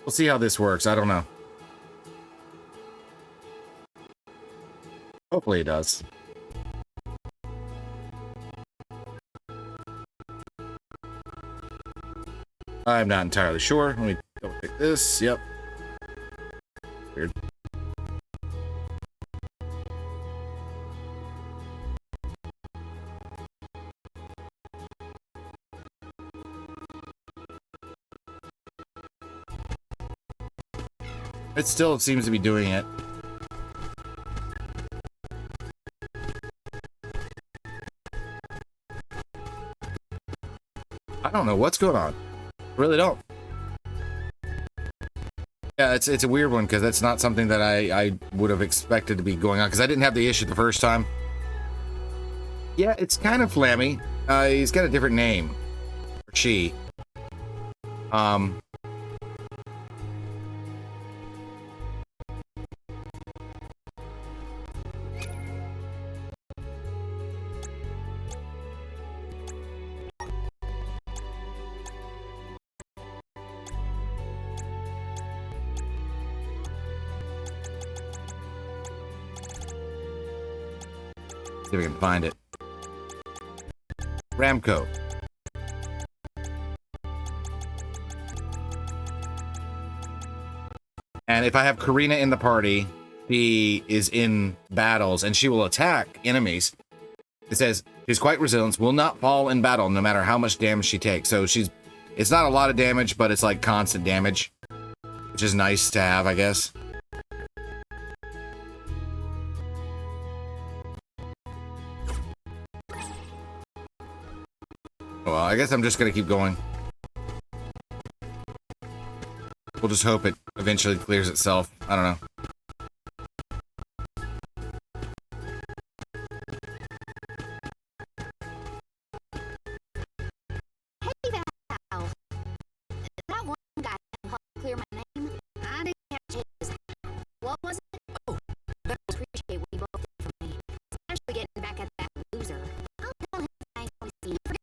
We'll see how this works. I don't know. Hopefully it does. I'm not entirely sure. Let me double check this. Yep. Weird. It still seems to be doing it. I don't know what's going on. I really don't. Yeah, it's a weird one because that's not something that I would have expected to be going on because I didn't have the issue the first time. Yeah, it's kind of Flammy. He's got a different name. Or she. See if I can find it. Ramco. And if I have Karina in the party, she is in battles and she will attack enemies. It says she's quite resilient, will not fall in battle no matter how much damage she takes. So it's not a lot of damage, but it's like constant damage, which is nice to have, I guess. Well, I guess I'm just gonna keep going. We'll just hope it eventually clears itself. I don't know. Hey there, Al. Is that one guy who helped clear my name? I didn't catch his name. What was it? Oh, I appreciate what you both did for me. Especially getting back at that loser. I'll tell him thanks when we see him.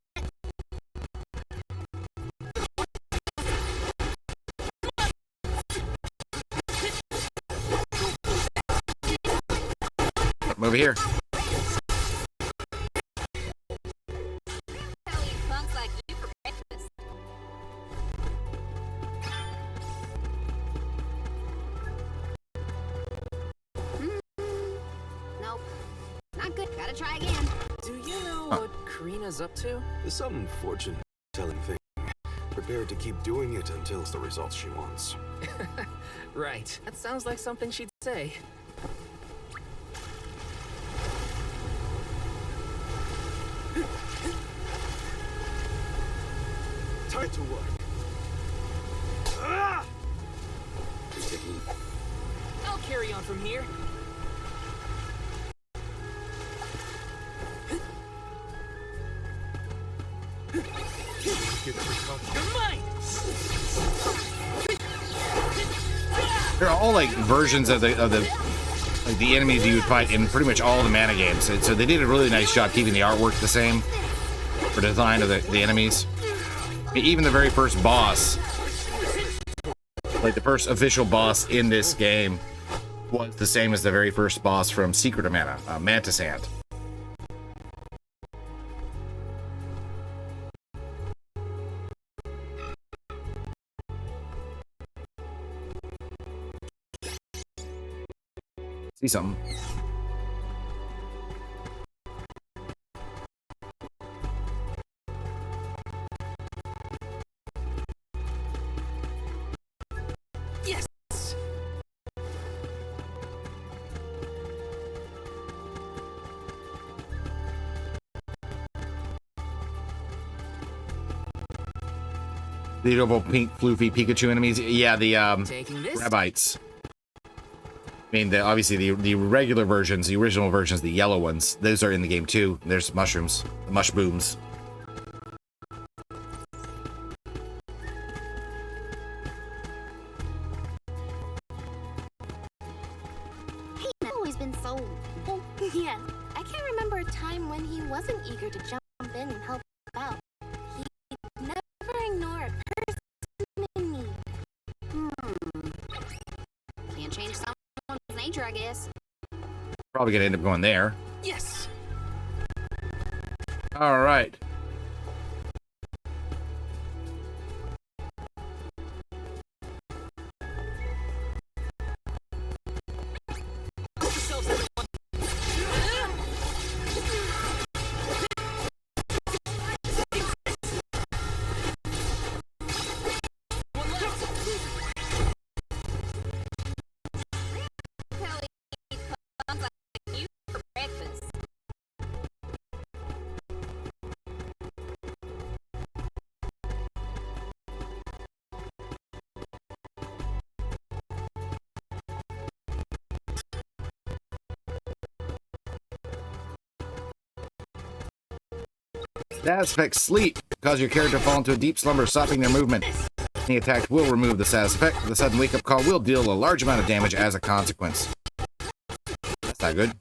Over here. I'll eat punks like you for breakfast. Nope. Not good. Gotta try again. Do you know what Karina's up to? Some fortune-telling thing. Prepared to keep doing it until it's the results she wants. Right. That sounds like something she'd say. Time to work. I'll carry on from here. You're mine! They're all like versions of the like the enemies you would fight in pretty much all the mana games. And so they did a really nice job keeping the artwork the same for design of the enemies. Even the very first boss, like the first official boss in this game, was the same as the very first boss from Secret of Mana, Mantis Ant. See something. Yes! The little pink floofy Pikachu enemies. Yeah, the Taking this? Rabites. I mean, obviously the regular versions, the original versions, the yellow ones, those are in the game too. There's mushrooms, the mushbooms. He's always been so... Oh, yeah. I can't remember a time when he wasn't eager to jump in and help out. He'd never ignore a person in need. major, I guess. Probably gonna end up going there. Yes. All right. Kelly eats buns like you for breakfast. Status effect sleep. Cause your character to fall into a deep slumber, stopping their movement. Any attack will remove the status effect. The sudden wake-up call will deal a large amount of damage as a consequence. That's not good.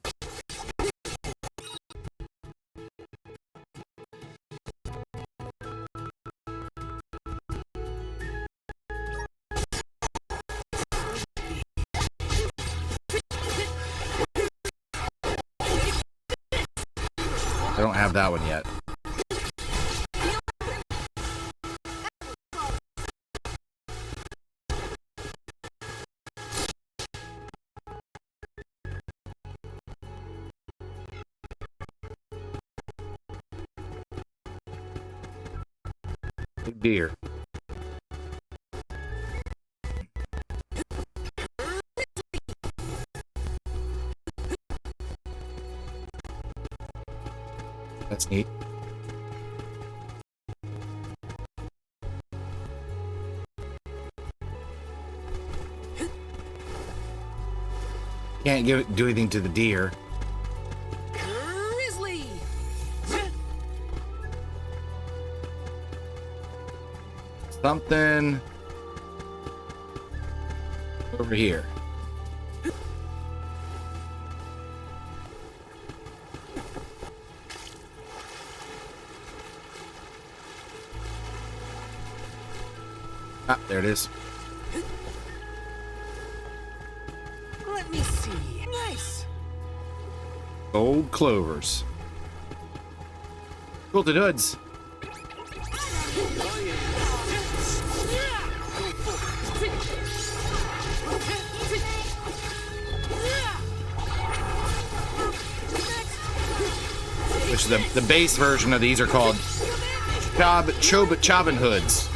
I don't have that one yet. Big deer. That's neat. Can't do anything to the deer. Grizzly. Something over here. Ah, there it is. Let me see. Nice. Gold clovers. Quilted hoods. Which the base version of these are called Chobin hoods.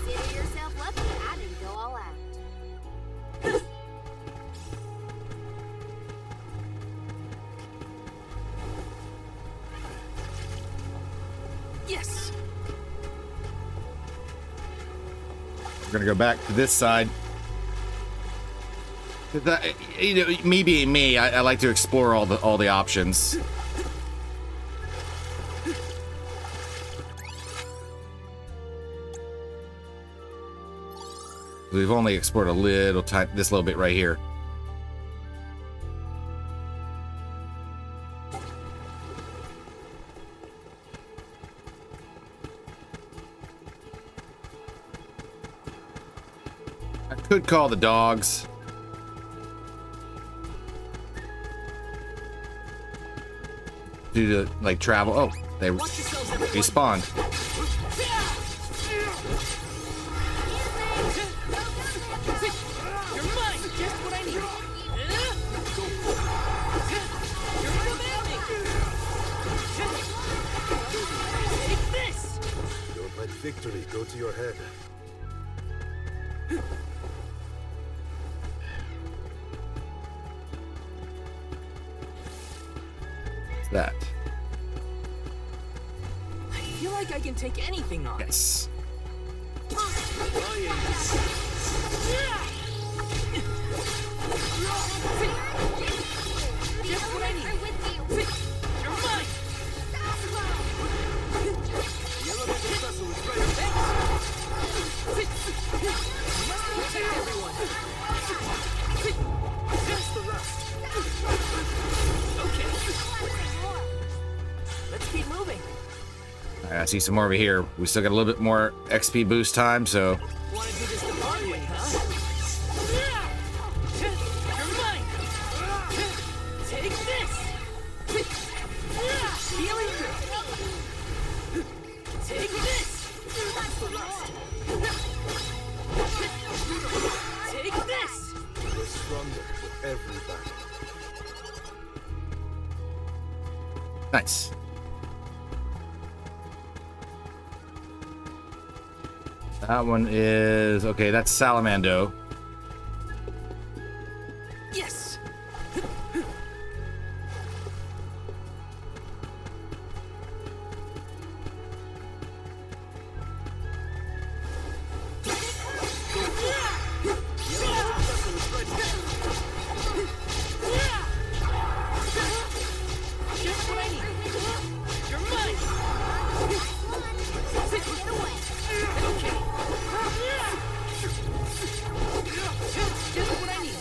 Consider yourself lucky I didn't go all out. Yes. We're gonna go back to this side. You know, me being me, I like to explore all the options. We've only explored a little time, this little bit right here. I could call the dogs. Due to like travel. Oh, they respawned. You're mine. Just what I need. You're romantic. Take this. Don't let victory go to your head. What's that? I feel like I can take anything on. Yes. Just what I need. You're mine. The elemental vessel is ready. Must protect everyone. Just the rest. Okay. Let's keep moving. see some more over here. We still got a little bit more XP boost time, so Wanna do this the hard way, huh? You're mine! Take this! Healing you! Take this! Take this! You're stronger with every battle. nice. That one is okay. That's Salamando. Yes! Just what I need! You're mine! Okay. Just what I need!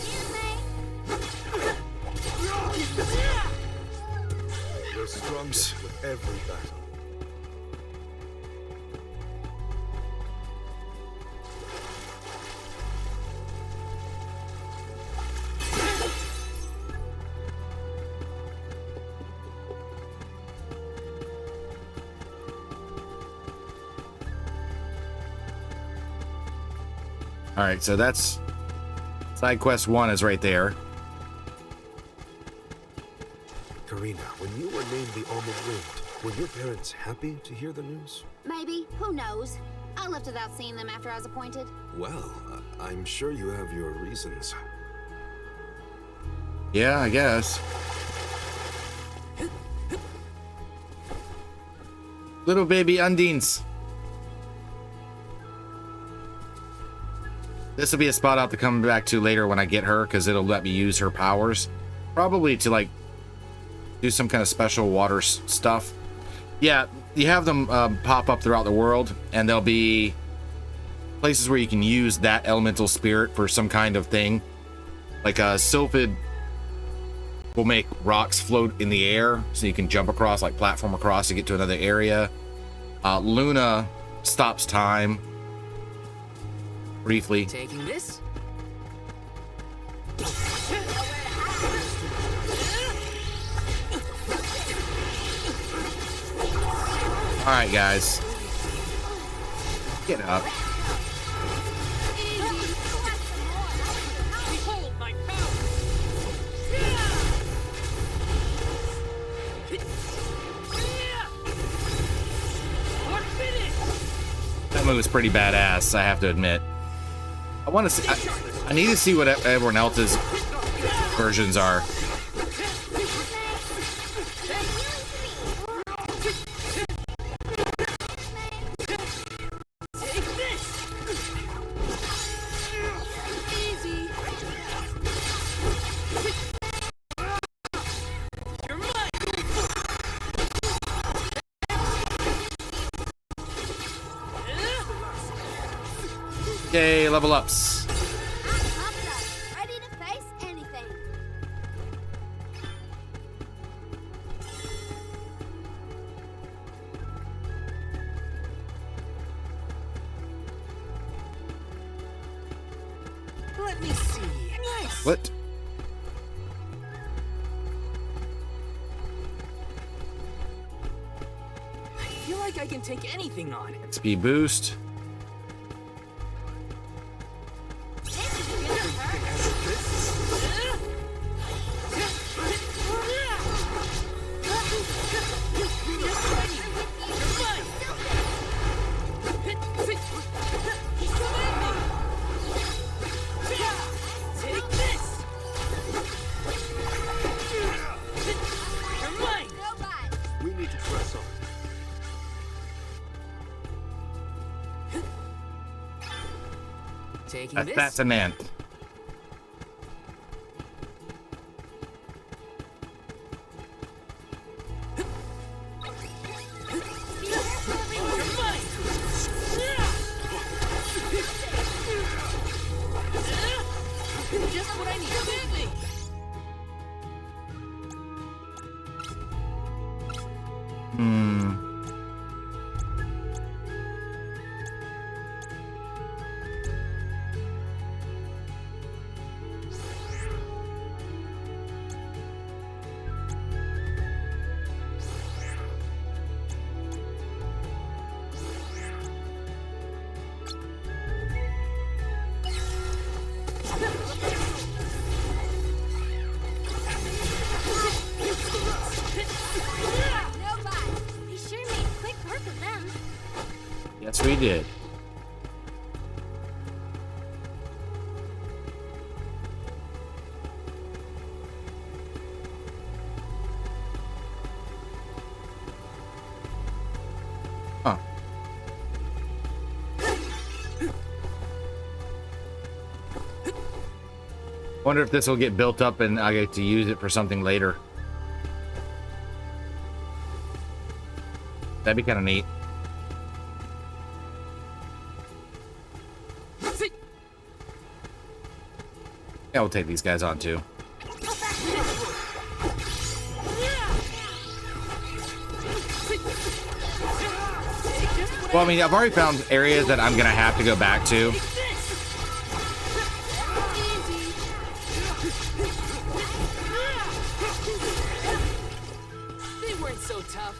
You're stronger with every battle. All right, so that's side quest 1 is right there. Karina, when you were named the Almond Wind, were your parents happy to hear the news? Maybe. Who knows? I left without seeing them after I was appointed. Well, I'm sure you have your reasons. Yeah, I guess. Little baby Undines. This will be a spot I'll have to come back to later when I get her, because it'll let me use her powers. Probably to, like, do some kind of special water stuff. Yeah, you have them pop up throughout the world, and there'll be places where you can use that elemental spirit for some kind of thing. Like a Sylphid will make rocks float in the air, so you can jump across, like platform across to get to another area. Luna stops time. Briefly. Taking this? All right, guys. Get up. Behold my power! We're finished! That move is pretty badass, I have to admit. I want to see. I need to see what everyone else's versions are. Take this! Easy! You're mine! Yay, level ups. I'm pumped up, ready to face anything. Let me see. Nice! What? I feel like I can take anything on. XP boost. Take this! You're mine! We need to press on. Taking this? That's an ant. You're mine! Just what I need. we did. Huh. Wonder if this will get built up and I get to use it for something later. That'd be kind of neat. Yeah, we'll take these guys on too. Well, I mean, I've already found areas that I'm gonna have to go back to. They weren't so tough.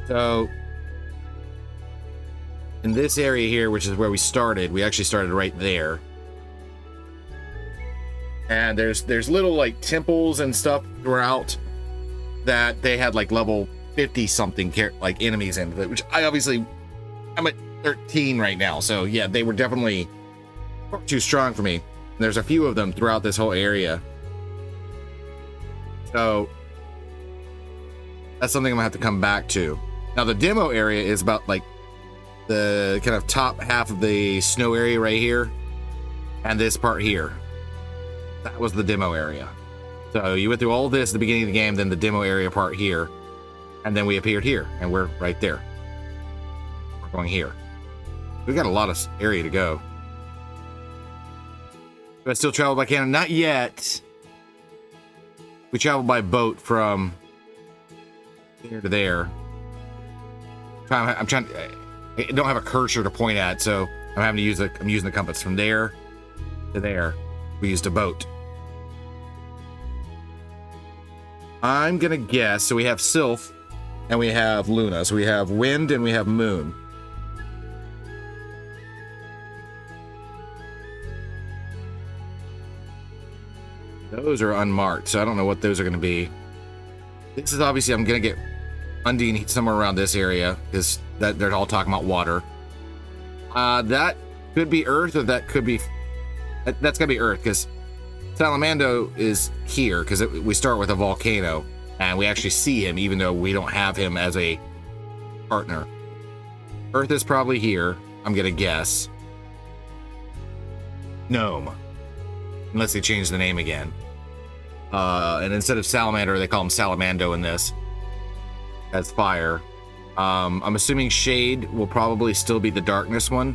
So in this area here, which is where we started, we actually started right there. And there's little like temples and stuff throughout that they had like level 50 something like enemies in it, which I'm at 13 right now. So yeah, they were definitely far too strong for me. And there's a few of them throughout this whole area. So that's something I'm gonna have to come back to. Now the demo area is about like the kind of top half of the snow area right here, and this part here. That was the demo area. So you went through all this at the beginning of the game, then the demo area part here, and then we appeared here, and we're right there. We're going here. We've got a lot of area to go. Do I still travel by cannon? Not yet. We traveled by boat from here to there. I'm trying. I don't have a cursor to point at, so I'm having to use I'm using the compass from there to there. We used a boat. I'm gonna guess. So we have Sylph, and we have Luna. So we have Wind and we have Moon. Those are unmarked, so I don't know what those are gonna be. This is obviously I'm gonna get Undine somewhere around this area because they're all talking about water. That could be Earth, or that could be that's gotta be Earth because Salamando is here because we start with a volcano and we actually see him even though we don't have him as a partner. Earth is probably here, I'm gonna guess. Gnome, unless they change the name again. And instead of Salamander, they call him Salamando in this. As fire. I'm assuming Shade will probably still be the darkness one.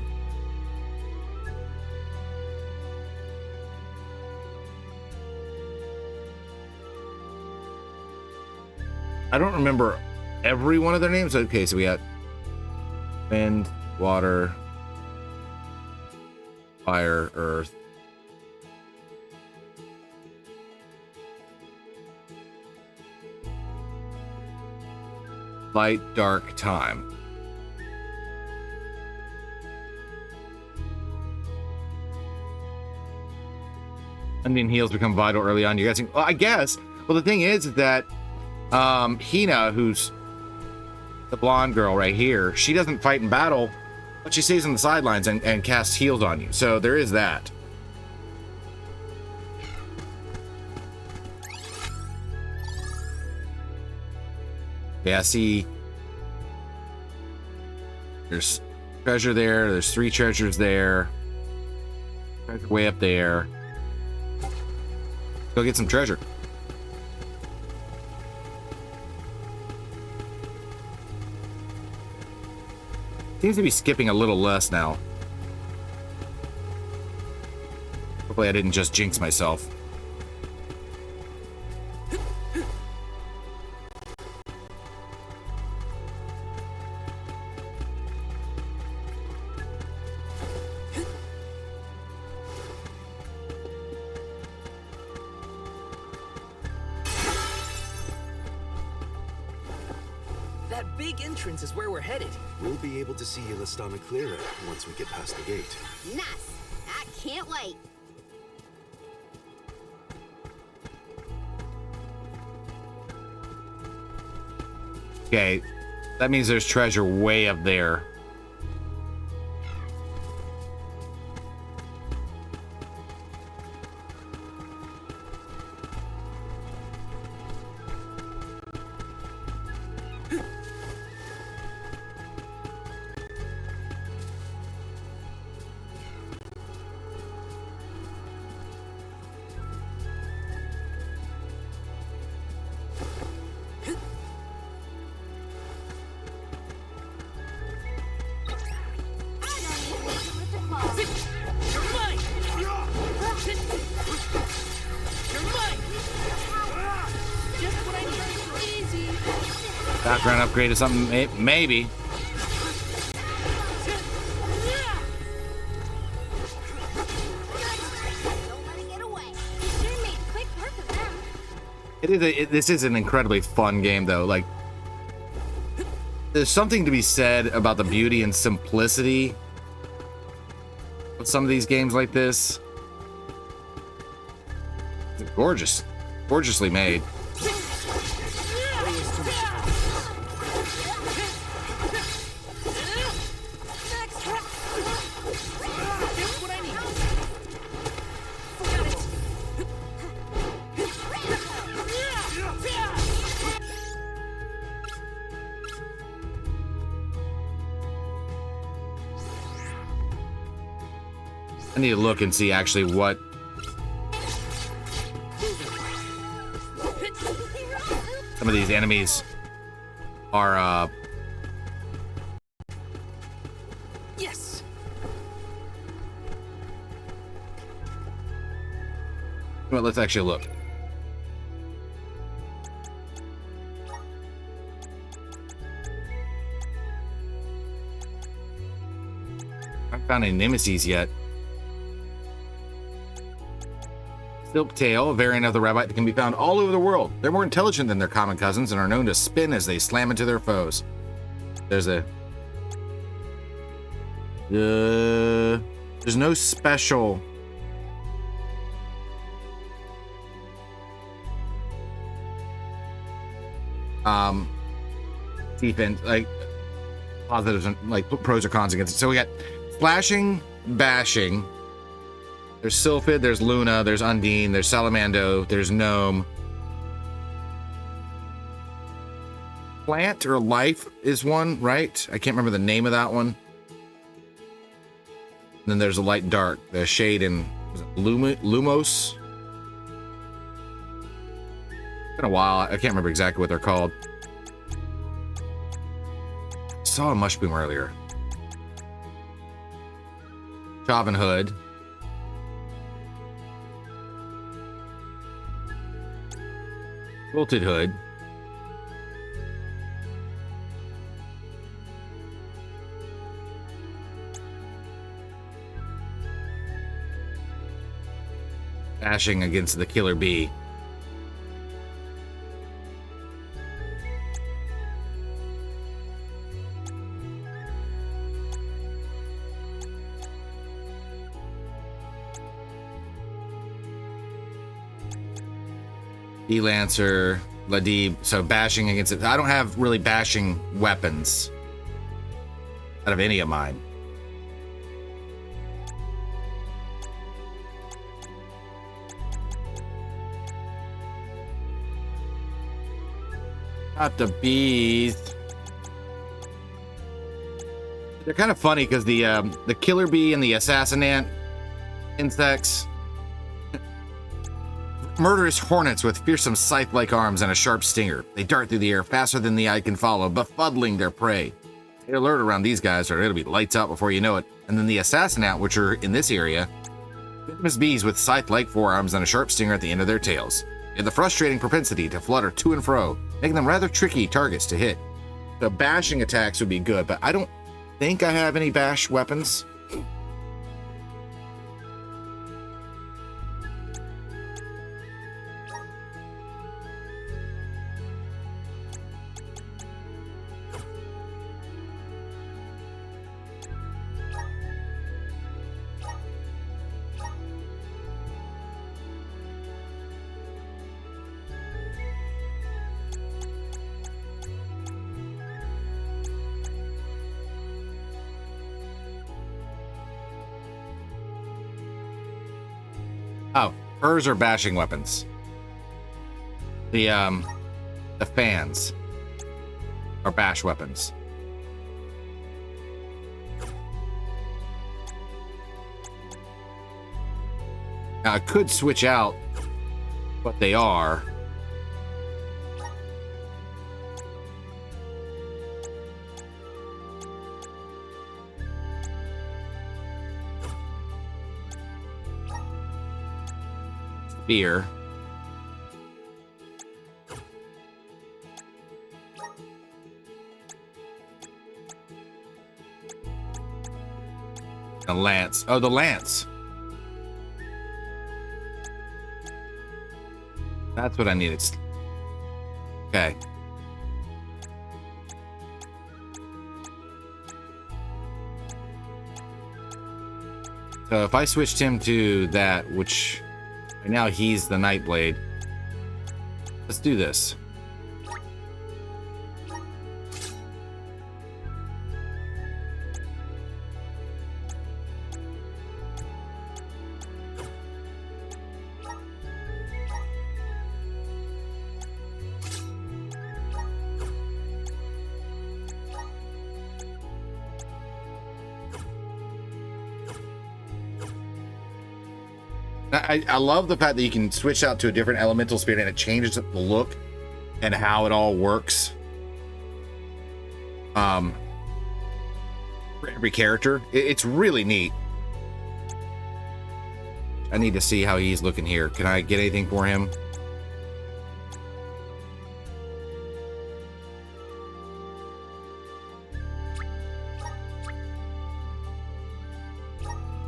I don't remember every one of their names. Okay, so we got Wind, Water, Fire, Earth. Light, dark, time. Undine heals become vital early on. You guys think? Well, I guess. Well, the thing is that Hina, who's the blonde girl right here, she doesn't fight in battle, but she stays on the sidelines and casts heals on you. So there is that. Yeah, see, there's treasure there. There's 3 treasures there. Treasure way up there. Go get some treasure. Seems to be skipping a little less now. Hopefully I didn't just jinx myself. That big entrance is where we're headed. We'll be able to see Elistana clearer once we get past the gate. Nice. I can't wait. Okay, that means there's treasure way up there. Background upgrade or something, maybe. This is an incredibly fun game, though. Like, there's something to be said about the beauty and simplicity of some of these games like this. It's gorgeous, gorgeously made. I need to look and see actually what some of these enemies are. Yes. Well, let's actually look. I haven't found any nemesis yet. Silktail, a variant of the rabbit that can be found all over the world. They're more intelligent than their common cousins and are known to spin as they slam into their foes. There's no special defense, like positives and like pros or cons against it. So we got flashing, bashing. There's Sylphid, there's Luna, there's Undine, there's Salamando, there's Gnome. Plant or Life is one, right? I can't remember the name of that one. And then there's a Light and Dark, the Shade and Lumos. It's been a while. I can't remember exactly what they're called. I saw a Mushboom earlier. Chauvin Hood. Wilted Hood. Bashing against the Killer Bee. Lancer, Ladib, so bashing against it. I don't have really bashing weapons out of any of mine. Not the bees. They're kind of funny because the killer bee and the assassin ant insects. Murderous hornets with fearsome scythe-like arms and a sharp stinger. They dart through the air faster than the eye can follow, befuddling their prey. Stay alert around these guys or it'll be lights out before you know it. And then the assassin ant, which are in this area, venomous bees with scythe-like forearms and a sharp stinger at the end of their tails. They have the frustrating propensity to flutter to and fro, making them rather tricky targets to hit. The bashing attacks would be good, but I don't think I have any bash weapons. Hers are bashing weapons. The fans are bash weapons. Now I could switch out what they are. Spear. A lance. Oh, the lance. That's what I needed. Okay. So if I switched him to that, which right now he's the Nightblade. Let's do this. I love the fact that you can switch out to a different elemental spirit and it changes the look and how it all works. For every character. It's really neat. I need to see how he's looking here. Can I get anything for him?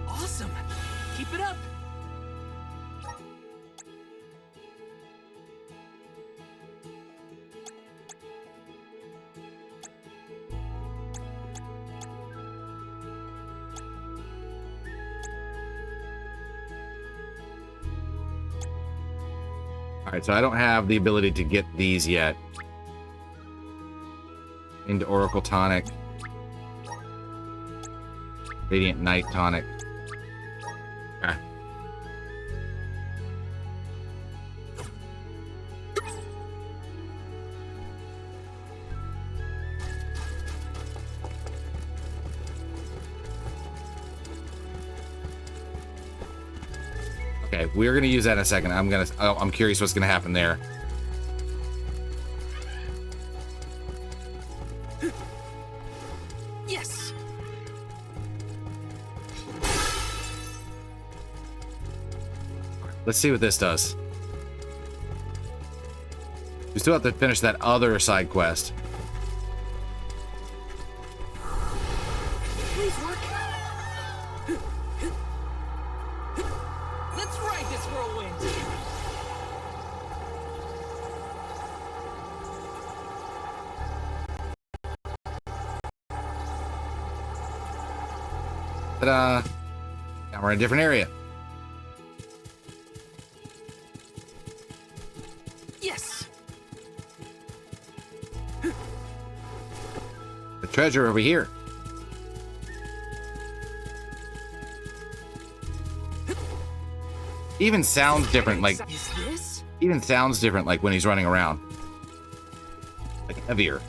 Awesome. Keep it up. Alright, so I don't have the ability to get these yet. Into Oracle Tonic. Radiant Night Tonic. Ah. Okay, we're gonna use that in a second. I'm curious what's gonna happen there. Yes. Let's see what this does. We still have to finish that other side quest. Please work. Let's ride this whirlwind. Ta-da! Now we're in a different area. Yes. The treasure over here. Even sounds different, like Is this? even sounds different, like when he's running around. Like heavier.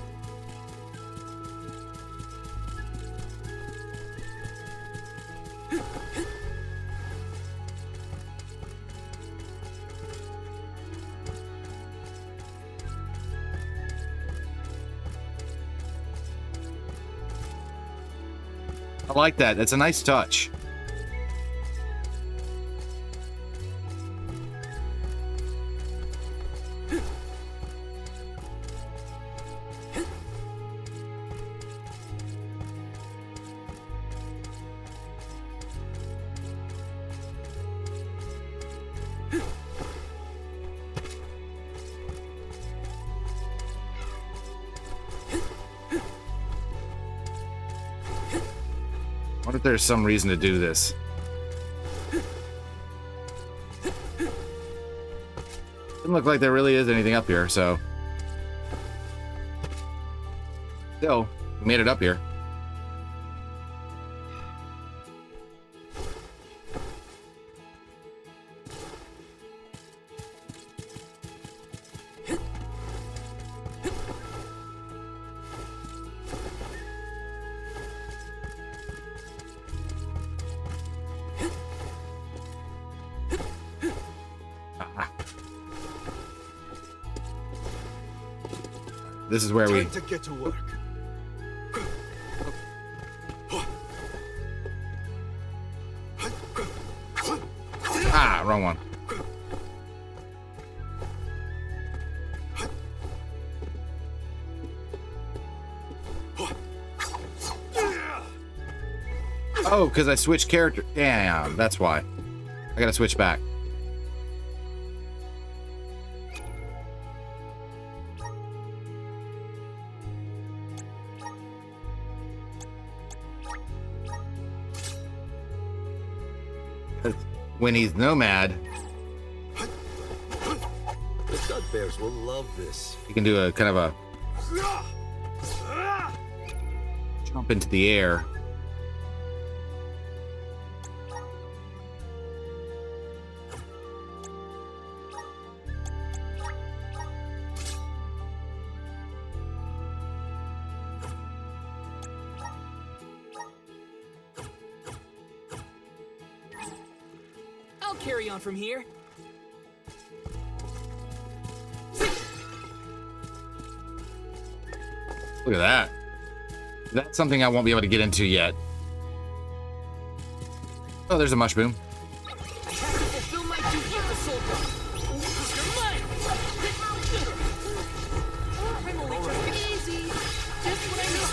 I like that. That's a nice touch. I wonder if there's some reason to do this. Doesn't look like there really is anything up here, so. Still, we made it up here. This is where we... Time to get to work. Ah, wrong one. Oh, because I switched character. Damn, that's why. I gotta switch back. When he's nomad, The Dud Bears will love this. you can do a kind of a jump into the air. I'll carry on from here. Look at that. That's something I won't be able to get into yet. Oh, there's a mushroom. I have to fulfill my duty as a soldier. You're mine. I'm only taking it easy. Just what I need.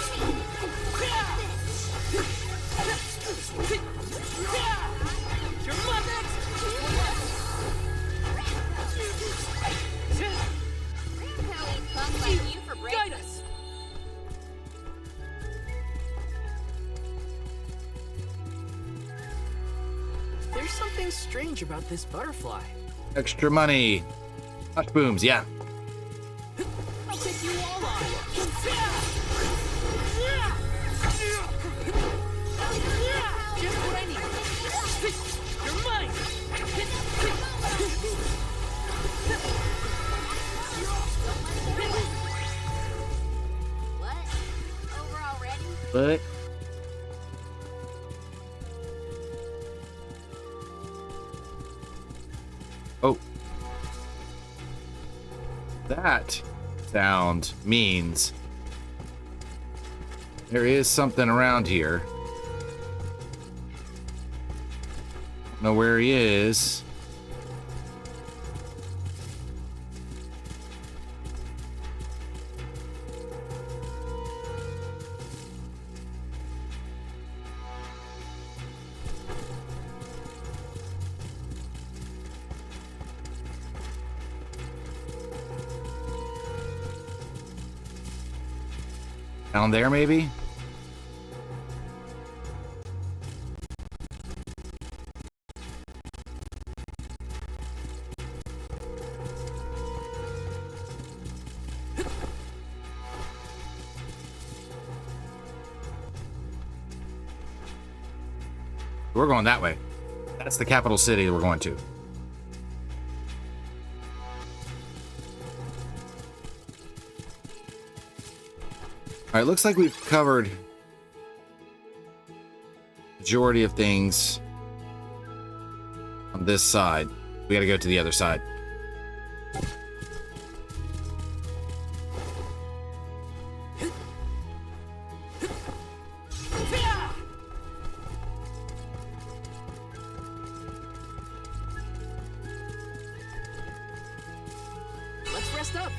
You're mine next. Grandpa eats bugs like you for Guide breakfast. us. There's something strange about this butterfly. Extra money. Mushrooms, yeah. I'll take you all on. Just what I need. You're mine. What? Over already? But oh, that sound means there is something around here. Don't know where he is. Down there, maybe? We're going that way. That's the capital city that we're going to. All right, looks like we've covered majority of things on this side. We got to go to the other side. Let's rest up.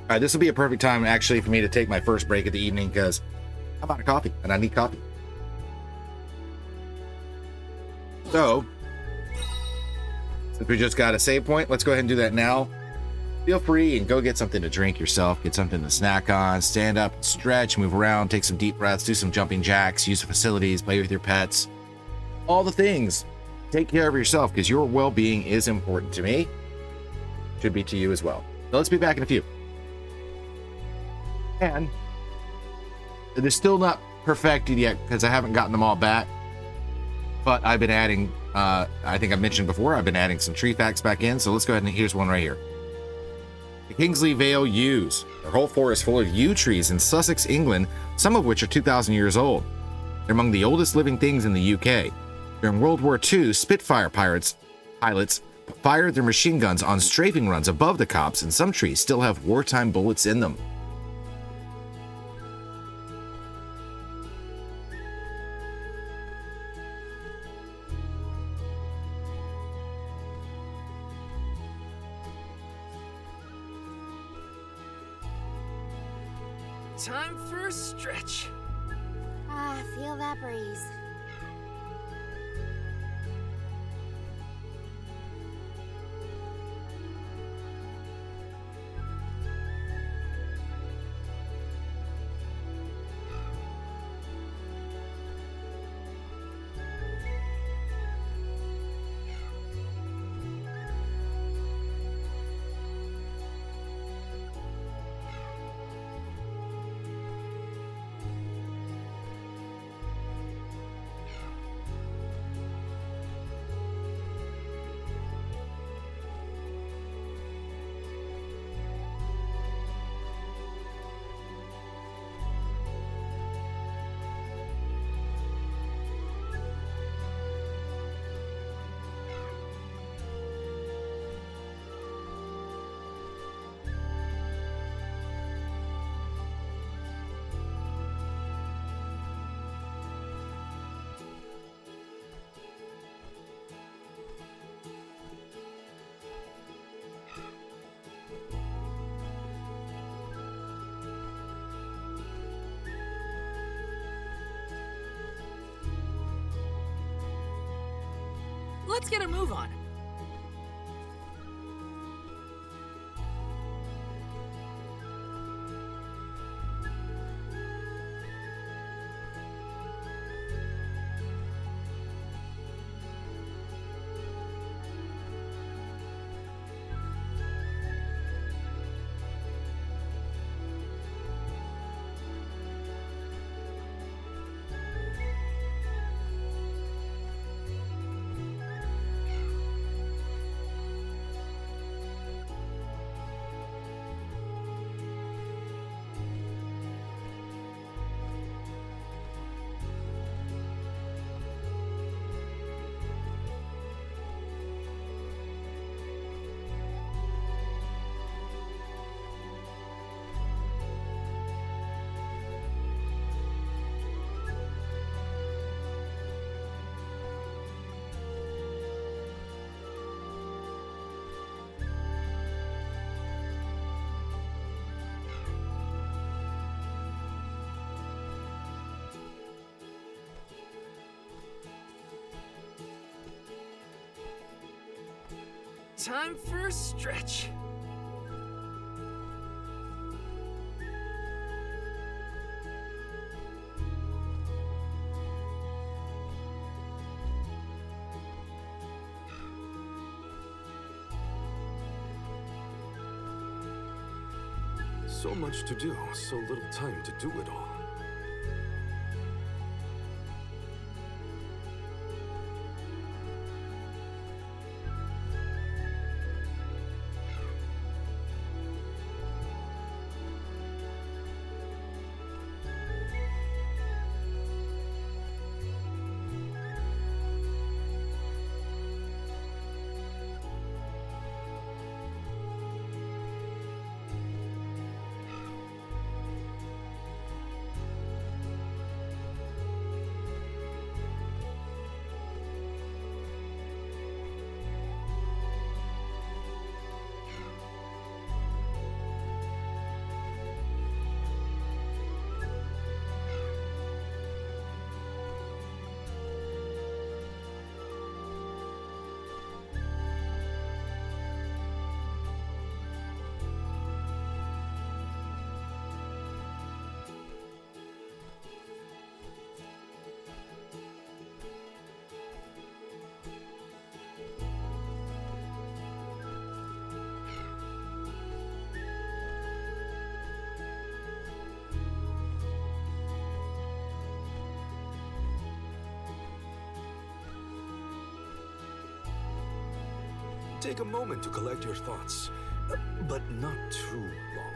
All right, this will be a perfect time actually for me to take my first break of the evening because I'm out of coffee and I need coffee. So, since we just got a save point, let's go ahead and do that now. Feel free and go get something to drink yourself, get something to snack on, stand up, stretch, move around, take some deep breaths, do some jumping jacks, use the facilities, play with your pets, all the things. Take care of yourself because your well-being is important to me. Should be to you as well. So let's be back in a few. And they're still not perfected yet because I haven't gotten them all back. But I've been adding, I think I mentioned before, I've been adding some tree facts back in. So let's go ahead and here's one right here. The Kingsley Vale yews. Their whole forest full of yew trees in Sussex, England, some of which are 2,000 years old. They're among the oldest living things in the UK. During World War II, Spitfire pilots fire their machine guns on strafing runs above the cops, and some trees still have wartime bullets in them. Time for a stretch. Ah, feel that breeze. Let's get a move on. Time for a stretch. So much to do, so little time to do it all. Take a moment to collect your thoughts, but not too long.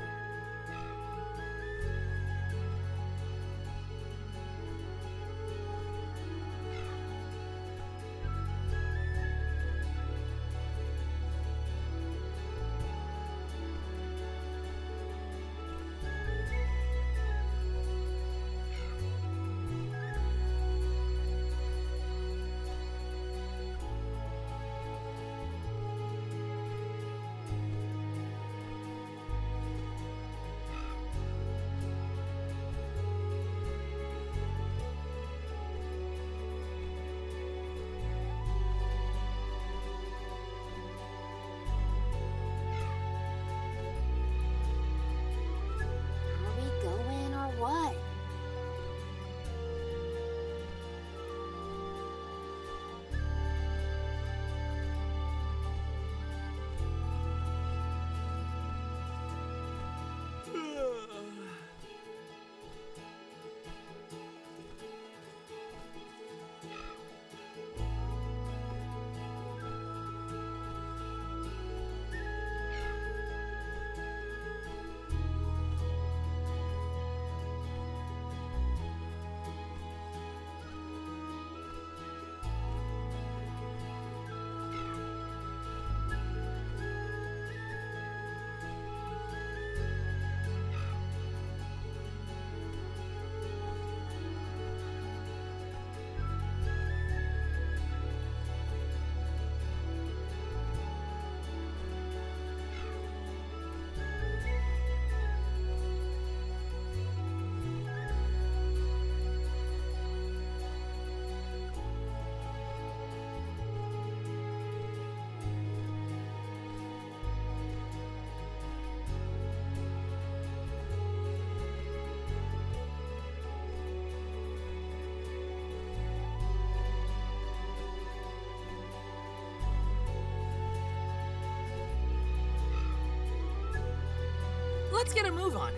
Let's get a move on.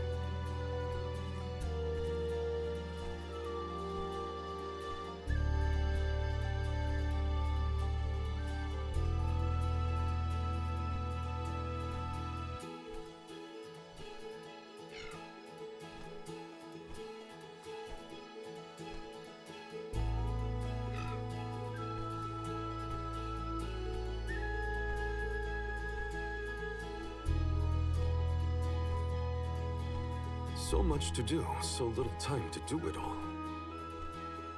So much to do, so little time to do it all.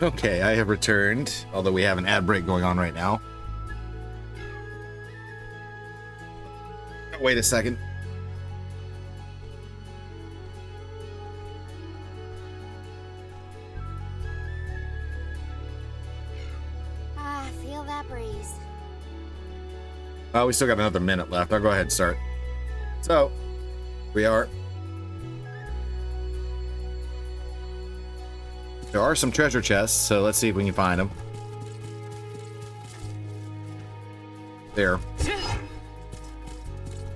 Okay, I have returned, although we have an ad break going on right now. Wait a second. Ah, feel that breeze. Oh, we still got another minute left. I'll go ahead and start. So, we are. There are some treasure chests, so let's see if we can find them. There.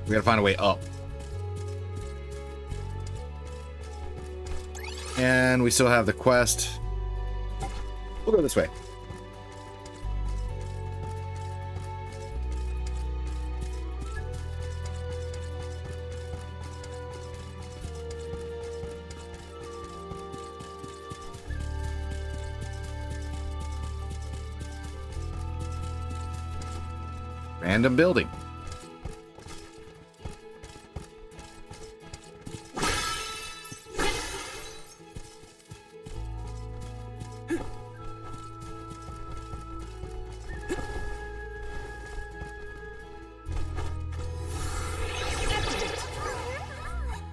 We gotta find a way up. And we still have the quest. We'll go this way. Random building.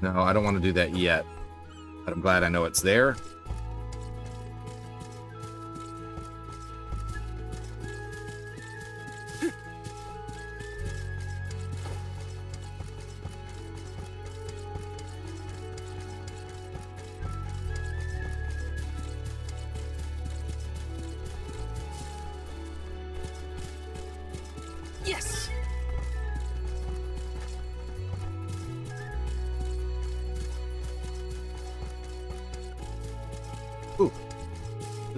No, I don't want to do that yet. But I'm glad I know it's there. Yes. Ooh.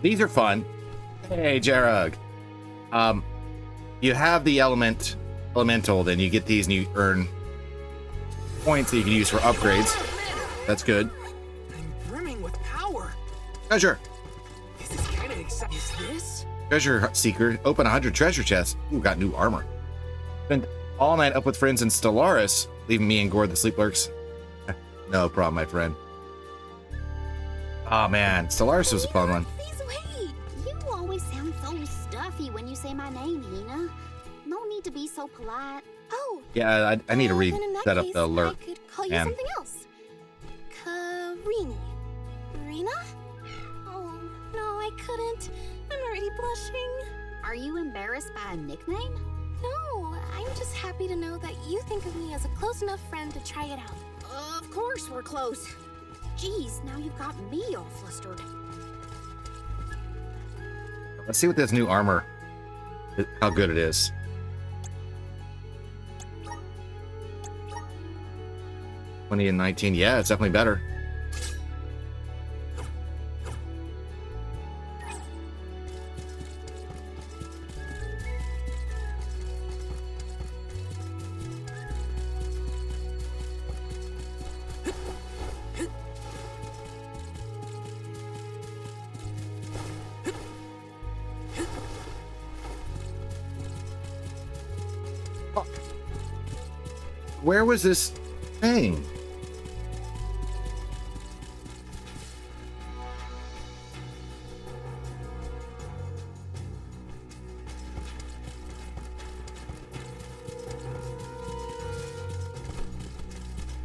These are fun. Hey, Jarug. You have the elemental, then you get these and you earn points that you can use for upgrades. That's good. I'm brimming with power. Treasure. This is kind of exciting. Is this? Treasure seeker. Open 100 treasure chests. Ooh, got new armor. Spent all night up with friends in Stellaris, leaving me and Gord the sleep lurks. No problem, my friend. Oh man, Stellaris was a fun one. Please wait. You always sound so stuffy when you say my name, Hina. No need to be so polite. Oh. Yeah, I need to then in that reset up case, the alert. I could call you and something else. Karini. Rena? Oh, no, I couldn't. I'm already blushing. Are you embarrassed by a nickname? No, I'm just happy to know that you think of me as a close enough friend to try it out. Of course we're close. Geez, now you've got me all flustered. Let's see what this new armor, how good it is. 20 and 19, yeah, it's definitely better. Where was this thing?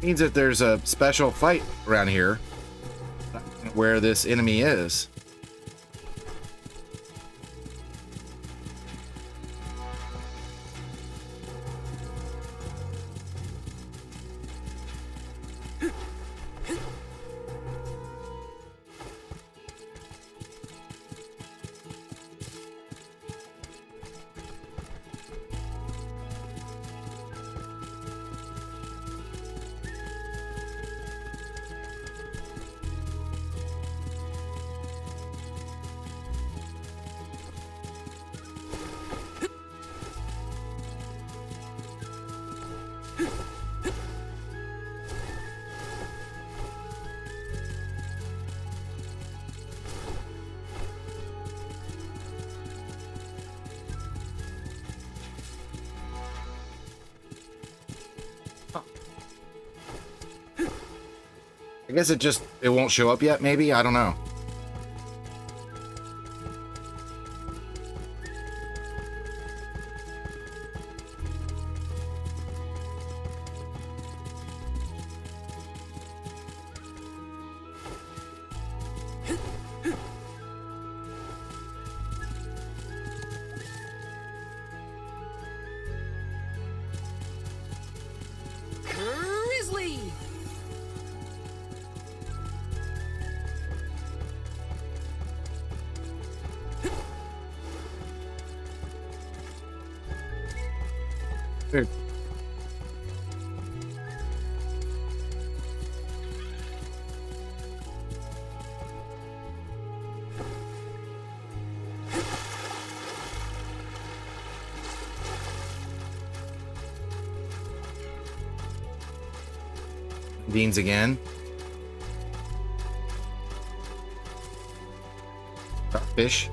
Means that there's a special fight around here where this enemy is. I guess it won't show up yet, maybe? I don't know. Grizzly! Weird. Beans again. Fish.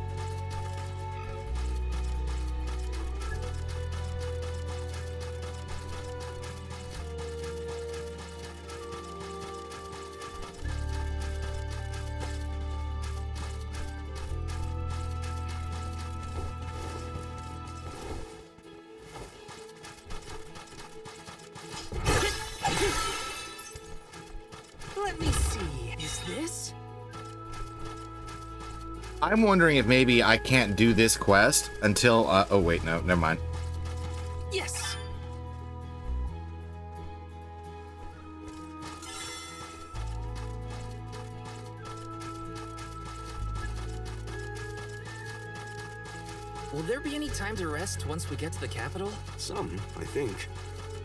Let me see. Is this? I'm wondering if maybe I can't do this quest until, oh wait, no, never mind. Yes! Will there be any time to rest once we get to the capital? Some, I think.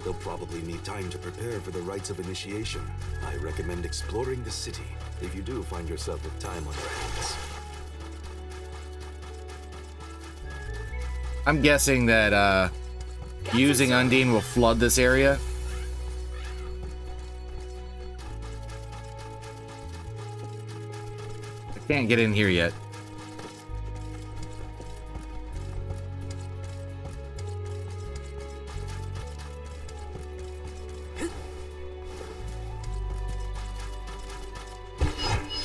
They'll probably need time to prepare for the rites of initiation. I recommend exploring the city if you do find yourself with time on your hands. I'm guessing that, using Undine will flood this area. I can't get in here yet.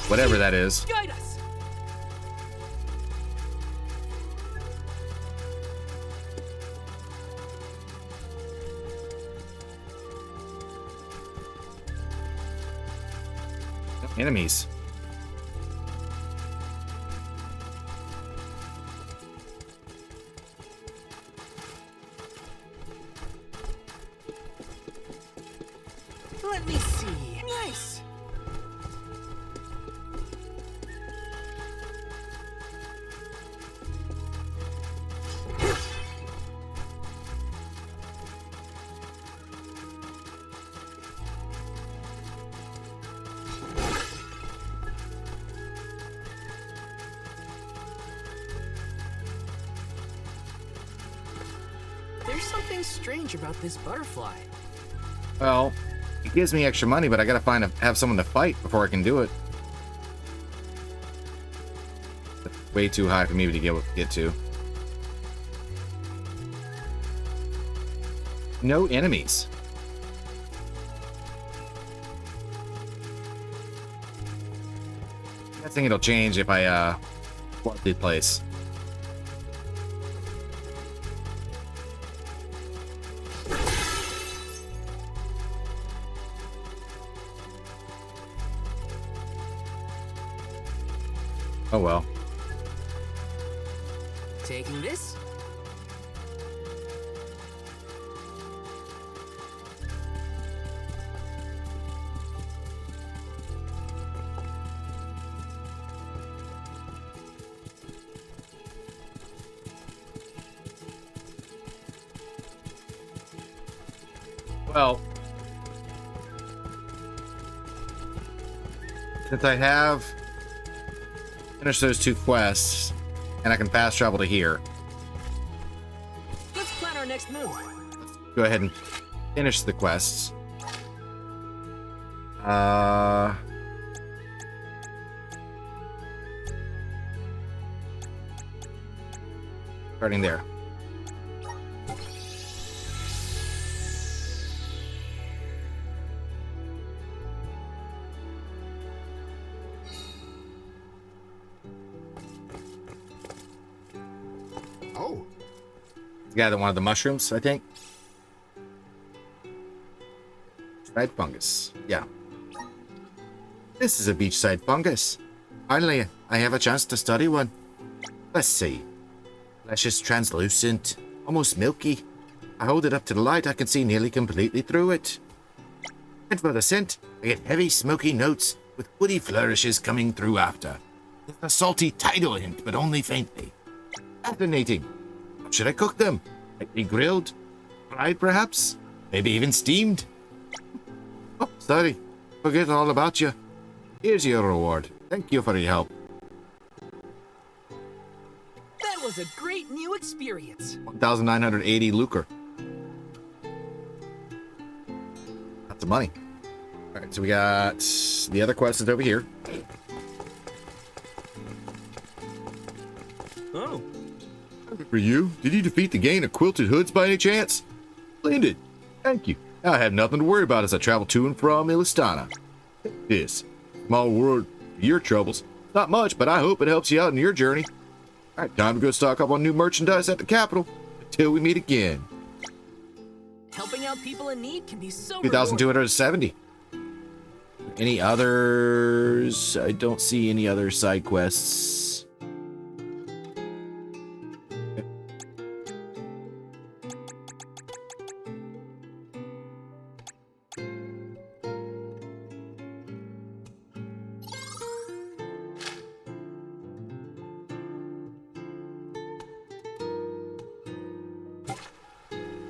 Whatever that is. Guide us! Enemies. Let me see. Nice! There's something strange about this butterfly. Well, it gives me extra money, but I gotta have someone to fight before I can do it. That's way too high for me to get to. No enemies. I think it'll change if I flood the place. Oh well. Taking this? Well, since I have finished those two quests, and I can fast travel to here, Let's plan our next move. go ahead and finish the quests. Starting there. Oh. The guy that wanted the mushrooms, I think. Beachside fungus. Yeah. This is a beachside fungus. Finally, I have a chance to study one. Let's see. Flesh is translucent, almost milky. I hold it up to the light, I can see nearly completely through it. And for the scent, I get heavy, smoky notes with woody flourishes coming through after. It's a salty tidal hint, but only faintly. Fascinating. How should I cook them? Lightly grilled? Fried, perhaps? Maybe even steamed? Oh, sorry. Forget all about you. Here's your reward. Thank you for your help. That was a great new experience. 1,980 lucre. That's the money. All right, so we got the other quest is over here. Oh. For you, did you defeat the gang of quilted hoods by any chance? Splendid. Thank you. Now I have nothing to worry about as I travel to and from Illistana. This small world for your troubles. Not much, but I hope it helps you out in your journey. All right, time to go stock up on new merchandise at the capital. Until we meet again. Helping out people in need can be so 2,270. Any others? I don't see any other side quests.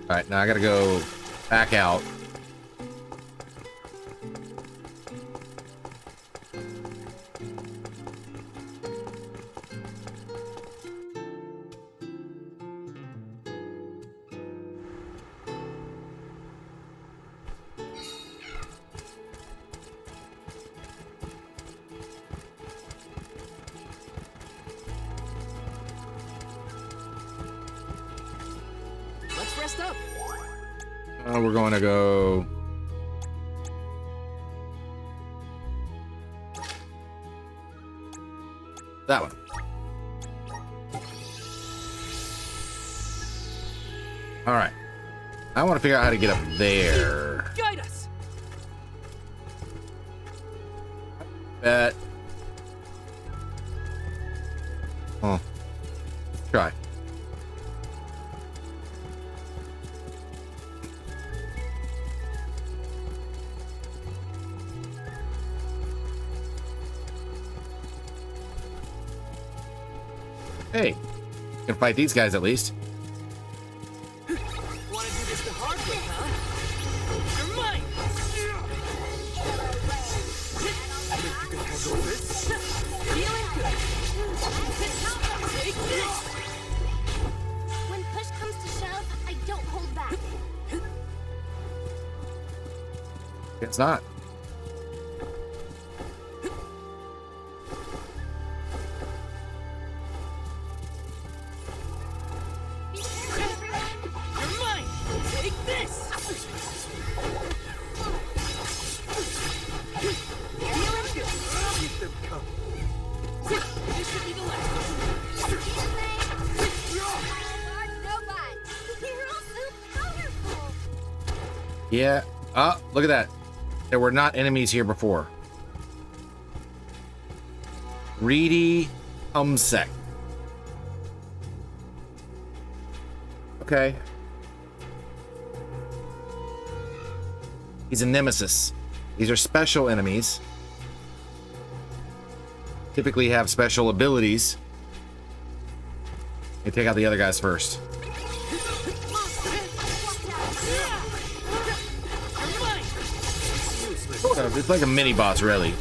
All right, now I gotta go back out. Let's rest up. We're going to go. That one. All right. I want to figure out how to get up there. Guide us. Bet. Oh. Try. Hey, can fight these guys at least. Want to do this the hard way, huh? You're mine. Think you can handle this? Feeling good. Take this. When push comes to shove, I don't hold back. It's not. You're mine. Take this. Feeling good. Keep them coming. This should be the last. Large robot. You're all so powerful. Yeah. Oh, look at that. There were not enemies here before. Reedy Umsec. Okay. He's a nemesis. These are special enemies. Typically have special abilities. You take out the other guys first. Sort of. It's like a mini boss, really.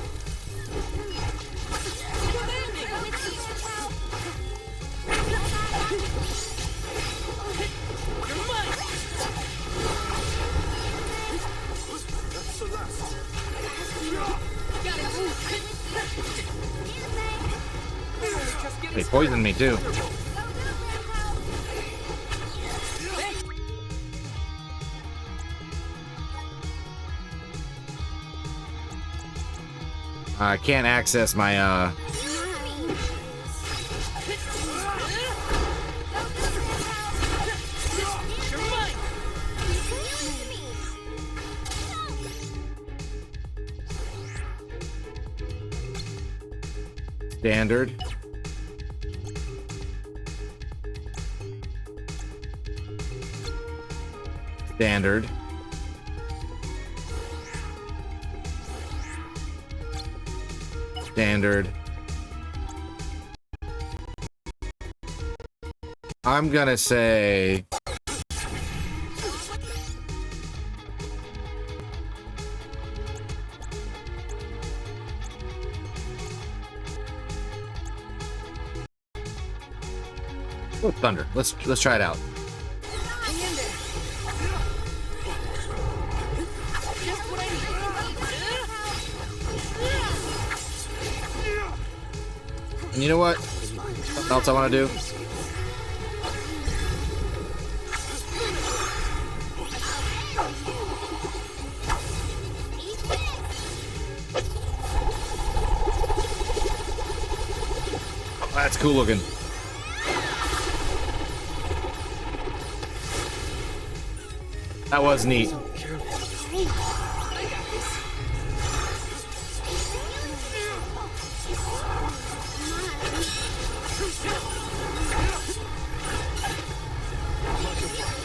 poisoned me too. I can't access my standard. Standard. Standard. I'm gonna say oh, thunder. Let's try it out. And you know what? Something else I want to do? Oh, that's cool looking. That was neat.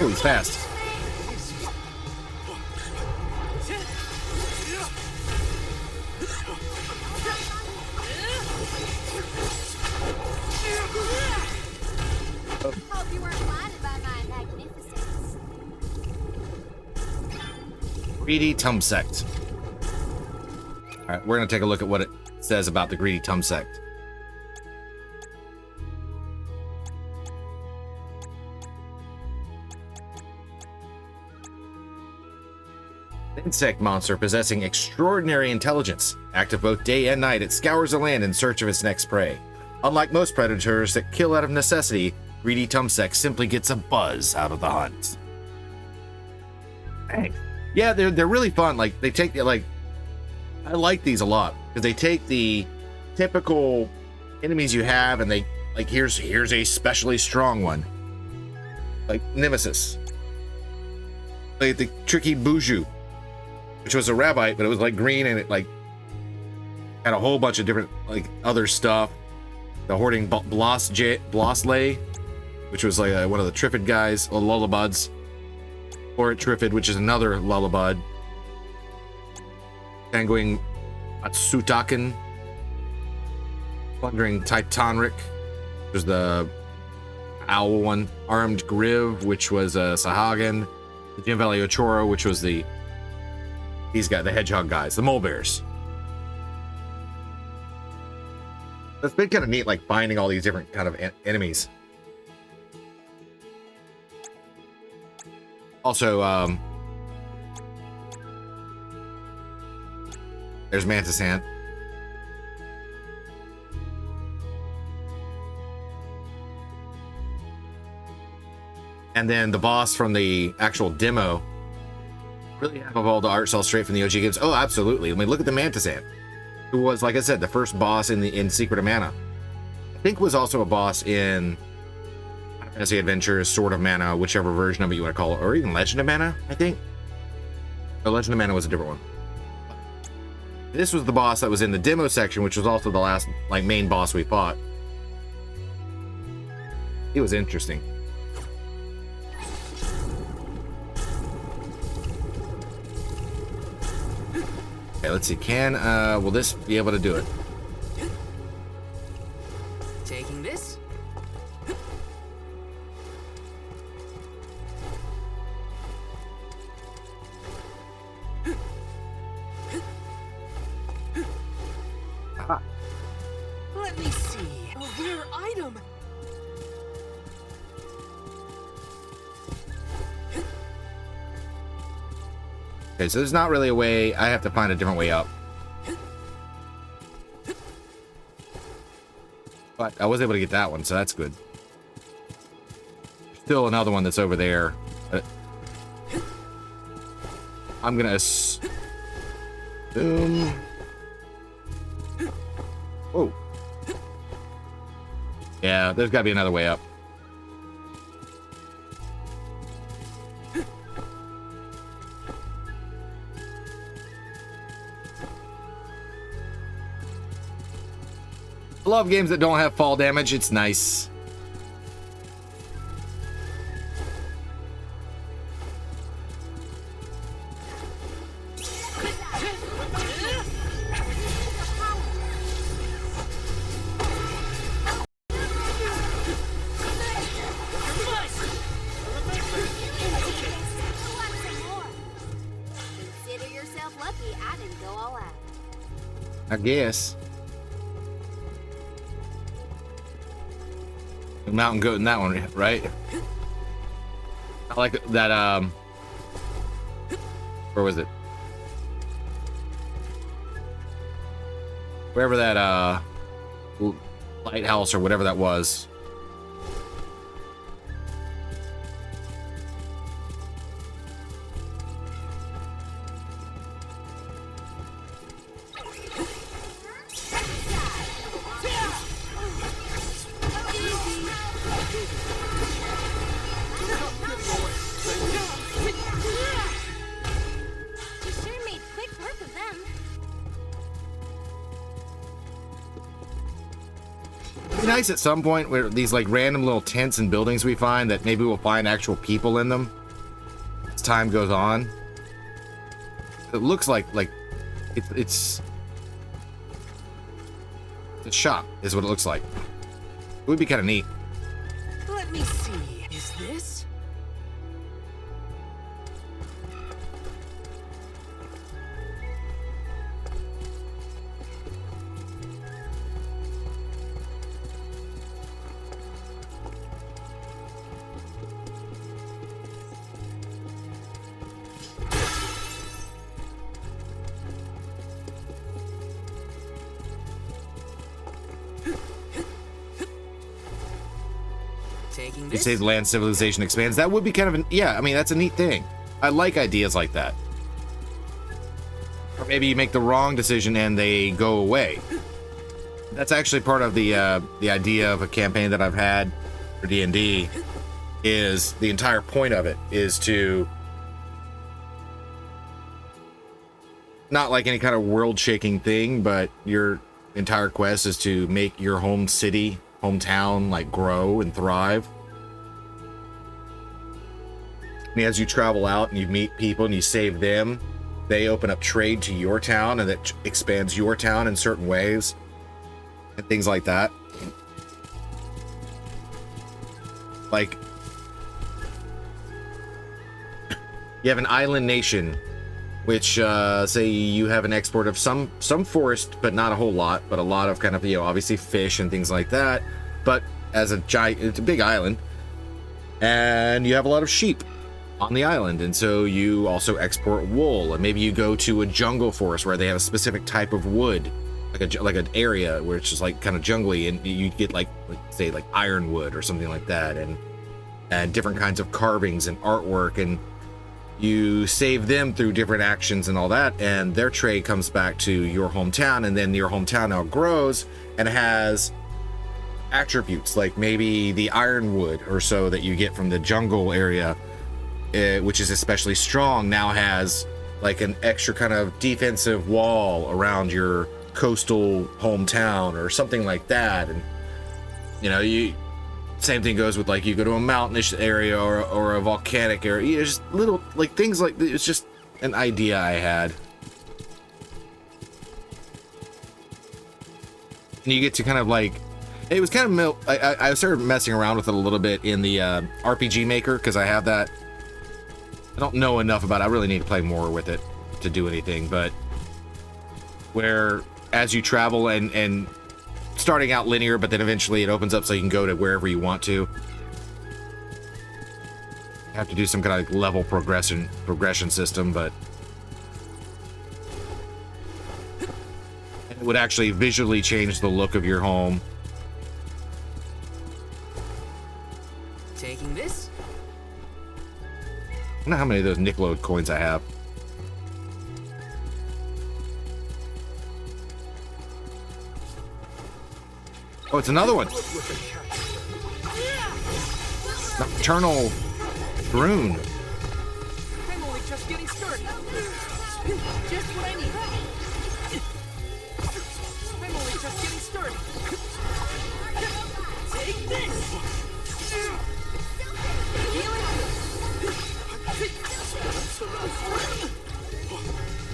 Oh, he's fast. Hope you weren't blinded by my magnificence. Greedy Tumsect. All right, we're gonna take a look at what it says about the Greedy Tumsect. Insect monster possessing extraordinary intelligence. Active both day and night, it scours the land in search of its next prey. Unlike most predators that kill out of necessity, Greedy Tumsect simply gets a buzz out of the hunt. Dang. Yeah, they're really fun. Like they take the I like these a lot because they take the typical enemies you have and they like here's a specially strong one, like Nemesis, like the tricky Buju, which was a rabbite, but it was like green and it like had a whole bunch of different like other stuff. The hoarding Blossley, which was like one of the Triffid guys, or Lullabuds, or Triffid, which is another Lullabud. Tanguing Atsutaken, Plundering Titanric, which was the owl one. Armed Griv, which was Sahagan. The Jim Valley Ochoro, which was these guys, the hedgehog guys, the mole bears. It's been kind of neat, like finding all these different kind of enemies. Also, there's Mantis Ant. And then the boss from the actual demo really have evolved the art cell straight from the OG games. Oh, absolutely. I mean, look at the Mantis Ant, who was, like I said, the first boss in Secret of Mana. I think was also a boss in Final Fantasy Adventures, Sword of Mana, whichever version of it you want to call it, or even Legend of Mana, I think. Oh, Legend of Mana was a different one. This was the boss that was in the demo section, which was also the last like main boss we fought. It was interesting. Okay, let's see. Will this be able to do it? Taking this. Aha. Let me see. A rare item. Okay, so there's not really a way. I have to find a different way up. But I was able to get that one, so that's good. Still another one that's over there. I'm gonna assume... Oh. Yeah, there's gotta be another way up. I love games that don't have fall damage. It's nice. Consider yourself lucky I didn't go all out. I guess. Mountain goat in that one, right? I like that, where was it? Wherever that, lighthouse or whatever that was. You sure made quick work of them. It'd be nice at some point where these like random little tents and buildings we find that maybe we'll find actual people in them as time goes on. It looks like it's a shop is what it looks like. It would be kind of neat. Let me see. Is this? Taking You this? say the land civilization expands. That would be kind of an, yeah, I mean, that's a neat thing. I like ideas like that. Or maybe you make the wrong decision and they go away. That's actually part of the idea of a campaign that I've had for D&D. Is the entire point of it is to not like any kind of world-shaking thing, but your entire quest is to make your home city, hometown, like grow and thrive. And as you travel out and you meet people and you save them, they open up trade to your town, and that expands your town in certain ways and things like that. Like, you have an island nation, which say you have an export of some forest, but not a whole lot, but a lot of kind of, you know, obviously fish and things like that. But as a giant, it's a big island, and you have a lot of sheep on the island, and so you also export wool. And maybe you go to a jungle forest where they have a specific type of wood, like an area where it's just like kind of jungly, and you get like say like ironwood or something like that, and different kinds of carvings and artwork, and you save them through different actions and all that, and their trade comes back to your hometown, and then your hometown now grows and has attributes like maybe the ironwood or so that you get from the jungle area, which is especially strong, now has like an extra kind of defensive wall around your coastal hometown or something like that. And you know, same thing goes with like you go to a mountainous area or a volcanic area. You know, just little like things like it's just an idea I had. And you get to kind of like, it was kind of I started messing around with it a little bit in the RPG Maker, because I have that. I don't know enough about it. I really need to play more with it to do anything, but where as you travel and starting out linear, but then eventually it opens up so you can go to wherever you want to. You have to do some kind of like level progression system, but it would actually visually change the look of your home I don't know how many of those Nickelodeon coins I have. Oh, it's another one. Nocturnal Rune. I'm only just getting started. Just what I need. I'm only just getting started. Take this.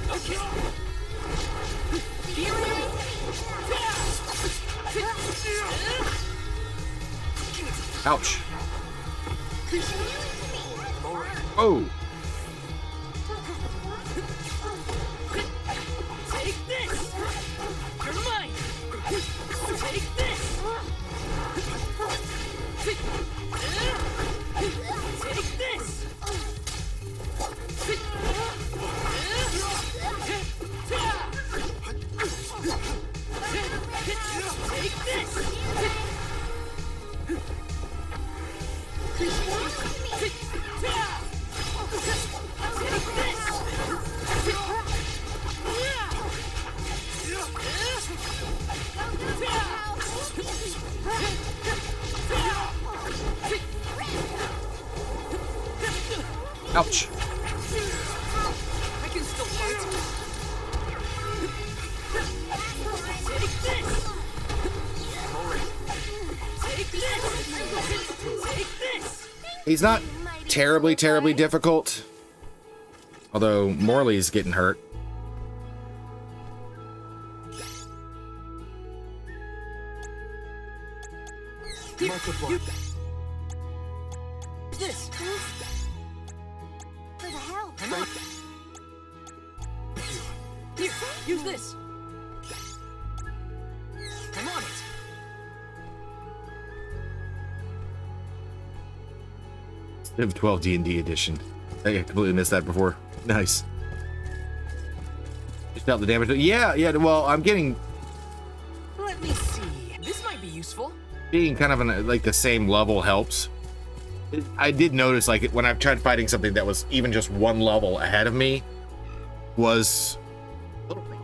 Okay. Ouch. Oh. Take this. You're mine. Take this. Take this. Take this. Ouch. I can still fight. Take this. Take this. Take this. He's not terribly difficult. Although Morley's getting hurt. This. For the help. Come on. Here, use this. I'm on it. Civ 12 D&D edition. I completely missed that before. Nice. Just out the damage. Yeah, well, I'm getting Let me see. This might be useful. being kind of in like the same level helps. I did notice like when I've tried fighting something that was even just one level ahead of me was a little rough.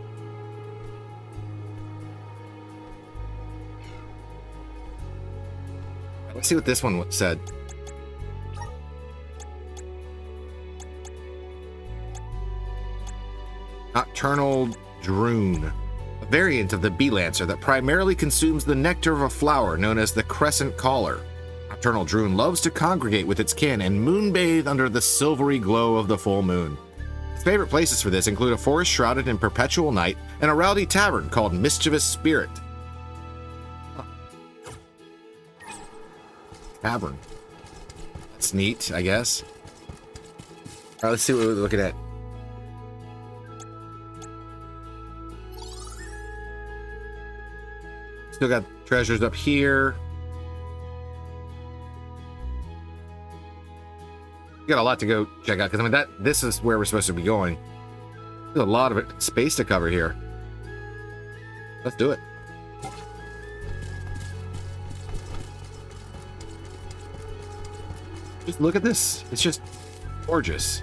Let's see what this one said. Nocturnal Drone, a variant of the bee lancer that primarily consumes the nectar of a flower known as the crescent caller. Nocturnal Drone loves to congregate with its kin and moonbathe under the silvery glow of the full moon. Its favorite places for this include a forest shrouded in perpetual night and a rowdy tavern called Mischievous Spirit. Tavern. That's neat, I guess. All right, let's see what we're looking at. Still got treasures up here. We got a lot to go check out because I mean this is where we're supposed to be going. There's a lot of space to cover here. Let's do it. Just look at this. It's just gorgeous.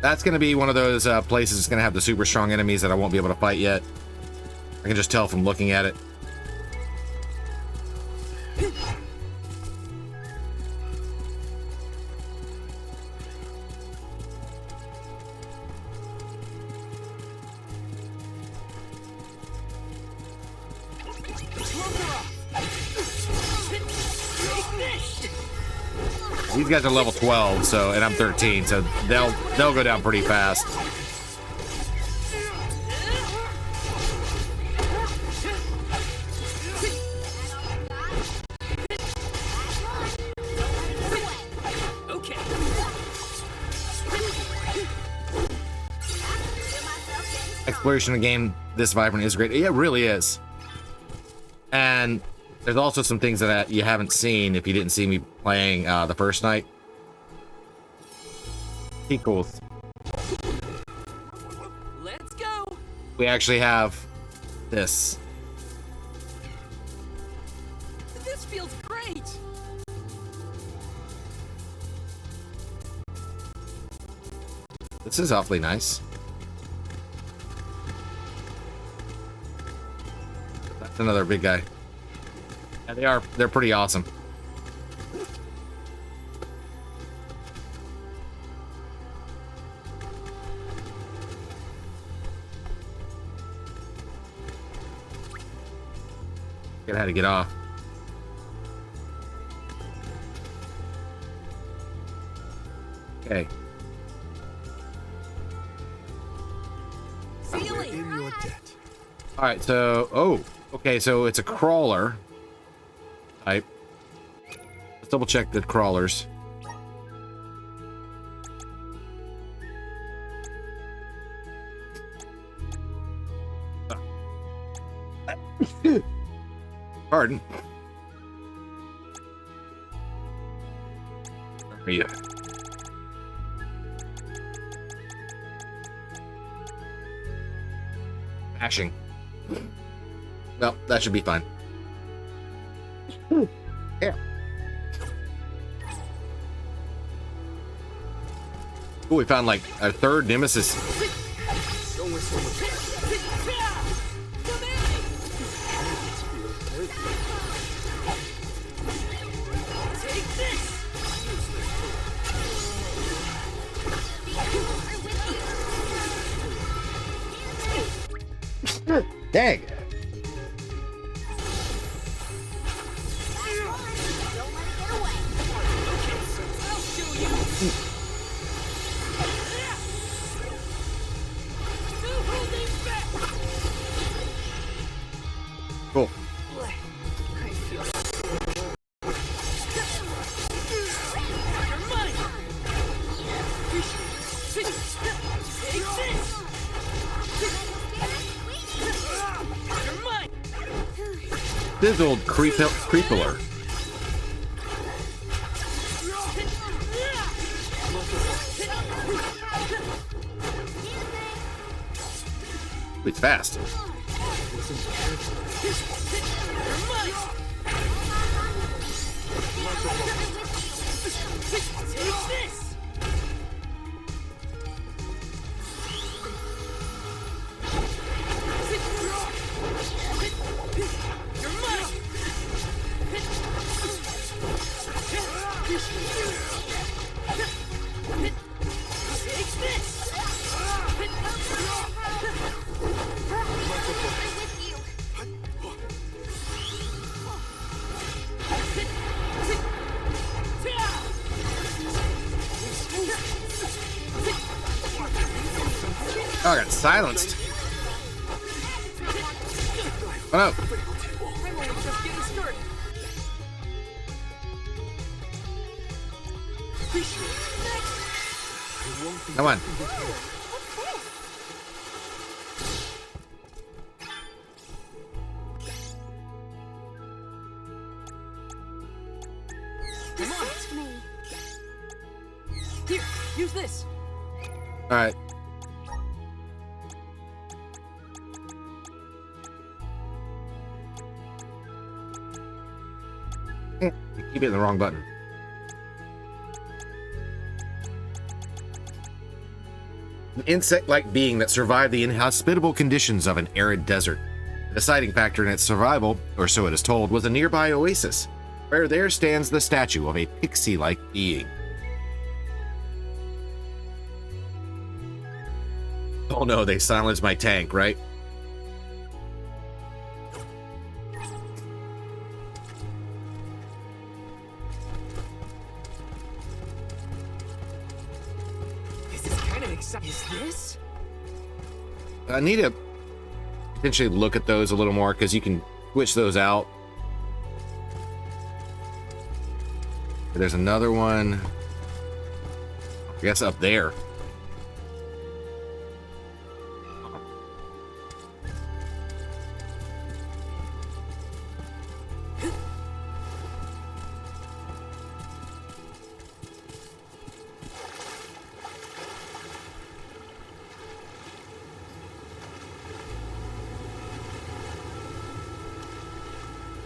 That's going to be one of those places that's going to have the super strong enemies that I won't be able to fight yet. I can just tell from looking at it. These guys are level 12, so and I'm 13, so they'll go down pretty fast. Okay. Exploration of the game this vibrant is great. Yeah, it really is. And there's also some things that you haven't seen if you didn't see me playing the first night. Sequels. Let's go. We actually have this. This feels great. This is awfully nice. That's another big guy. Yeah, they're pretty awesome. Forget how to get off. Okay. See you We're later. in your debt. All right. So, okay. So it's a crawler type. Let's double check the crawlers. Pardon. Where are you? Mashing. Well, that should be fine. Yeah. Oh, we found like a third nemesis. So much, so much. Take this! Dang. Don't let it get away. I'll show you! No holding back! Cool. I feel your money! Take this! You're mine! This old creepler. It's fast. Your money! Take this! Your money! Take this! Oh, I got silenced. Oh no. I'm only just getting started. Come on. Come on. Assist me. Here, use this. All right. You keep hitting the wrong button. An insect-like being that survived the inhospitable conditions of an arid desert. The deciding factor in its survival, or so it is told, was a nearby oasis, where there stands the statue of a pixie-like being. Oh no, they silenced my tank, right? This is kind of exciting. Is this? I need to potentially look at those a little more because you can switch those out. There's another one, I guess, up there.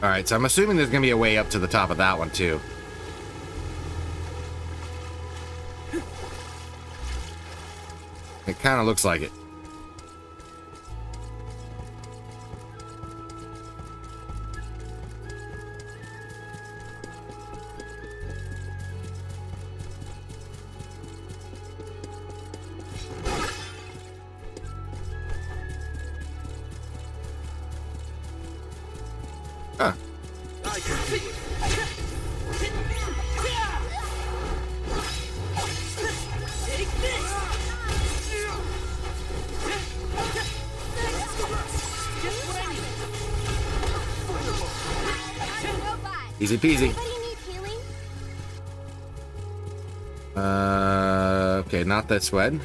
All right, so I'm assuming there's going to be a way up to the top of that one, too. It kind of looks like it. Huh. I can do it. Take this. Just what I need. Robot. Easy peasy. Anybody need healing? Okay, not this way.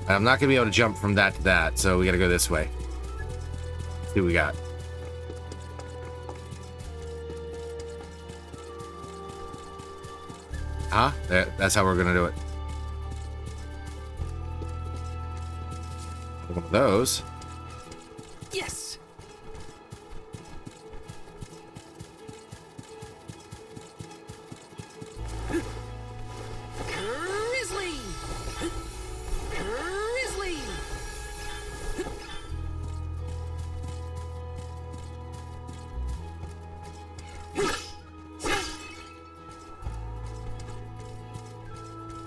I'm not gonna be able to jump from that to that, so we gotta go this way. See what we got. Huh? That's how we're gonna do it. One of those. Yes. Grizzly. Grizzly.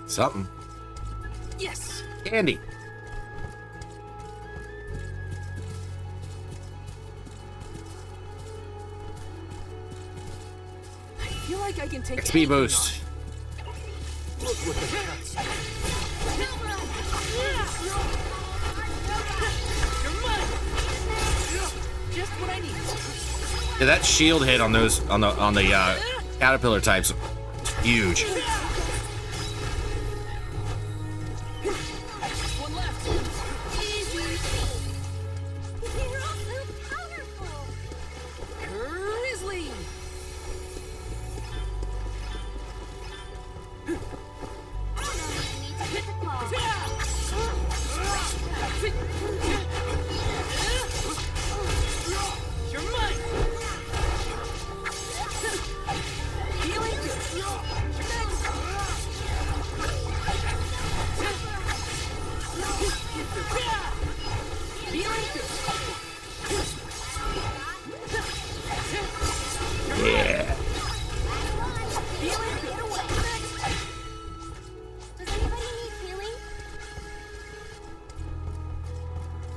Something. Yes. Candy. I feel like I can take XP anything boost. on. Look what the cat's. You're mine. Just what I need. Yeah, that shield hit on those on the caterpillar types, huge. One left. You're all so powerful. Grizzly. I need to get the call. You're mine. Healing. You're next. Healing. Yeah. Healing. Get away. Does anybody need healing?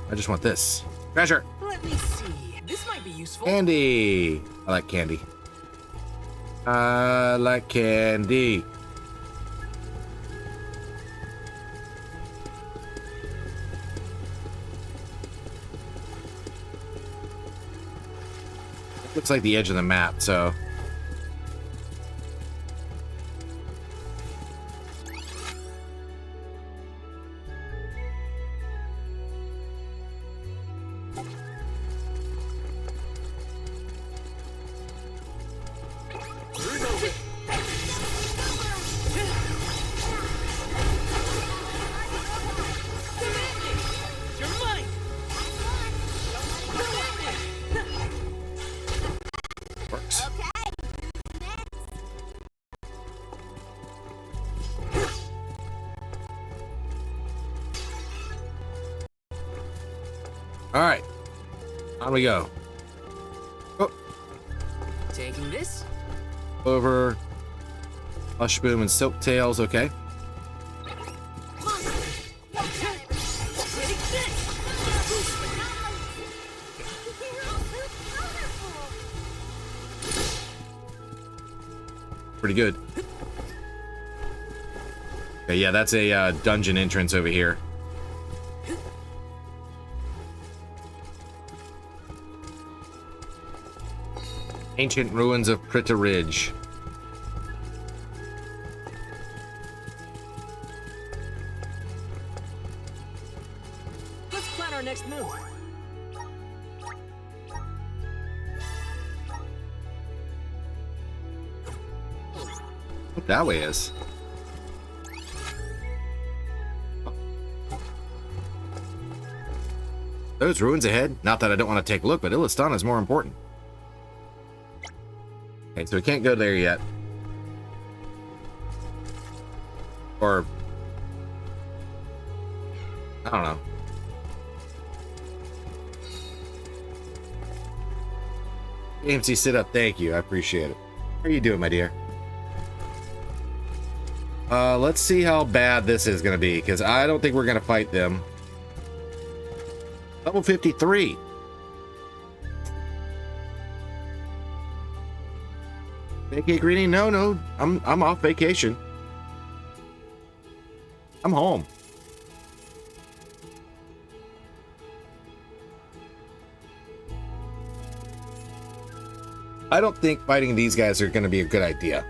I just want this. Treasure. Let me see. This might be useful. Candy. I like candy. I like candy. Looks like the edge of the map, so. You're mine. Works. Okay. Who's next? All right. On we go. Oh, Taking this. over. Hushboom and Silk Tails. Okay. Take this. You're all so powerful. Pretty good. Okay, yeah, that's a dungeon entrance over here. Ancient ruins of Prita Ridge. Let's plan our next move. What that way is? Those ruins ahead. Not that I don't want to take a look, but Illistana is more important. Okay, so we can't go there yet. Or I don't know. AMC sit up, thank you. I appreciate it. How are you doing, my dear? Let's see how bad this is gonna be, because I don't think we're gonna fight them. Level 53. Vacate greeting? No. I'm off vacation. I'm home. I don't think fighting these guys are going to be a good idea.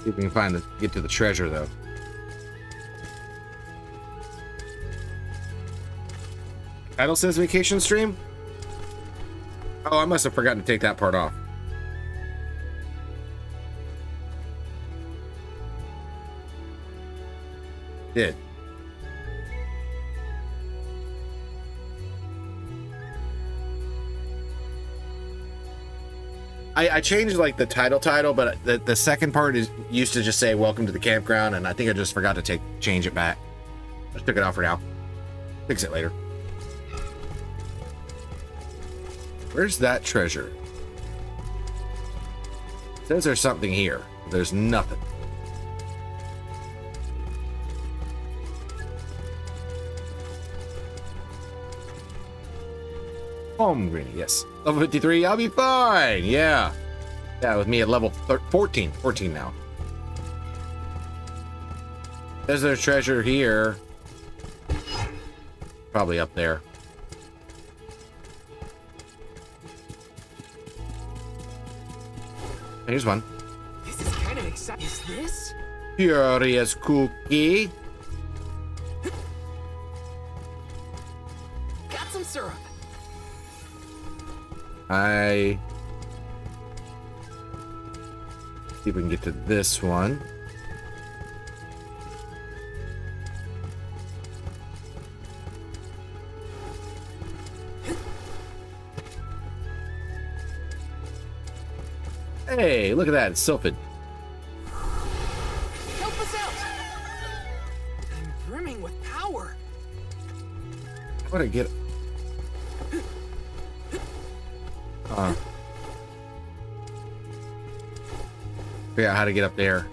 See if we can get to the treasure, though. Title says vacation stream? Oh, I must have forgotten to take that part off. Did. I changed like the title, but the second part used to just say welcome to the campground, and I think I just forgot to change it back. I just took it off for now. Fix it later. Where's that treasure? It says there's something here. There's nothing. Home Greenie, yes. Level 53, I'll be fine. Yeah. Yeah, with me at level 14. 14 now. There's a treasure here. Probably up there. Here's one. This is kind of exciting. Is this? Curious cookie. Got some syrup. See if we can get to this one. Hey, look at that, it's Sylphid. Help us out. I'm brimming with power. How would I get... Figure out how to get up there.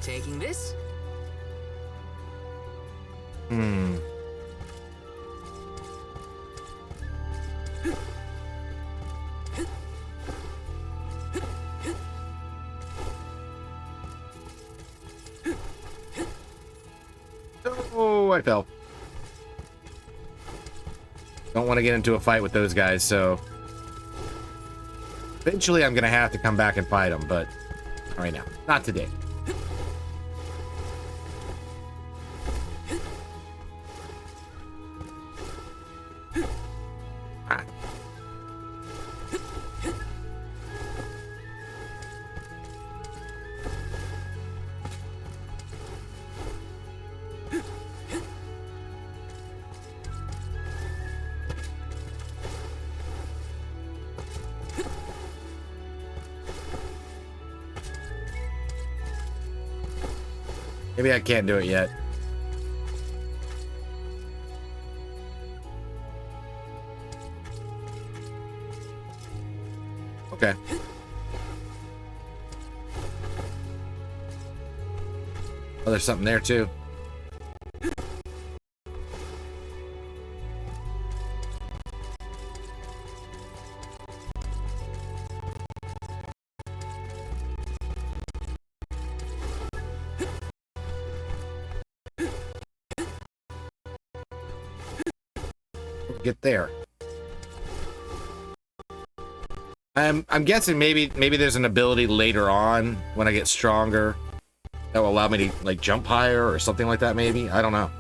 Taking this? Oh, I fell. Don't want to get into a fight with those guys, so eventually I'm gonna have to come back and fight them, but not right now, not today. Ah. Maybe I can't do it yet. Okay. Oh, there's something there too. Get there. I'm guessing maybe there's an ability later on when I get stronger that will allow me to like jump higher or something like that. Maybe, I don't know.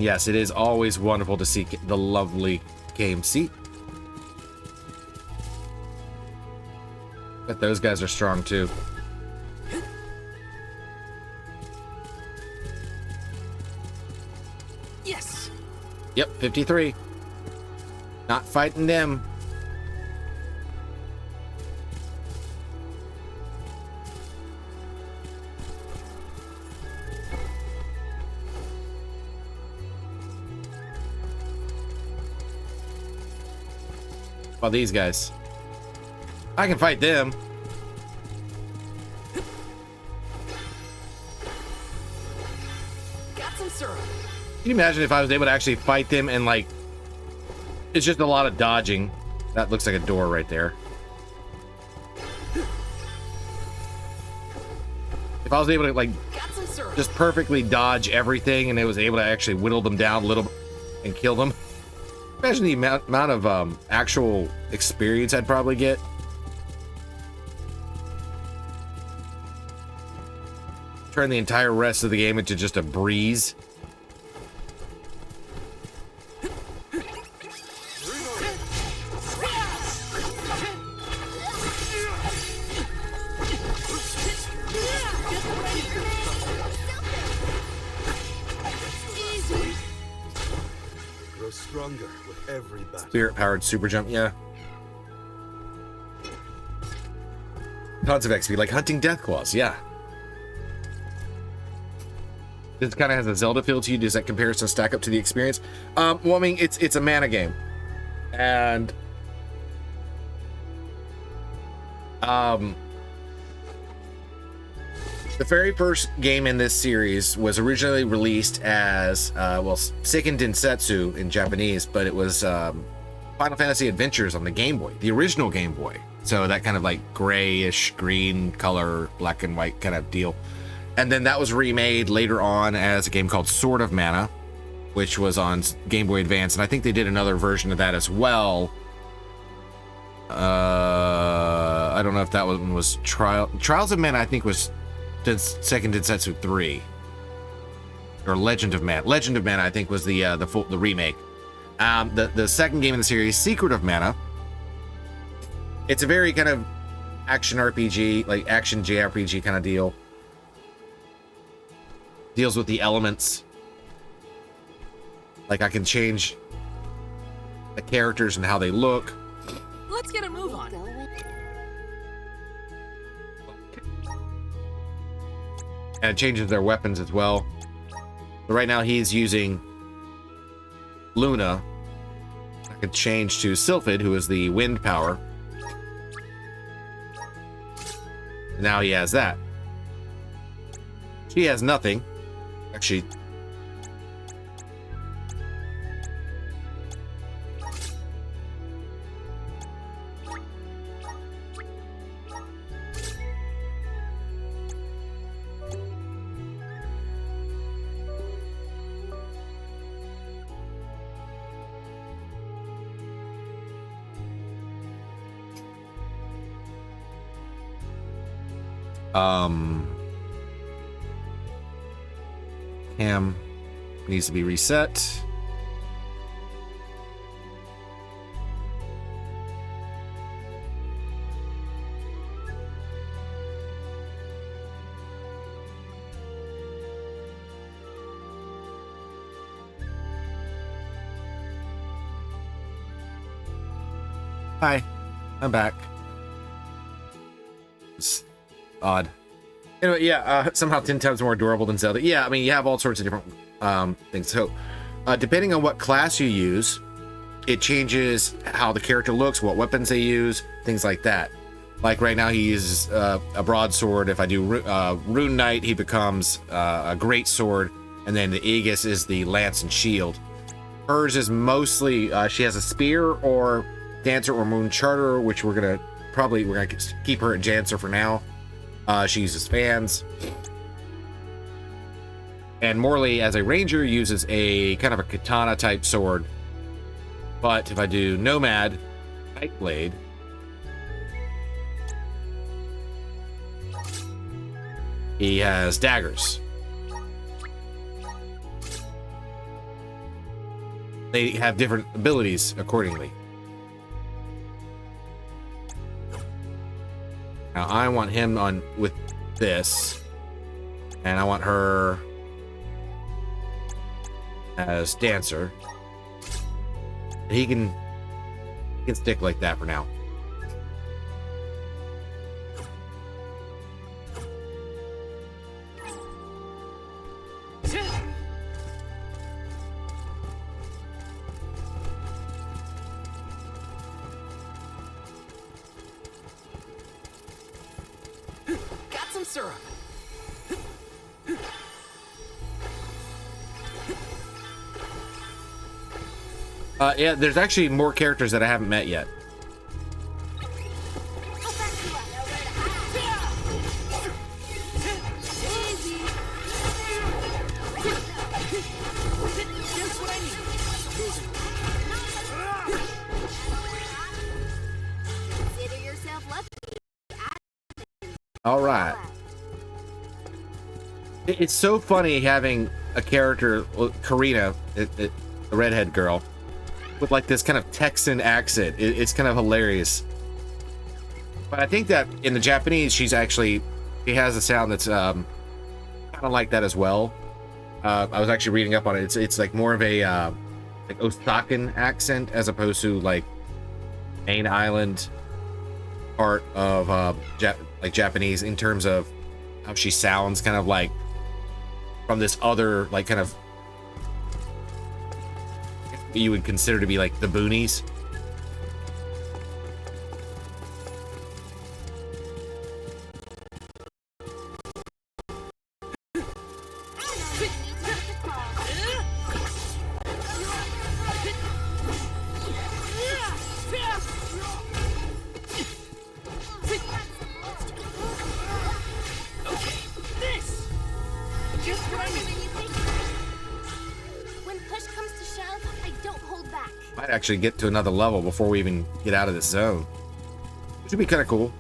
Yes, it is always wonderful to see the lovely game seat. Bet those guys are strong too. Yes. Yep, 53. Not fighting them. Well, these guys. I can fight them. Got some syrup. Can you imagine if I was able to actually fight them and, like, it's just a lot of dodging. That looks like a door right there. If I was able to, like, Got some syrup. just perfectly dodge everything and it was able to actually whittle them down a little bit and kill them. Imagine the amount of actual experience I'd probably get. Turn the entire rest of the game into just a breeze. Grow stronger with every battle. Spirit-powered super jump, yeah. Tons of XP, like hunting death claws, yeah. This kind of has a Zelda feel to you. Does that comparison stack up to the experience? Well, I mean, it's a mana game, and the very first game in this series was originally released as well, Seiken Densetsu in Japanese, but it was Final Fantasy Adventures on the Game Boy, the original Game Boy. So that kind of like grayish green color, black and white kind of deal. And then that was remade later on as a game called Sword of Mana, which was on Game Boy Advance. And I think they did another version of that as well. I don't know if that one was Trials of Mana, I think was Seiken Densetsu 3. Or Legend of Mana. Legend of Mana, I think, was the remake. The second game in the series, Secret of Mana. It's a very kind of action RPG, like action JRPG kind of deal. Deals with the elements. Like I can change the characters and how they look. Let's get a move on. And it changes their weapons as well. But right now he's using Luna. I could change to Sylphid, who is the wind power. And now he has that. She has nothing. Actually, Cam needs to be reset. Hi, I'm back. It's odd. Anyway, yeah, somehow 10 times more adorable than Zelda. Yeah, I mean, you have all sorts of different things. So, depending on what class you use, it changes how the character looks, what weapons they use, things like that. Like right now, he uses a broadsword. If I do Rune Knight, he becomes a great sword, and then the Aegis is the lance and shield. Hers is mostly she has a spear or Dancer or Moon Charter, which we're gonna keep her at Jancer for now. She uses fans. And Morley, as a ranger, uses a kind of a katana type sword. But if I do Nomad, Nightblade, he has daggers. they have different abilities accordingly. Now I want him on with this, and I want her as dancer. He can stick like that for now. Got some syrup. Yeah, there's actually more characters that I haven't met yet. Here's what I need. Consider yourself lucky. All right. It's so funny having a character, Karina, the redhead girl, with like this kind of Texan accent. It's kind of hilarious. But I think that in the Japanese, she has a sound that's kind of like that as well. I was actually reading up on it. It's like more of a like Osakan accent as opposed to like main island part of like Japanese in terms of how she sounds, kind of like from this other like kind of you would consider to be like the boonies. When push comes to shove, I don't hold back. Might actually get to another level before we even get out of this zone, which would be kind of cool.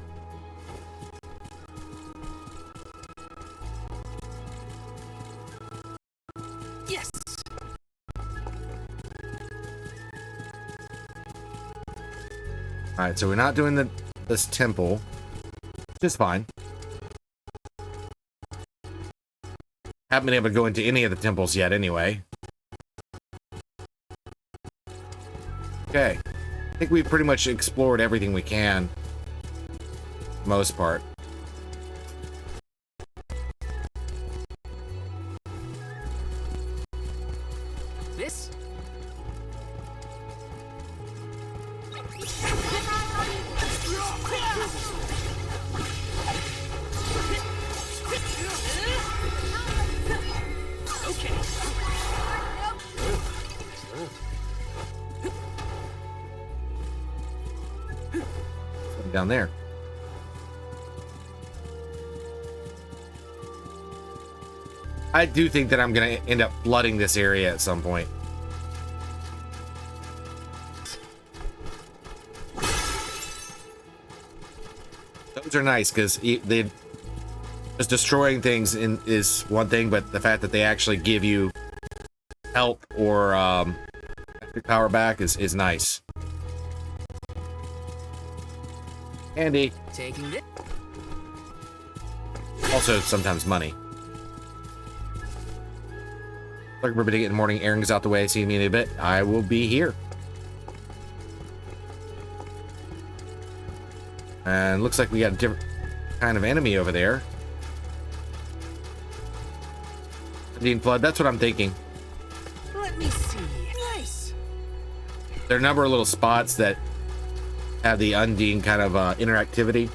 Yes. All right, so we're not doing this temple, which is fine. Haven't been able to go into any of the temples yet anyway. Okay. I think we've pretty much explored everything we can. For the most part. This? Okay. Down there. I do think that I'm gonna end up flooding this area at some point. Those are nice because they just destroying things is one thing, but the fact that they actually give you help or power back is nice. Handy. Taking it. Also, sometimes money. Like everybody getting morning errands out the way, see me in a bit. I will be here. And looks like we got a different kind of enemy over there. Dean Flood, that's what I'm thinking. Let me see. Nice. There are a number of little spots that have the Undine kind of interactivity.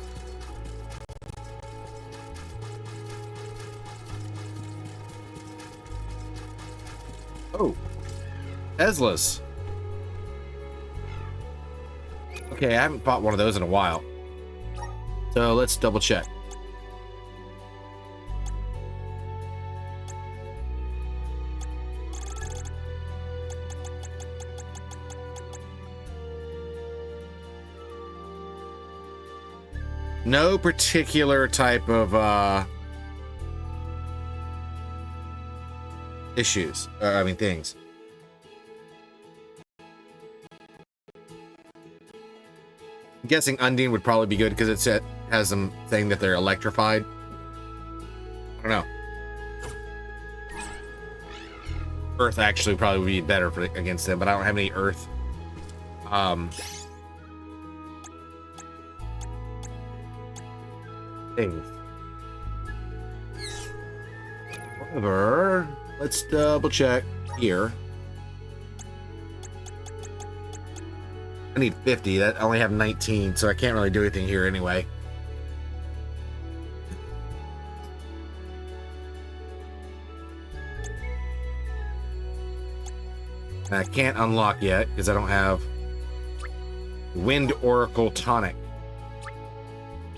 Oh, Teslas. Okay, I haven't bought one of those in a while. So let's double check. No particular type of issues. I mean things. I'm guessing Undine would probably be good because it has them saying that they're electrified. I don't know. Earth actually probably would be better against them, but I don't have any Earth. Things. However, let's double check here. I need 50. I only have 19, so I can't really do anything here anyway. And I can't unlock yet because I don't have Wind Oracle Tonic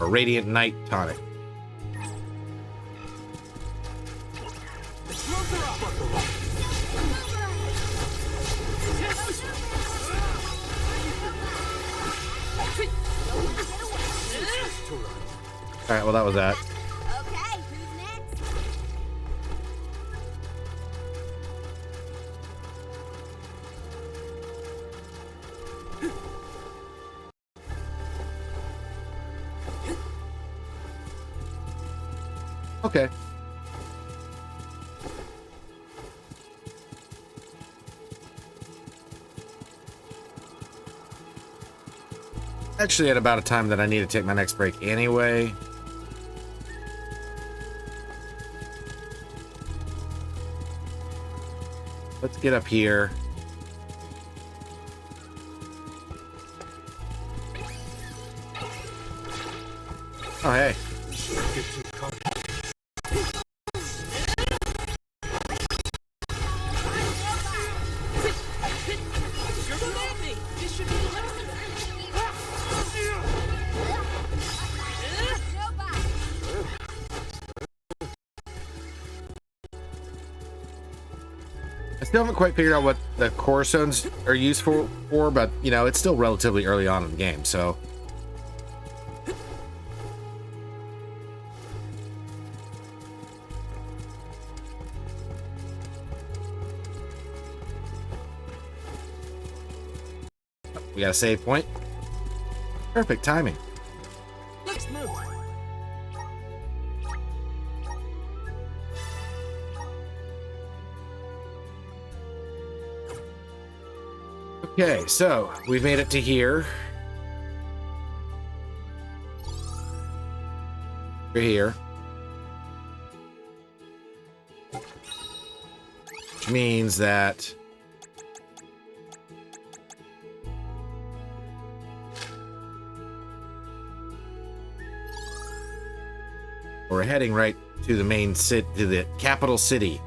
or Radiant Night Tonic. All right, well, that was that. Okay, who's next? Okay. Actually, at about a time that I need to take my next break anyway. Let's get up here. Oh, hey. I still haven't quite figured out what the core stones are used for, but, you know, it's still relatively early on in the game, so... We got a save point. Perfect timing. Let's move. Okay, so we've made it to here. We're here. Which means that we're heading right to the main city, to the capital city.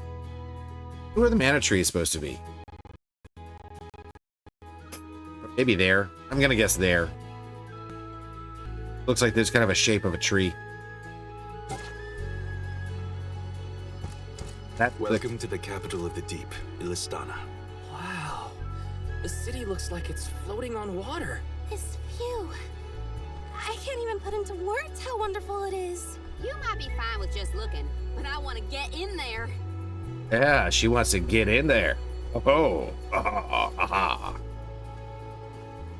Where the mana tree is supposed to be. Maybe there. I'm gonna guess there. Looks like there's kind of a shape of a tree. Welcome to the capital of the deep, Illistana. Wow. The city looks like it's floating on water. This view. I can't even put into words how wonderful it is. You might be fine with just looking, but I want to get in there. Yeah, she wants to get in there. Oh.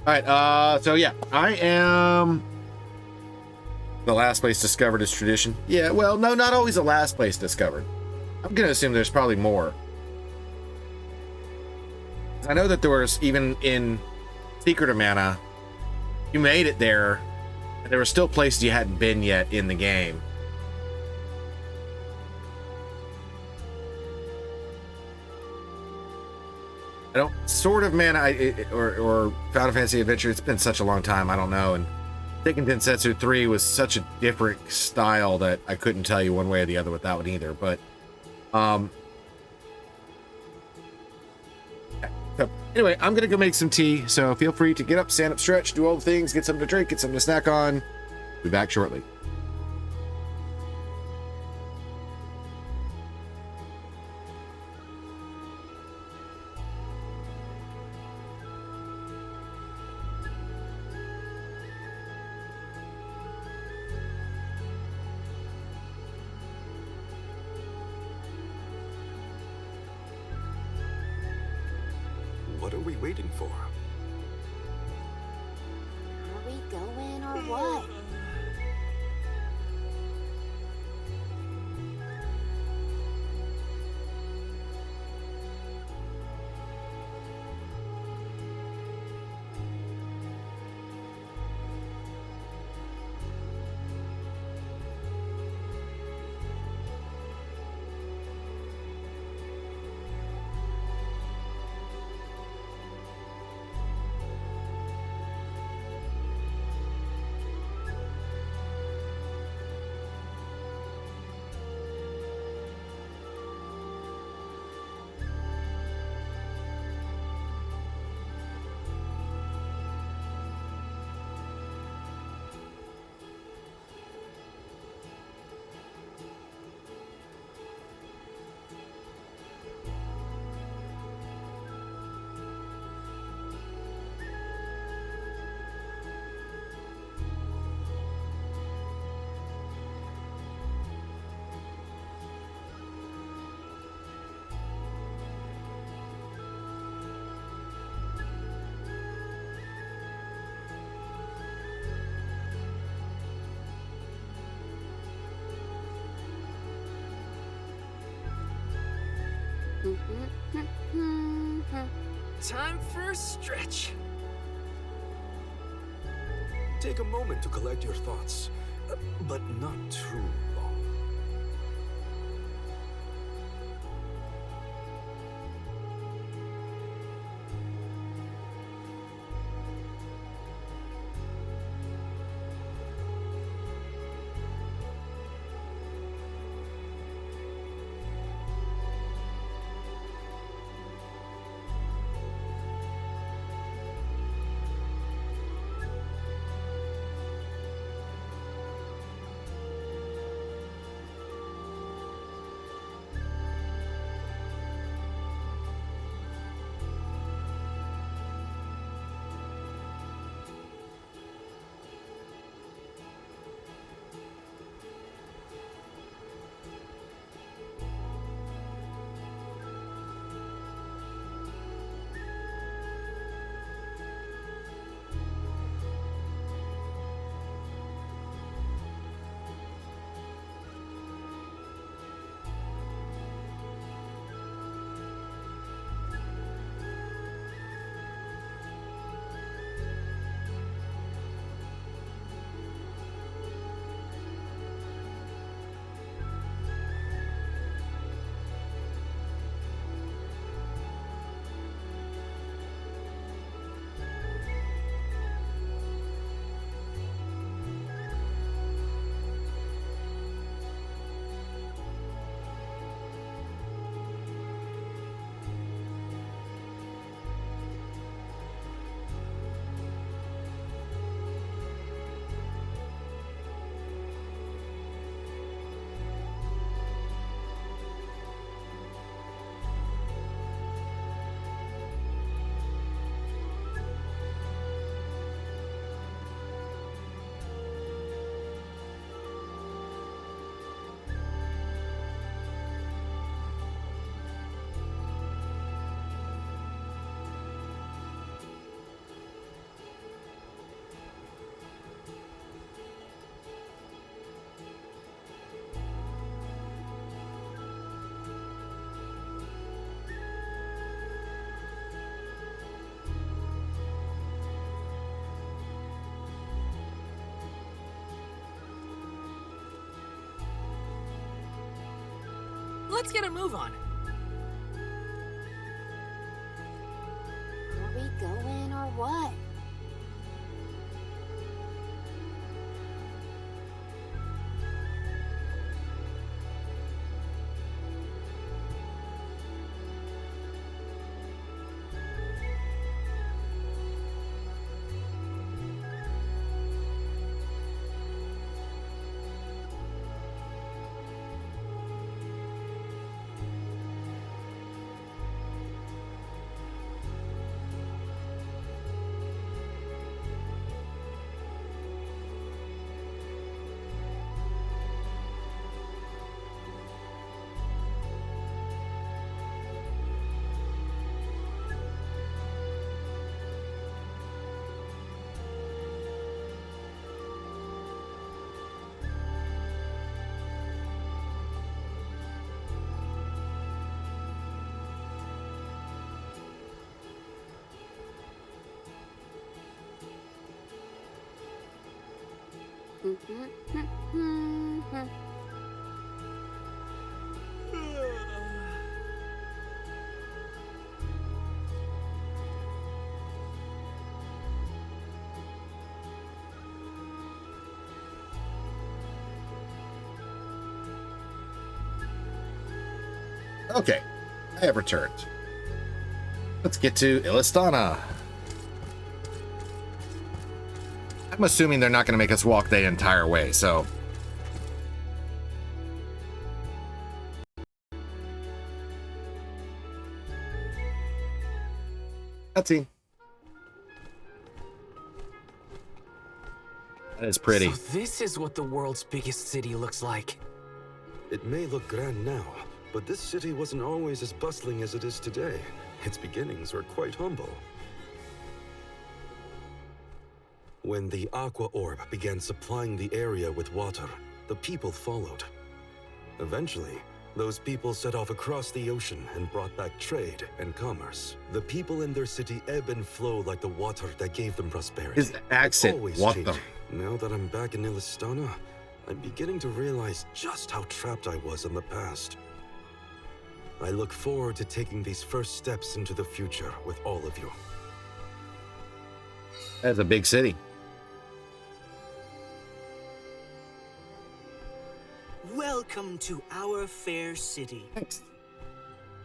All right, so yeah, I am the last place discovered is tradition. Yeah, well, no, not always the last place discovered. I'm gonna assume there's probably more. I know that there was, even in Secret of Mana, you made it there, and there were still places you hadn't been yet in the game. I don't, Sword of Mana or Final Fantasy Adventure, it's been such a long time, I don't know. And Tekken Densetsu 3 was such a different style that I couldn't tell you one way or the other with that one either. But, so anyway, I'm going to go make some tea. So feel free to get up, stand up, stretch, do all the things, get something to drink, get something to snack on. Be back shortly. What are we waiting for? Are we going? what? Time for a stretch. Take a moment to collect your thoughts, but not too long. Let's get a move on. Are we going or what? Okay, I have returned. Let's get to Illistana. I'm assuming they're not going to make us walk the entire way, so... Cutscene. That is pretty. So this is what the world's biggest city looks like. It may look grand now, but this city wasn't always as bustling as it is today. Its beginnings were quite humble. When the Aqua Orb began supplying the area with water, the people followed. Eventually, those people set off across the ocean and brought back trade and commerce. The people in their city ebb and flow like the water that gave them prosperity. His accent, Always what changing. the... Now that I'm back in Illistana, I'm beginning to realize just how trapped I was in the past. I look forward to taking these first steps into the future with all of you. That's a big city. Welcome to our fair city. Thanks.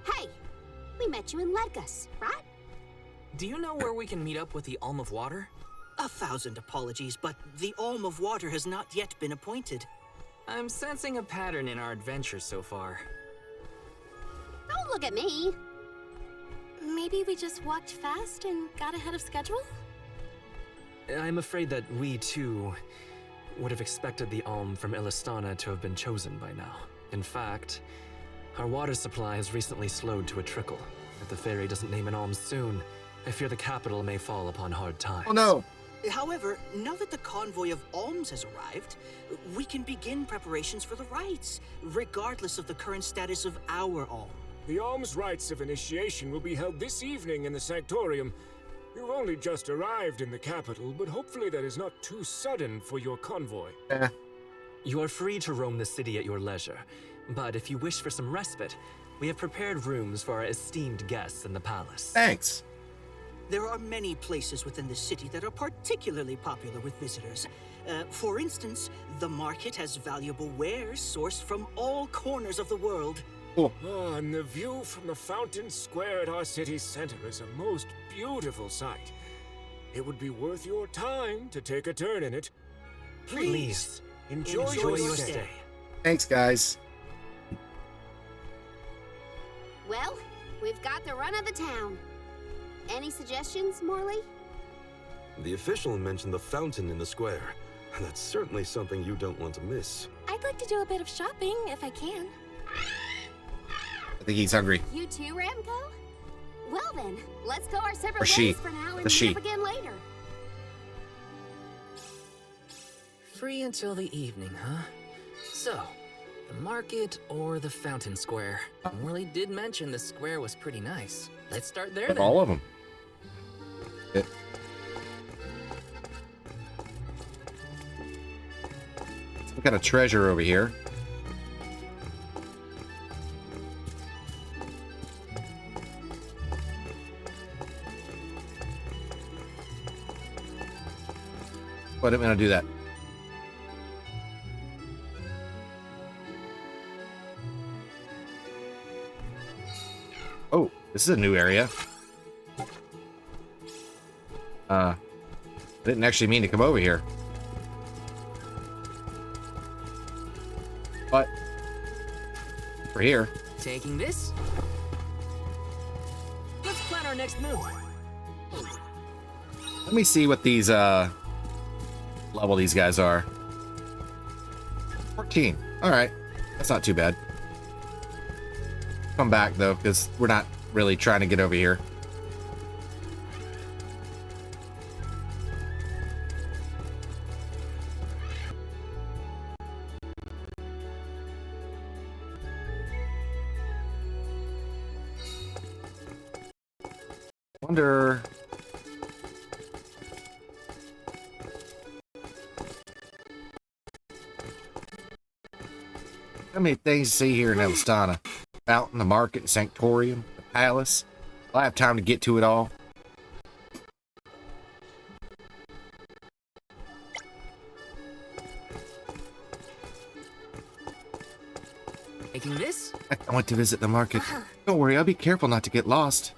Hey, we met you in Ledgus, right? Do you know where we can meet up with the Alm of Water? 1,000 apologies, but the Alm of Water has not yet been appointed. I'm sensing a pattern in our adventure so far. Don't look at me. Maybe we just walked fast and got ahead of schedule? I'm afraid that we, too, would have expected the Alm from Illistana to have been chosen by now. In fact, our water supply has recently slowed to a trickle. If the fairy doesn't name an Alm soon, I fear the capital may fall upon hard times. Oh no! However, now that the convoy of alms has arrived, we can begin preparations for the rites, regardless of the current status of our alm. The alms rites of initiation will be held this evening in the Sanctorium. You've only just arrived in the capital, but hopefully that is not too sudden for your convoy. You are free to roam the city at your leisure, but if you wish for some respite, we have prepared rooms for our esteemed guests in the palace. Thanks. There are many places within the city that are particularly popular with visitors. For instance, the market has valuable wares sourced from all corners of the world. Cool. Ah, and the view from the fountain square at our city center is a most beautiful sight. It would be worth your time to take a turn in it. Please, Enjoy enjoy your your stay. stay. Thanks, guys. Well, we've got the run of the town. Any suggestions, Morley? The official mentioned the fountain in the square. That's certainly something you don't want to miss. I'd like to do a bit of shopping if I can. I think he's hungry. You too, Ramco? Well then, let's go our separate Or she. ways for now and The meet she. up again later. Free until the evening, huh? So, the market or the fountain square? Morley did mention the square was pretty nice. Let's start there With then. all of them. Some kind of treasure over here. But I'm gonna do that. Oh, this is a new area. I didn't actually mean to come over here. But we're here. Taking this. Let's plan our next move. Let me see what these level these guys are. 14. All right, that's not too bad. Come back though, because we're not really trying to get over here. Wonder. How many things to see here in Elistana? Fountain, the market, sanctorium, the palace. I'll have time to get to it all. Taking this? I went to visit the market. Don't worry, I'll be careful not to get lost.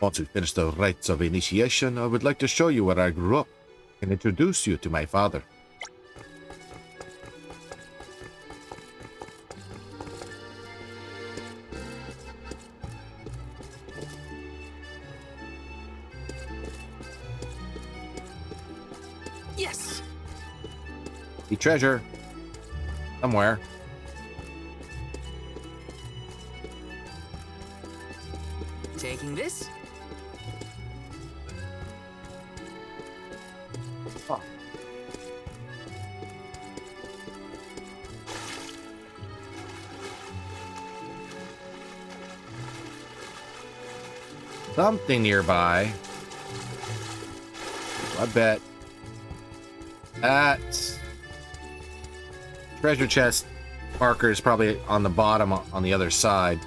Once we finish the rites of initiation, I would like to show you where I grew up and introduce you to my father. Yes! The treasure. Somewhere. Taking this? Oh. Something nearby. I bet that treasure chest marker is probably on the bottom on the other side.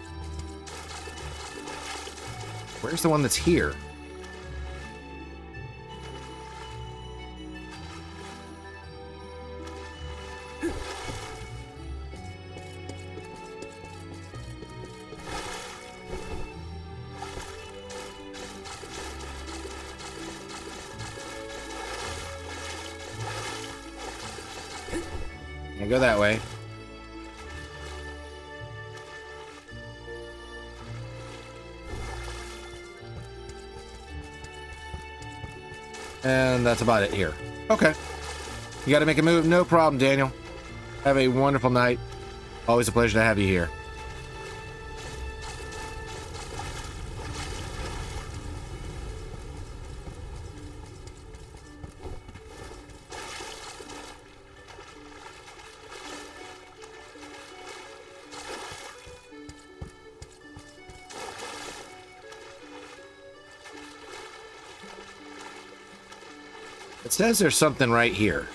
Where's the one that's here? Go that way. And that's about it here. Okay. You got to make a move? No problem, Daniel. Have a wonderful night. Always a pleasure to have you here. It says there's something right here.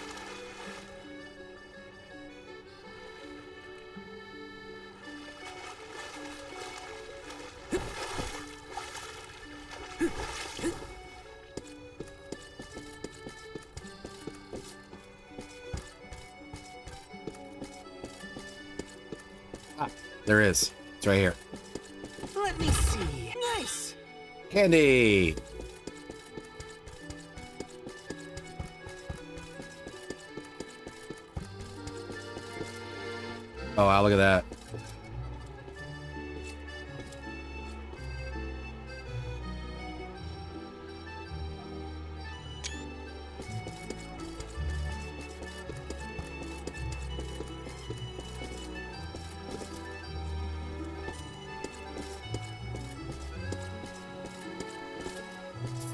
Ah, there is. It's right here. Let me see. Nice! Candy! Oh, wow, look at that.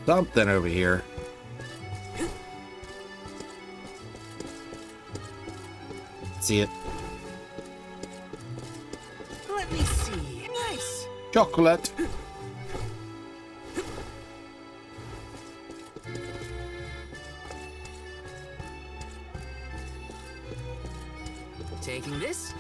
Something over here. See it? Let me see. Nice! Chocolate. Taking this?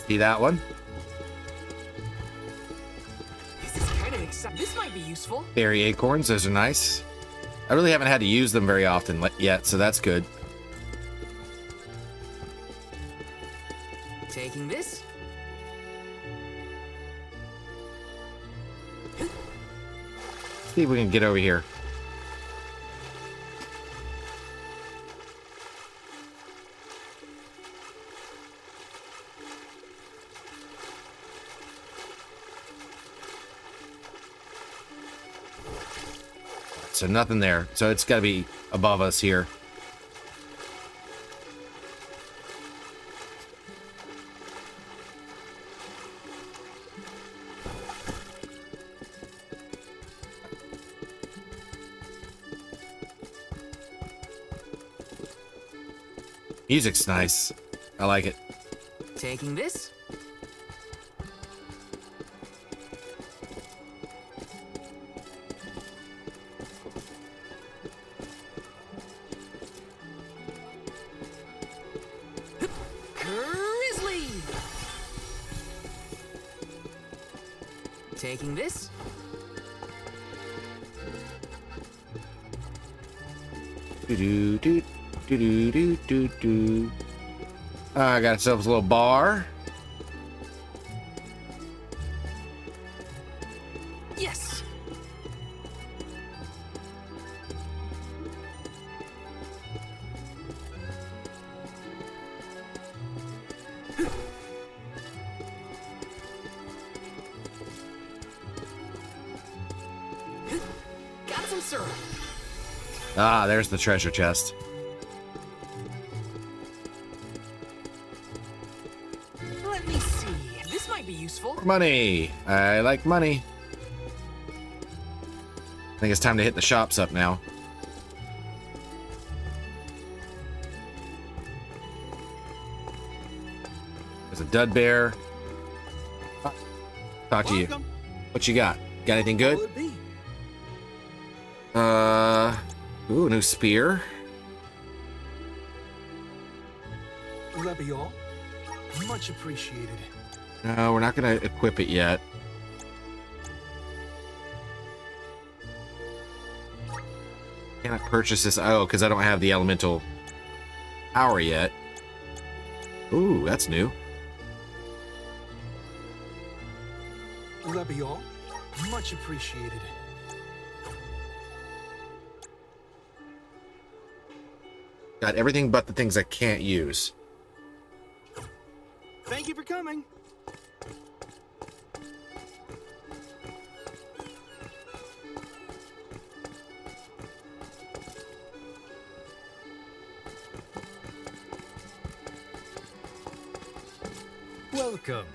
See that one? This is kind of exciting. This might be useful. Berry acorns, those are nice. I really haven't had to use them very often yet, so that's good. Taking this? See if we can get over here. So nothing there. So it's got to be above us here. Music's nice. I like it. Taking this? Grizzly! Taking this? Do do do do do do do. I got ourselves a little bar. Yes! Got some syrup. Ah, there's the treasure chest. Let me see. This might be useful. Money. I like money. I think it's time to hit the shops up now. There's a dud bear. Talk to you. Welcome. What you got? Got anything good? Will it be? Ooh, new spear. Will that be all? Much appreciated. No, we're not gonna equip it yet. Cannot purchase this. Oh, because I don't have the elemental power yet. Ooh, that's new. Will that be all? Much appreciated. Got everything but the things I can't use. Thank you for coming. Welcome.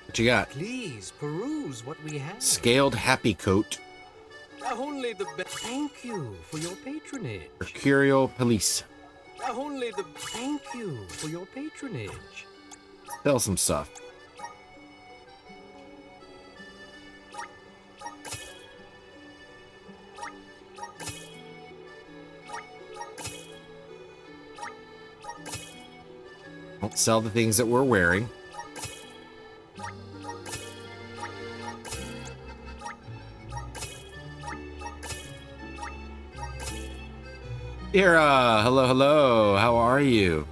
What you got? Please peruse what we have. Scaled happy coat. Only the best. Thank you for your patronage. Mercurial police. Only the. Thank you for your patronage. Sell some stuff. Don't sell the things that we're wearing. Ira, hello, hello. How are you?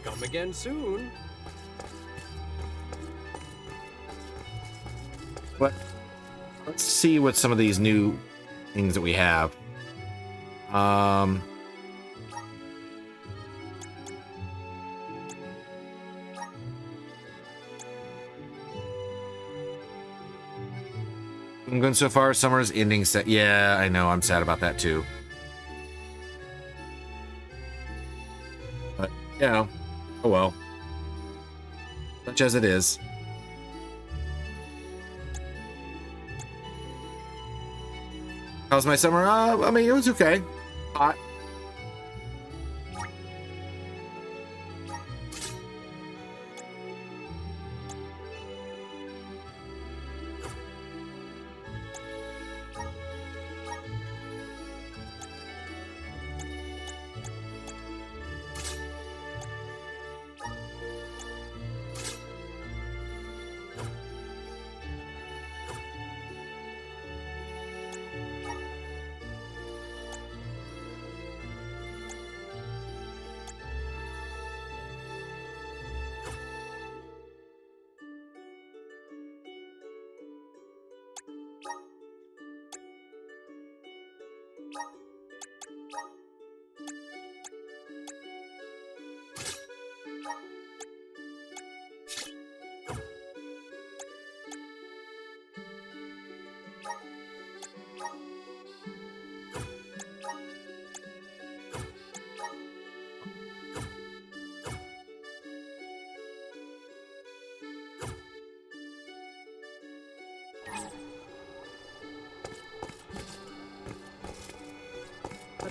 Come again soon. What? Let's see what some of these new things that we have. I'm going so far. Summer's ending set. Yeah, I know. I'm sad about that too. But, you know, oh well. Such as it is. How's my summer? I mean, it was okay. Hot.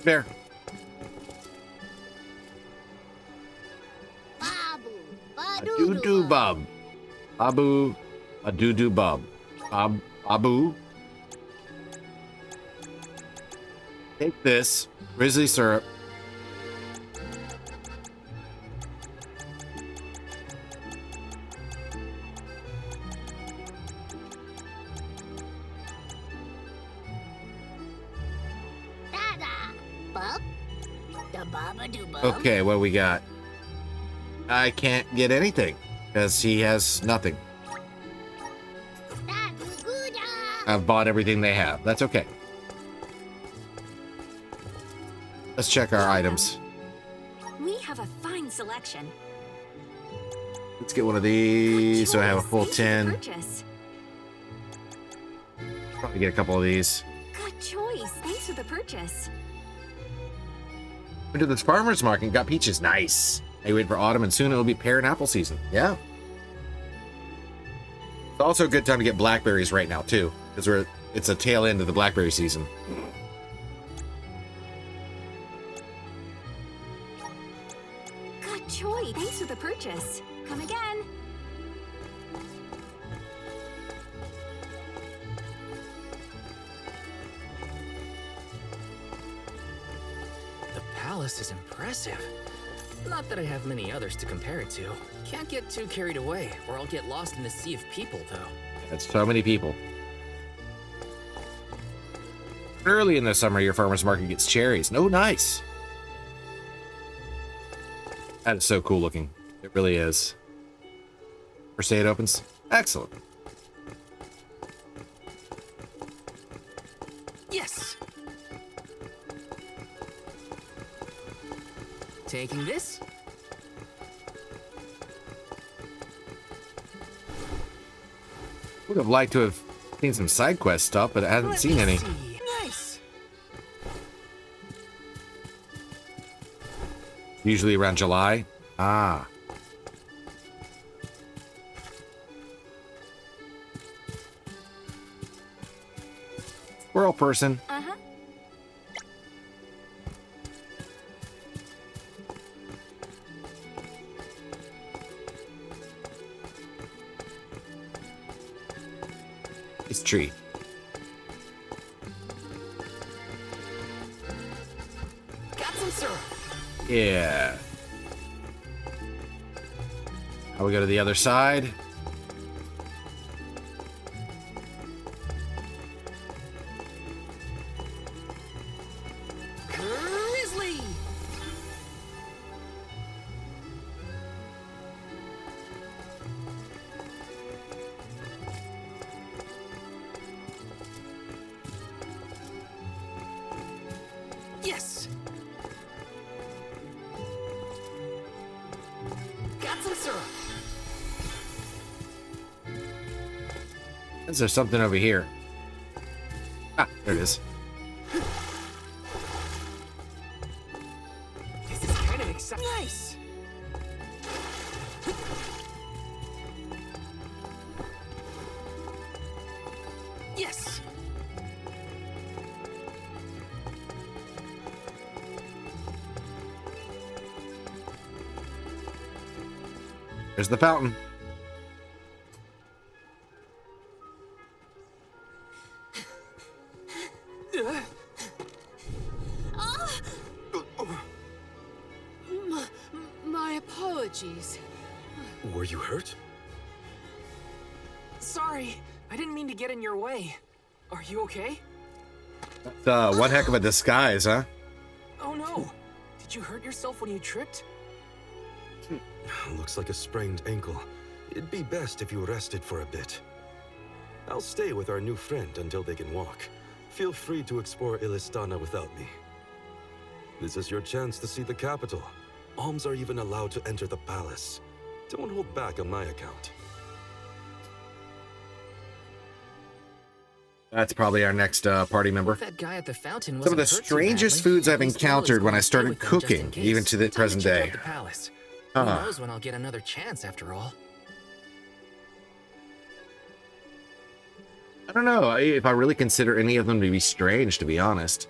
Bear. Babu, A doo-doo bub. Babu, a doo-doo bub. Babu. Take this. Grizzly syrup. Dada. Bub? Da baba doo bub. Okay, what we got? I can't get anything because he has nothing. Da doo goo da. I've bought everything they have. That's okay. Let's check our items. We have a fine selection. Let's get one of these so I have a full Thanks for the 10. purchase. Probably get a couple of these. Good choice. Thanks for the purchase. Went to this farmer's market and got peaches. Nice. I wait for autumn and soon it'll be pear and apple season. Yeah. It's also a good time to get blackberries right now too, because it's a tail end of the blackberry season. Good choice. Thanks for the purchase. Come again. The palace is impressive. Not that I have many others to compare it to. Can't get too carried away, or I'll get lost in the sea of people, though. That's so many people. Early in the summer, your farmer's market gets cherries. Oh, nice. That is so cool looking. It really is. First day it opens. Excellent. Yes! Taking this? Would have liked to have seen some side quest stuff, but I haven't seen any. See. Nice! Usually around July. Ah. Squirrel person. Uh-huh. It's tree. Got some syrup! Yeah. Now we go to the other side. Grizzly! Yes! Got some syrup! Is there something over here? Ah, there it is. This is kind of exciting. Nice! Yes! There's the fountain. My apologies. Were you hurt? Sorry, I didn't mean to get in your way. Are you okay? That's one heck of a disguise, huh? Oh no! Did you hurt yourself when you tripped? Looks like a sprained ankle. It'd be best if you rested for a bit. I'll stay with our new friend until they can walk. Feel free to explore Illistana without me. This is your chance to see the capital. Alms are even allowed to enter the palace. Don't hold back on my account. That's probably our next party member. That guy at the fountain Some of the wasn't hurt too strangest badly. foods I've At least Will is encountered when going I to stay started with them just in cooking, case. even to the Time present check out day. the palace. Huh. Who knows when I'll get another chance after all. I don't know if I really consider any of them to be strange, to be honest.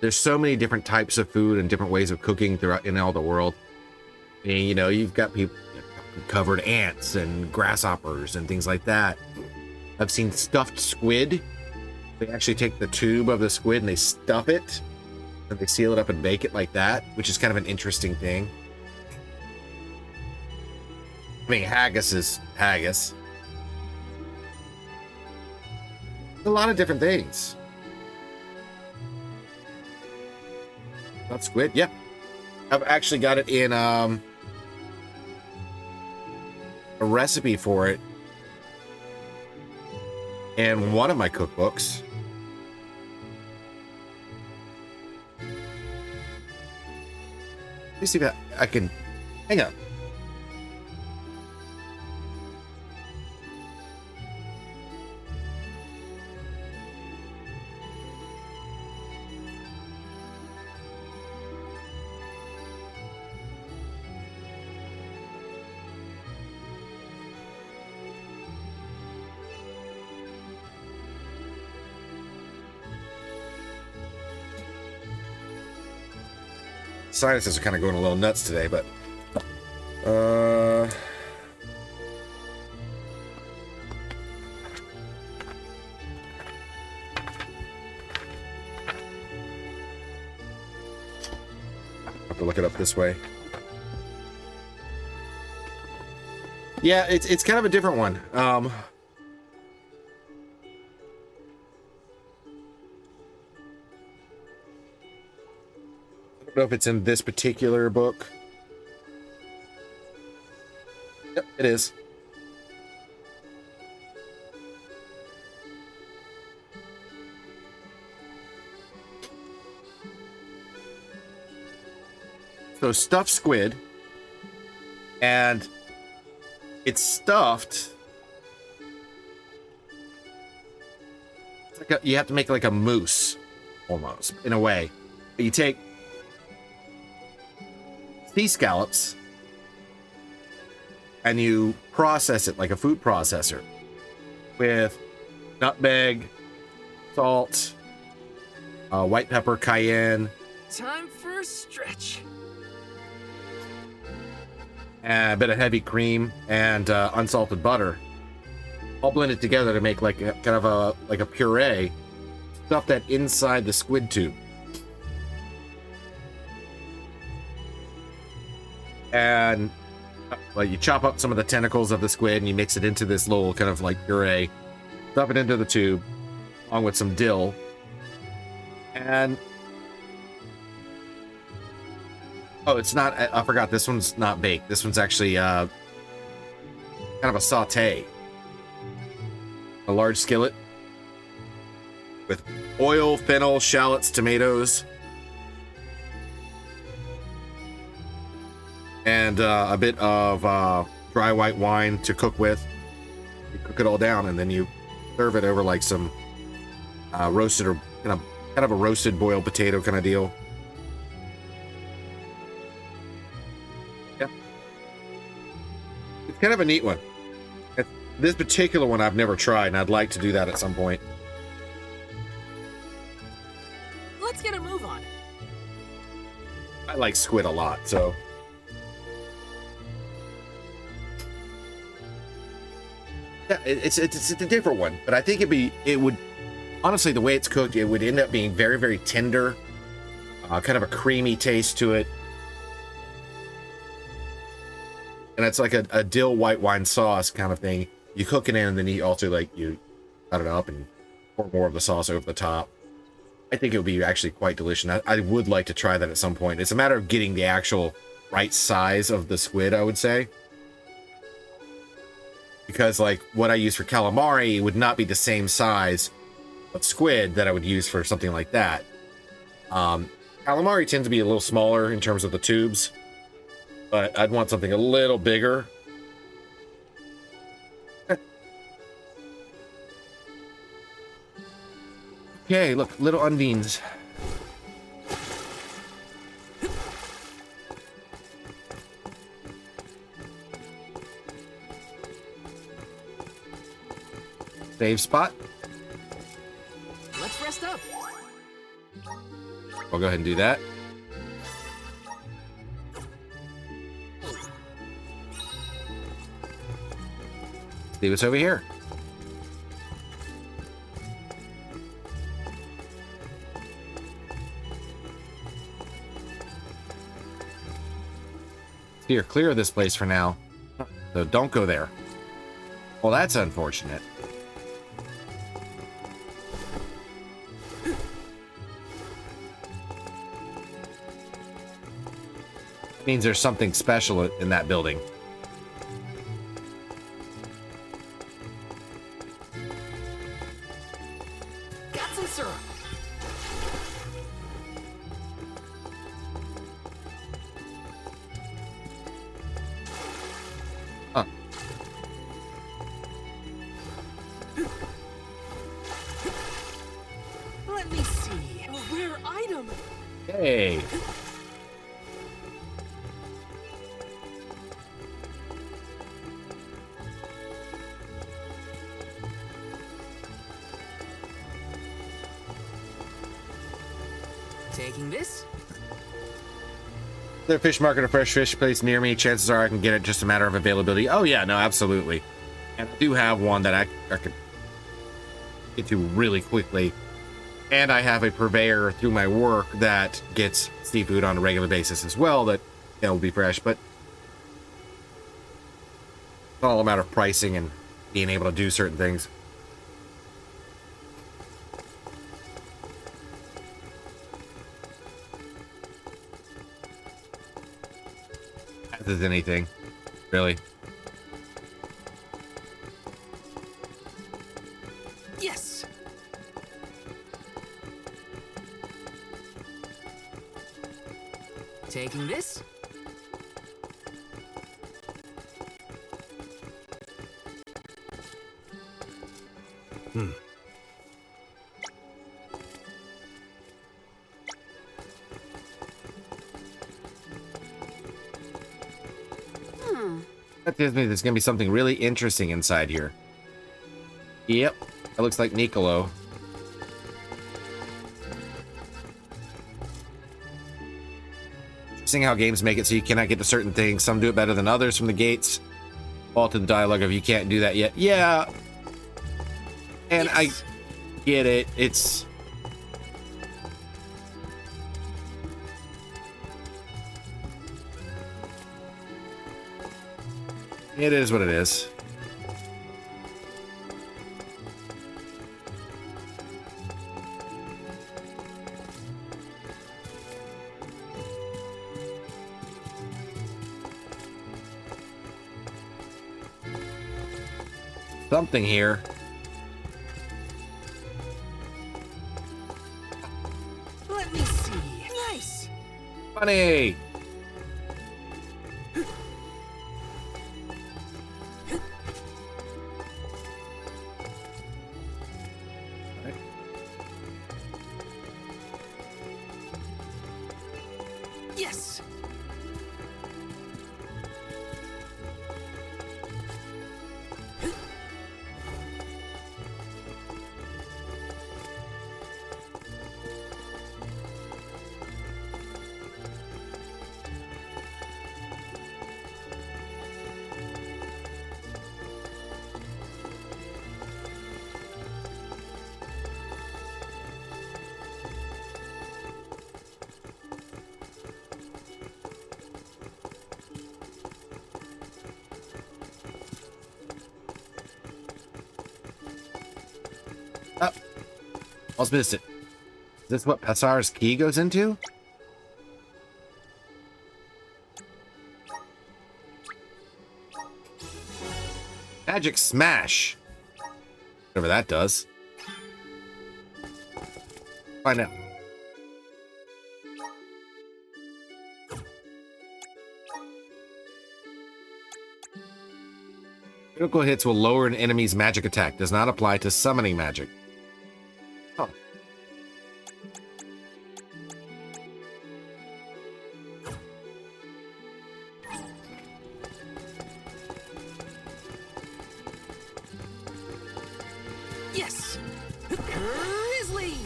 there's so many different types of food and different ways of cooking throughout in all the world. I mean, you know, you've got people covered ants and grasshoppers and things like that. I've seen stuffed squid. They actually take the tube of the squid and they stuff it, and they seal it up and bake it like that, which is kind of an interesting thing. I mean, haggis is haggis. A lot of different things. Not squid, yeah. I've actually got it in a recipe for it in one of my cookbooks. Let me see if I can. Hang on. Sinuses are kind of going a little nuts today, but have to look it up this way. Yeah, it's kind of a different one. I don't know if it's in this particular book. Yep, it is. So stuffed squid, and it's stuffed. It's like you have to make like a mousse, almost, in a way. You take sea scallops and you process it like a food processor with nutmeg, salt, white pepper, cayenne, Time for a stretch. and a bit of heavy cream and unsalted butter, all blended together to make like a kind of a puree. Stuff that inside the squid tube. And well, you chop up some of the tentacles of the squid and you mix it into this little kind of like puree, stuff it into the tube along with some dill, and oh, it's not, I forgot, this one's not baked. This one's actually kind of a saute. A large skillet with oil, fennel, shallots, tomatoes, and a bit of dry white wine to cook with. You cook it all down, and then you serve it over like some roasted or kind of a roasted boiled potato kind of deal. Yeah, it's kind of a neat one. This particular one I've never tried, and I'd like to do that at some point. Let's get a move on. I like squid a lot, so. Yeah, it's a different one, but I think it would honestly, the way it's cooked, it would end up being very, very tender, kind of a creamy taste to it, and it's like a dill white wine sauce kind of thing. You cook it in, and then you also you cut it up and pour more of the sauce over the top. I think it would be actually quite delicious. I would like to try that at some point. It's a matter of getting the actual right size of the squid, I would say. Because like what I use for calamari would not be the same size of squid that I would use for something like that. Calamari tend to be a little smaller in terms of the tubes, but I'd want something a little bigger. Okay, look, little onions. Save spot. Let's rest up. I'll go ahead and do that. See what's over here. Steer clear of this place for now. So don't go there. Well, that's unfortunate. Means there's something special in that building. Got some syrup. Huh. Let me see. A rare item. Hey. Taking this? There fish market or fresh fish place near me. Chances are I can get it, just a matter of availability. Oh yeah, no, absolutely. And I do have one that I could get to really quickly. And I have a purveyor through my work that gets seafood on a regular basis as well that, you know, will be fresh. But it's all a matter of pricing and being able to do certain things. As anything, really. Yes. Taking this? That tells me there's gonna be something really interesting inside here. Yep, that looks like Nicolo. Seeing how games make it so you cannot get to certain things. Some do it better than others from the gates. All to the dialogue of you can't do that yet. Yeah. And yes. I get it. It's... It is what it is. Something here. Let me see. Nice. Funny. Yes. Oh, almost missed it. Is this what Passar's key goes into? Magic Smash. Whatever that does. Find out. Critical hits will lower an enemy's magic attack. Does not apply to summoning magic. Huh. Yes. Grizzly.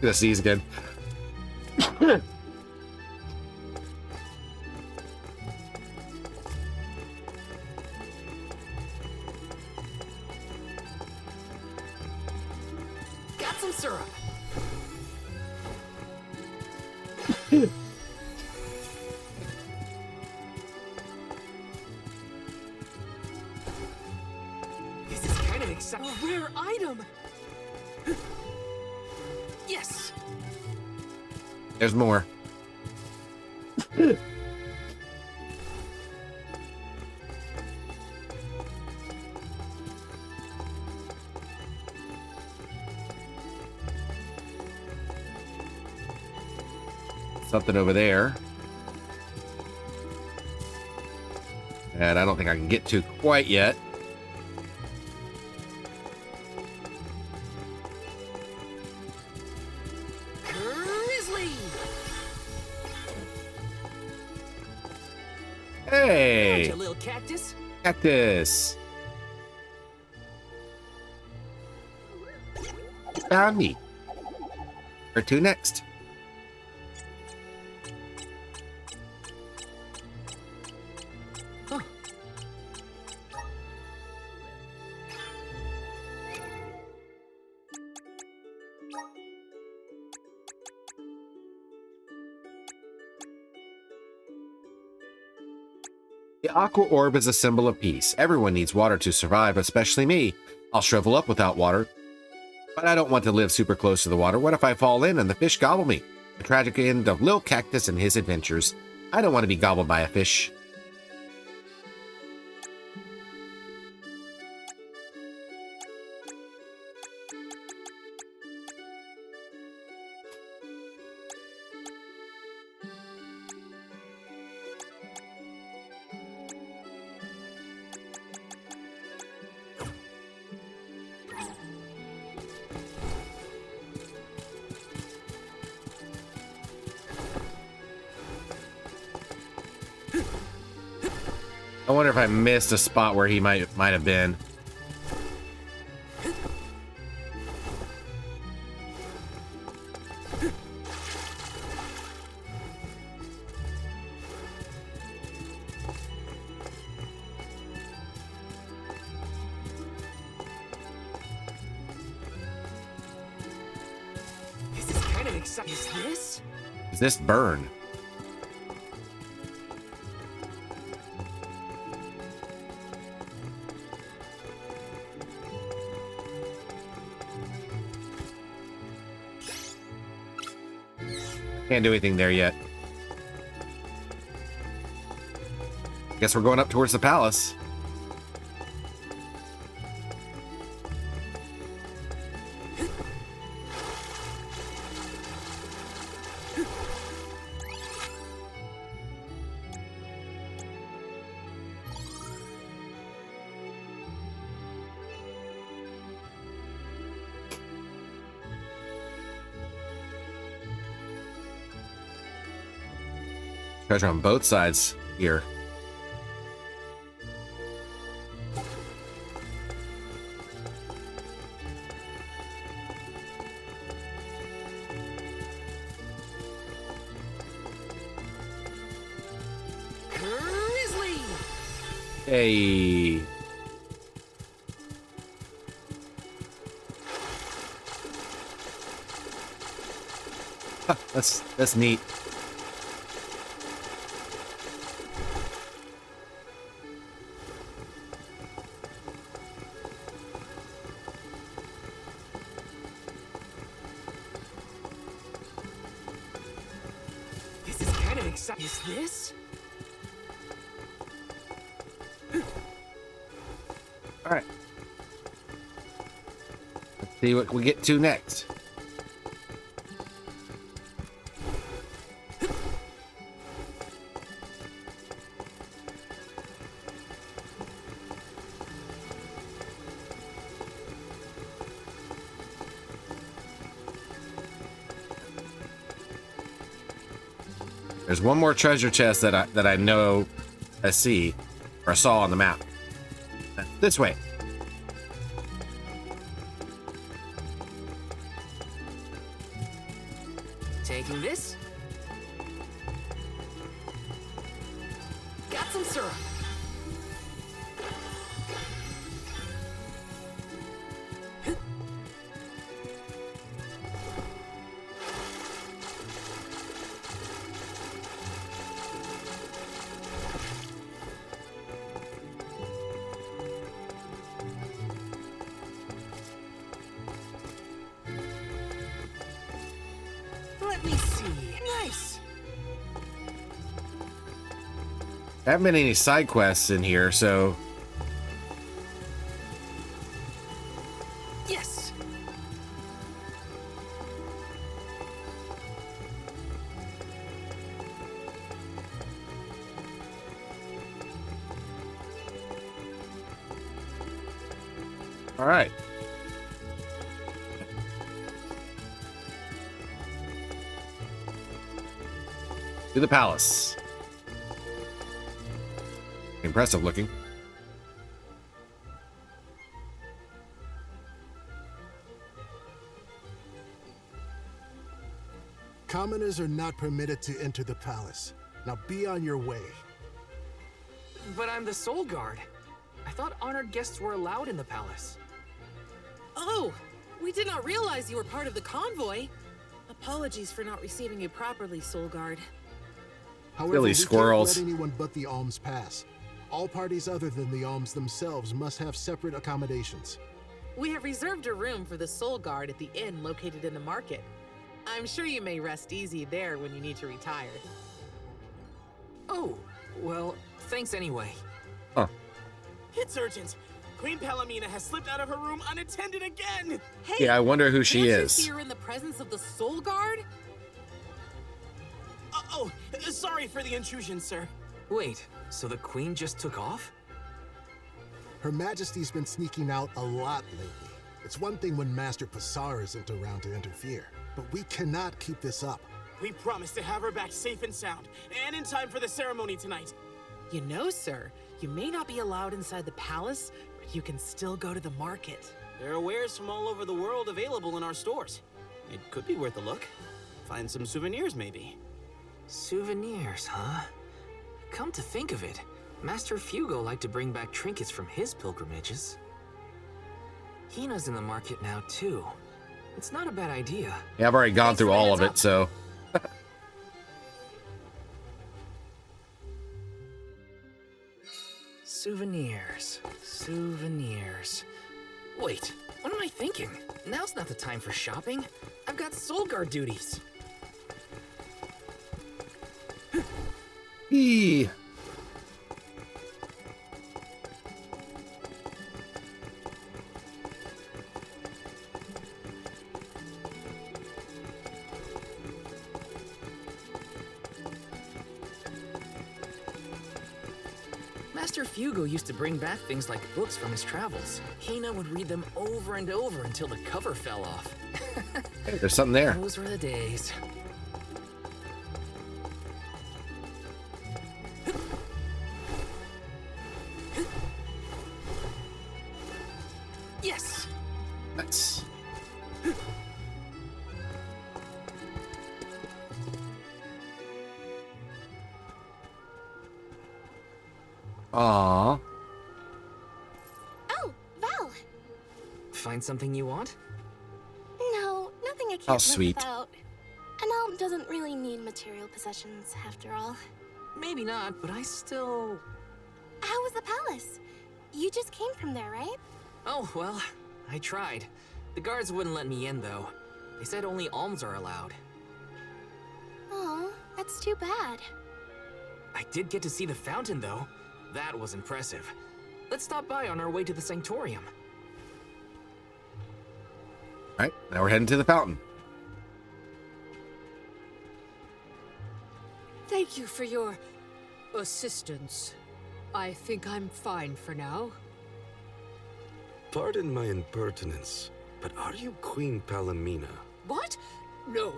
gonna sneeze again. Got some syrup. This is kind of exciting. A rare item. Yes. There's more. Something over there. And I don't think I can get to quite yet. Grizzly. Hey! Found you, little cactus. Cactus! Found me. Where to next? Huh. The aqua orb is a symbol of peace. Everyone needs water to survive, especially me. I'll shrivel up without water, but I don't want to live super close to the water. What if I fall in and the fish gobble me? The tragic end of Lil Cactus and his adventures. I don't want to be gobbled by a fish. I wonder if I missed a spot where he might have been. This is kind of exciting. Is this? Is this burn? Can't do anything there yet. Guess we're going up towards the palace. Treasure on both sides here. Grizzly. Hey. Huh, that's neat. This is kind of exciting. Is this? All right. Let's see what we get to next. There's one more treasure chest that I know I see or saw on the map. This way. Blossom syrup. Let me see. Nice. There haven't been any side quests in here, so Yes. all right. To the palace. Impressive looking. Commoners are not permitted to enter the palace. Now be on your way. But I'm the Soul Guard. I thought honored guests were allowed in the palace. Oh, we did not realize you were part of the convoy. Apologies for not receiving you properly, Soul Guard. However, Silly we squirrels. can't let anyone but the alms pass. All parties other than the alms themselves must have separate accommodations. We have reserved a room for the Soul Guard at the inn located in the market. I'm sure you may rest easy there when you need to retire. Oh, well, thanks anyway. It's urgent. Queen Palomina has slipped out of her room unattended again. Hey, Yeah, I wonder who she can't you is. see her in the presence of the Soul Guard? Sorry for the intrusion, sir. Wait, so the queen just took off? Her Majesty's been sneaking out a lot lately. It's one thing when Master Passar isn't around to interfere, but we cannot keep this up. We promised to have her back safe and sound, and in time for the ceremony tonight. You know, sir, you may not be allowed inside the palace, but you can still go to the market. There are wares from all over the world available in our stores. It could be worth a look. Find some souvenirs, maybe. Souvenirs, huh? Come to think of it, Master Fugo liked to bring back trinkets from his pilgrimages. Hina's in the market now, too. It's not a bad idea. Yeah, I've already gone Thanks through for the all of heads it, so Souvenirs. Souvenirs. Wait, what am I thinking? Now's not the time for shopping. I've got Soul Guard duties. Eee. Master Fugo used to bring back things like books from his travels. Hina would read them over and over until the cover fell off. Hey, there's something there. Those were the days. Yes! Nice. Aww. Oh, Val. Find something you want? No, nothing I can't How live sweet. without. An elm doesn't really need material possessions, after all. Maybe not, but I still... How was the palace? You just came from there, right? Oh, well, I tried. The guards wouldn't let me in, though. They said only alms are allowed. Oh, that's too bad. I did get to see the fountain, though. That was impressive. Let's stop by on our way to the Sanctorium. All right, now we're heading to the fountain. Thank you for your assistance. I think I'm fine for now. Pardon my impertinence, but are you Queen Palomina? What? No,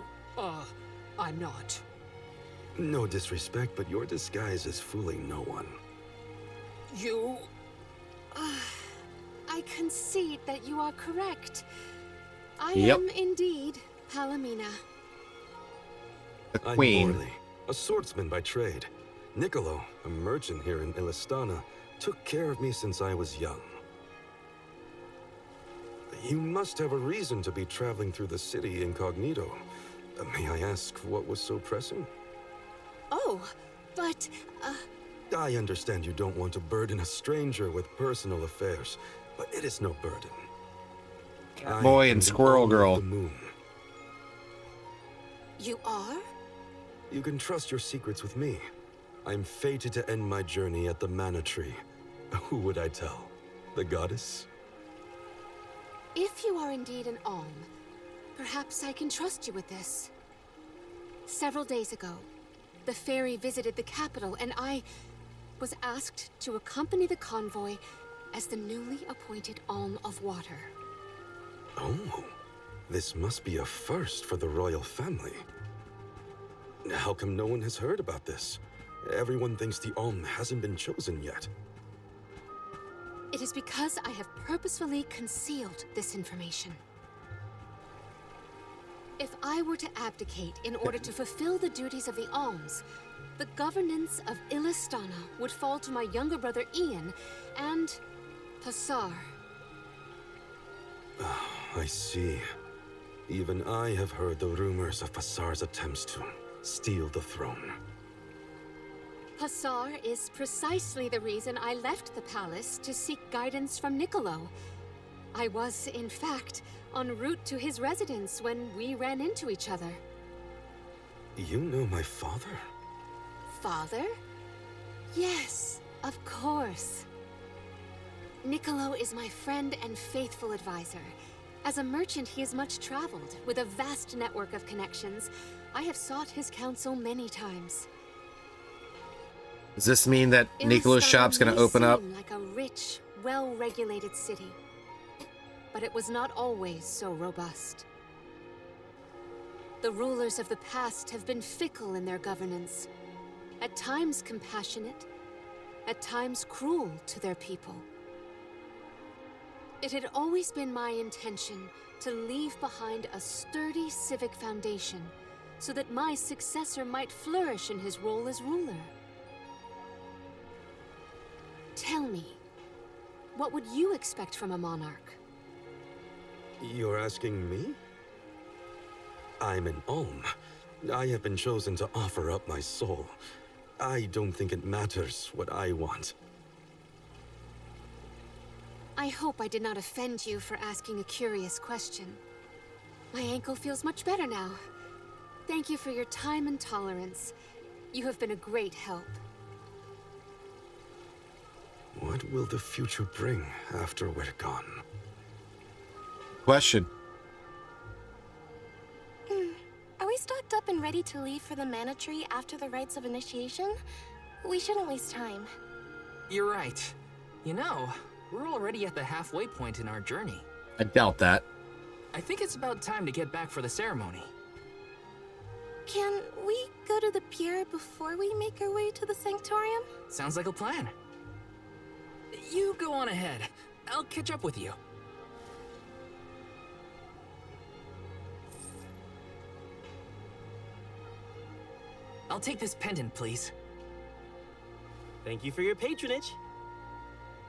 I'm not. No disrespect, but your disguise is fooling no one. You... I concede that you are correct. I Yep. am indeed Palomina. The I'm queen. Morley, a swordsman by trade. Niccolo, a merchant here in Illistana, took care of me since I was young. You must have a reason to be traveling through the city incognito. May I ask what was so pressing? Oh, but, I understand you don't want to burden a stranger with personal affairs, but it is no burden. Cat Boi and Squirrel Girl. The moon. you are? You can trust your secrets with me. I'm fated to end my journey at the Mana Tree. Who would I tell? The goddess? If you are indeed an Alm, perhaps I can trust you with this. Several days ago, the fairy visited the capital, and I was asked to accompany the convoy as the newly appointed Alm of Water. Oh, this must be a first for the royal family. How come no one has heard about this? Everyone thinks the Alm hasn't been chosen yet. It is because I have purposefully concealed this information. If I were to abdicate in order to fulfill the duties of the Alms, the governance of Illistana would fall to my younger brother Ian and Passar. I see. Even I have heard the rumors of Passar's attempts to steal the throne. Passar is precisely the reason I left the palace to seek guidance from Niccolo. I was, in fact, en route to his residence when we ran into each other. You know my father? Father? Yes, of course. Niccolo is my friend and faithful advisor. As a merchant, he is much traveled, with a vast network of connections. I have sought his counsel many times. Does this mean that Niccolo's shop's gonna open up? Like a rich, well-regulated city. But it was not always so robust. The rulers of the past have been fickle in their governance. At times compassionate, at times cruel to their people. It had always been my intention to leave behind a sturdy civic foundation so that my successor might flourish in his role as ruler. Tell me, what would you expect from a monarch? You're asking me? I'm an Alm. I have been chosen to offer up my soul. I don't think it matters what I want. I hope I did not offend you for asking a curious question. My ankle feels much better now. Thank you for your time and tolerance. You have been a great help. What will the future bring after we're gone? Question. Are we stocked up and ready to leave for the Mana Tree after the rites of initiation? We shouldn't waste time. You're right. You know, we're already at the halfway point in our journey. I doubt that. I think it's about time to get back for the ceremony. Can we go to the pier before we make our way to the Sanctorium? Sounds like a plan. You go on ahead. I'll catch up with you. I'll take this pendant, please. Thank you for your patronage.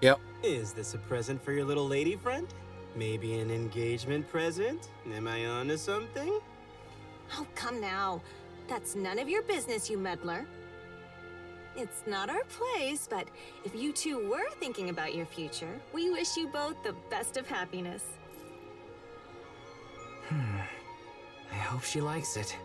Yep. Is this a present for your little lady friend? Maybe an engagement present? Am I onto something? Oh, come now. That's none of your business, you meddler. It's not our place, but if you two were thinking about your future, we wish you both the best of happiness. I hope she likes it.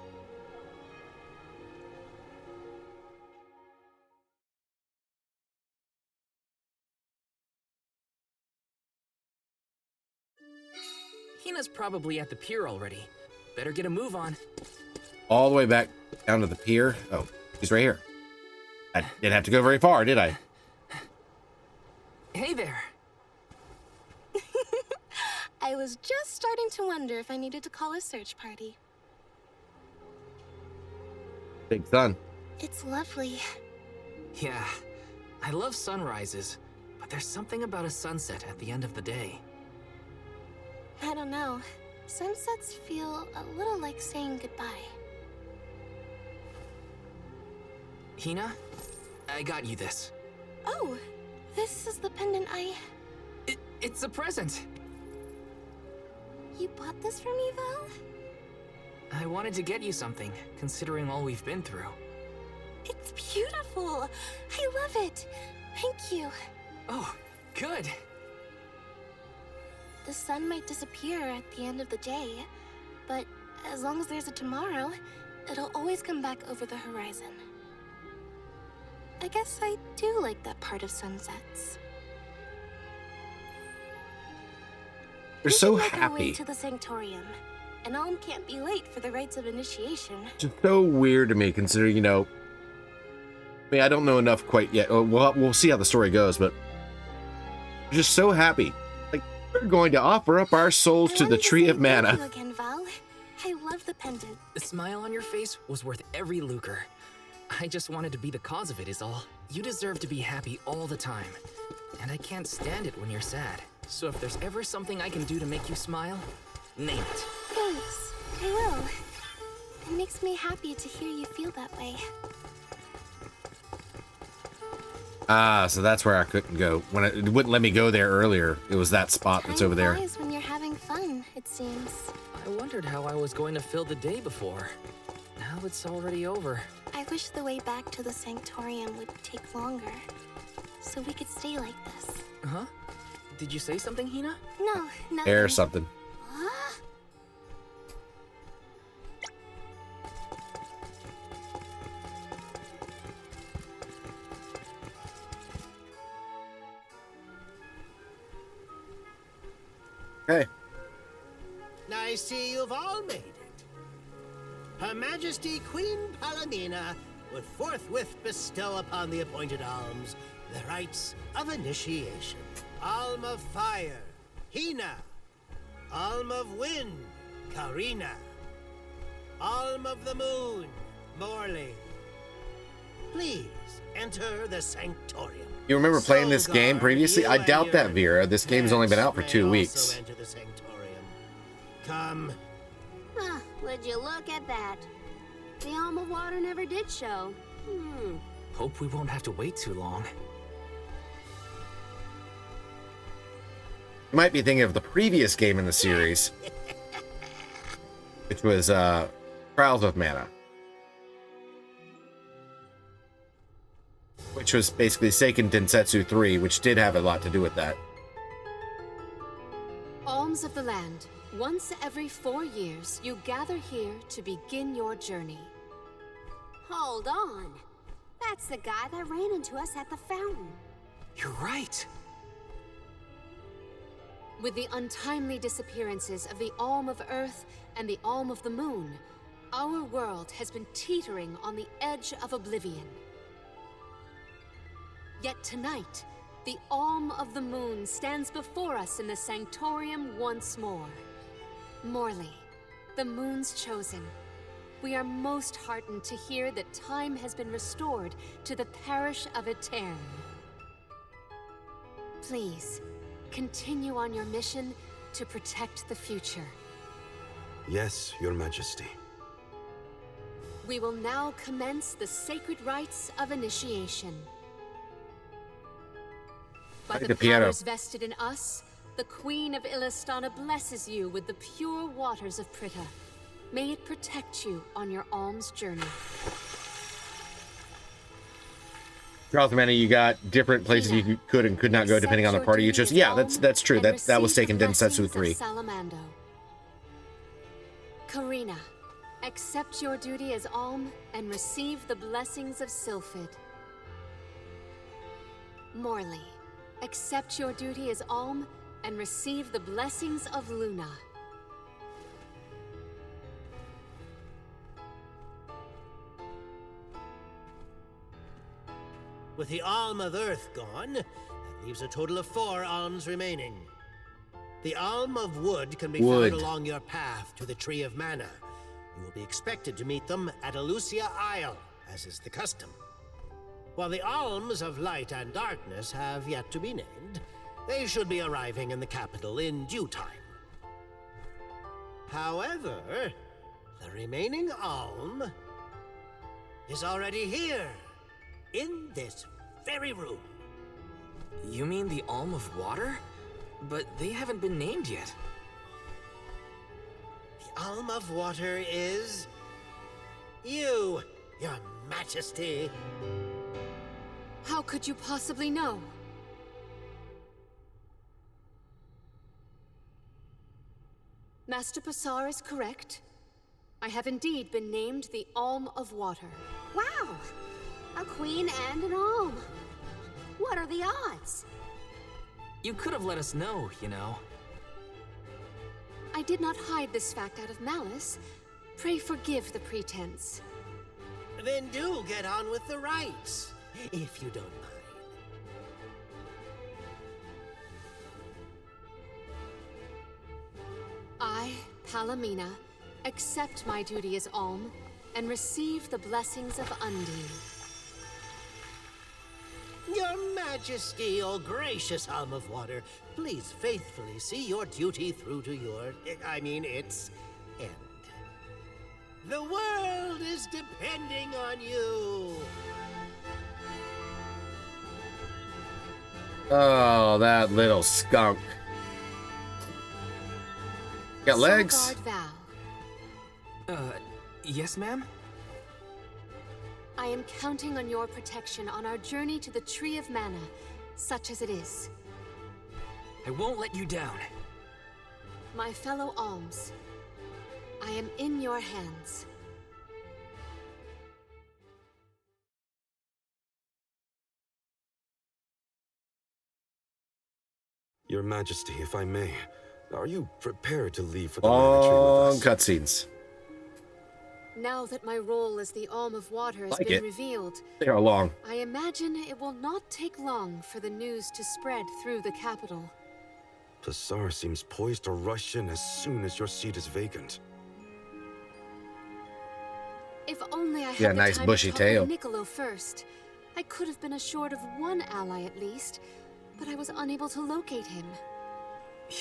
Hina's probably at the pier already. Better get a move on. All the way back down to the pier. Oh, he's right here. I didn't have to go very far, did I? Hey there. I was just starting to wonder if I needed to call a search party. Big sun. It's lovely. Yeah, I love sunrises, but there's something about a sunset at the end of the day. I don't know. Sunsets feel a little like saying goodbye. Hina, I got you this. Oh, this is the pendant It's a present. You bought this for me, Val? I wanted to get you something, considering all we've been through. It's beautiful. I love it. Thank you. Oh, good. The sun might disappear at the end of the day, but as long as there's a tomorrow, it'll always come back over the horizon. I guess I do like that part of sunsets. They're so We can make our way happy. to the Sanctorium. An alm can't be late for the rites of initiation. Just so weird to me, considering, you know, I mean, I don't know enough quite yet. We'll see how the story goes, but I'm just so happy. Like, we're going to offer up our souls to the Tree of Mana. Thank you again, Val. I love the pendant. The smile on your face was worth every lucre. I just wanted to be the cause of it is all. You deserve to be happy all the time. And I can't stand it when you're sad. So if there's ever something I can do to make you smile, name it. Thanks. I will. It makes me happy to hear you feel that way. Ah, so that's where I couldn't go. When it wouldn't let me go there earlier, it was that spot that's over there. Time flies when you're having fun, it seems. I wondered how I was going to fill the day before. Now it's already over. I wish the way back to the Sanctorium would take longer, so we could stay like this. Huh? Did you say something, Hina? No, nothing. Air something. Huh? Okay. I see you've all made it. Her Majesty Queen Palamina would forthwith bestow upon the appointed alms the rites of initiation. Alm of Fire, Hina. Alm of Wind, Karina. Alm of the Moon, Morley. Please enter the Sanctorium. You remember playing this game previously? I doubt that, Vera. This game's only been out for 2 weeks. Enter the Sanctorium. Come. Huh, would you look at that? The Alm of Water never did show. Hope we won't have to wait too long. You might be thinking of the previous game in the series, which was Trials of Mana, which was basically Seiken Densetsu 3, which did have a lot to do with that. Alms of the land. Once every 4 years, you gather here to begin your journey. Hold on. That's the guy that ran into us at the fountain. You're right. With the untimely disappearances of the Alm of Earth and the Alm of the Moon, our world has been teetering on the edge of oblivion. Yet tonight, the Alm of the Moon stands before us in the Sanctorium once more. Morley, the Moon's chosen, we are most heartened to hear that time has been restored to the parish of Eterne. Please, continue on your mission to protect the future. Yes, Your Majesty. We will now commence the sacred rites of initiation. By the powers vested in us, the Queen of Illistana blesses you with the pure waters of Pritta. May it protect you on your alms journey. Trials of Mana, you got different places you could and could not go depending on the party you chose. Yeah, that's true. That was Seiken Densetsu 3. Salamando. Karina, accept your duty as alm and receive the blessings of Sylphid. Morley, accept your duty as alm and receive the blessings of Luna. With the Alm of Earth gone, that leaves a total of 4 alms remaining. The Alm of Wood can be found along your path to the Tree of Mana. You will be expected to meet them at Elusia Isle, as is the custom. While the Alms of Light and Darkness have yet to be named, they should be arriving in the capital in due time. However, the remaining Alm is already here. in this very room. You mean the Alm of Water? But they haven't been named yet. The Alm of Water is... you, Your Majesty. How could you possibly know? Master Passar is correct. I have indeed been named the Alm of Water. Wow! A queen and an alm. What are the odds? You could have let us know, you know. I did not hide this fact out of malice. Pray forgive the pretense. Then do get on with the rites, if you don't mind. I, Palomina, accept my duty as Alm and receive the blessings of Undine. Your Majesty, O gracious Alm of Water, please faithfully see your duty through to its end. The world is depending on you. Oh, that little skunk. Got legs? Soulguard Val, Yes, ma'am? I am counting on your protection on our journey to the Tree of Mana, such as it is. I won't let you down. My fellow alms, I am in your hands. Your Majesty, if I may, are you prepared to leave for the Mana Tree with us? Cutscenes. Now that my role as the Alm of Water has Like been it. revealed, They are long. I imagine it will not take long for the news to spread through the capital. Passar seems poised to rush in as soon as your seat is vacant. If only I had Yeah, the nice time bushy to talk tail. with Niccolo first. I could have been assured of one ally at least, but I was unable to locate him.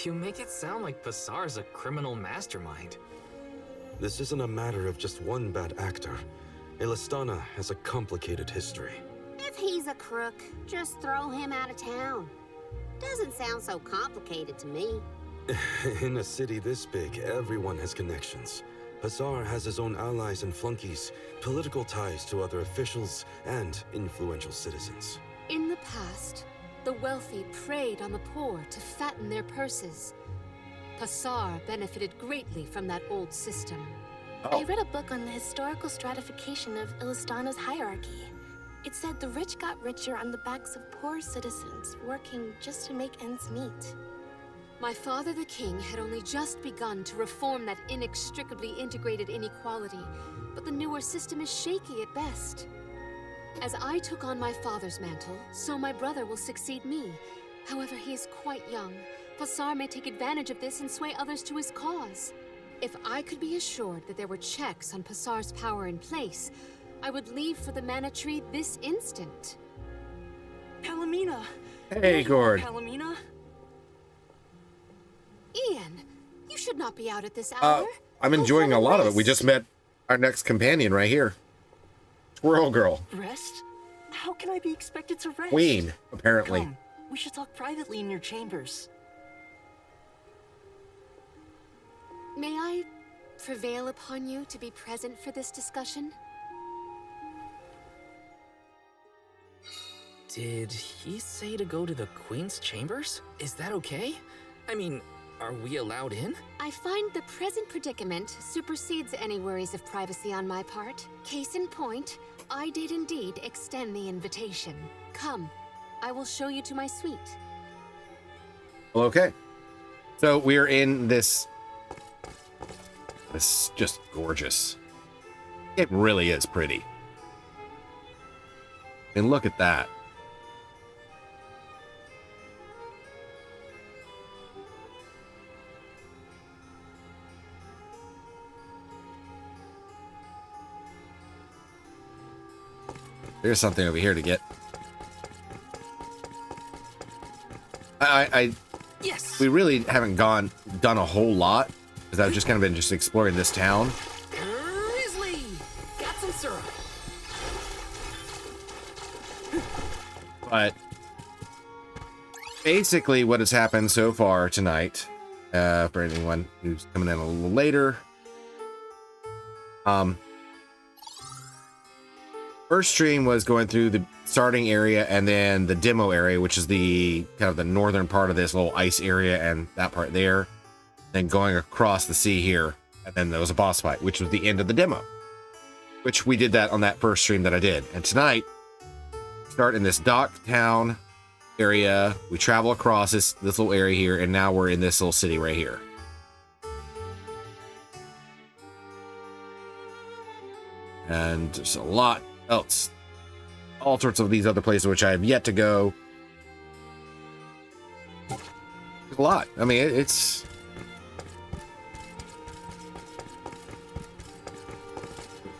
You make it sound like Passar's a criminal mastermind. This isn't a matter of just one bad actor. Elistana has a complicated history. If he's a crook, just throw him out of town. Doesn't sound so complicated to me. In a city this big, everyone has connections. Passar has his own allies and flunkies, political ties to other officials, and influential citizens. In the past, the wealthy preyed on the poor to fatten their purses. Passar benefited greatly from that old system. I read a book on the historical stratification of Ilistana's hierarchy. It said the rich got richer on the backs of poor citizens, working just to make ends meet. My father the king had only just begun to reform that inextricably integrated inequality, but the newer system is shaky at best. As I took on my father's mantle, so my brother will succeed me. However, he is quite young. Passar may take advantage of this and sway others to his cause. If I could be assured that there were checks on Passar's power in place, I would leave for the Mana Tree this instant. Palomina! Hey, Gord. Palomina? Ian, you should not be out at this hour. I'm enjoying a lot of it. We just met our next companion right here. Squirrel Girl. Rest? How can I be expected to rest? Queen, apparently. Come, we should talk privately in your chambers. May I prevail upon you to be present for this discussion? Did he say to go to the Queen's chambers? Is that okay? I mean, are we allowed in? I find the present predicament supersedes any worries of privacy on my part. Case in point, I did indeed extend the invitation. Come, I will show you to my suite. Well, okay. So we're in this just gorgeous. It really is pretty. And look at that. There's something over here to get. Yes. We really haven't done a whole lot because I've just kind of been just exploring this town. Grizzly! Got some syrup. But basically what has happened so far tonight, for anyone who's coming in a little later, first stream was going through the starting area and then the demo area, which is the kind of the northern part of this little ice area and that part there, then going across the sea here, and then there was a boss fight, which was the end of the demo, which we did that on that first stream that I did. And tonight, start in this dock town area, we travel across this little area here, and now we're in this little city right here. And there's a lot else, all sorts of these other places which I have yet to go. There's a lot. I mean, it's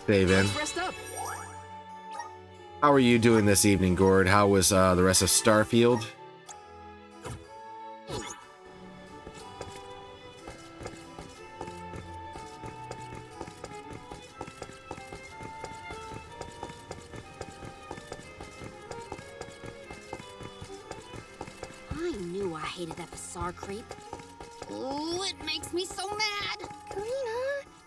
save in. Rest up. How are you doing this evening, Gord? How was the rest of Starfield? I knew I hated that Bazaar creep. Oh, it makes me so mad! Karina,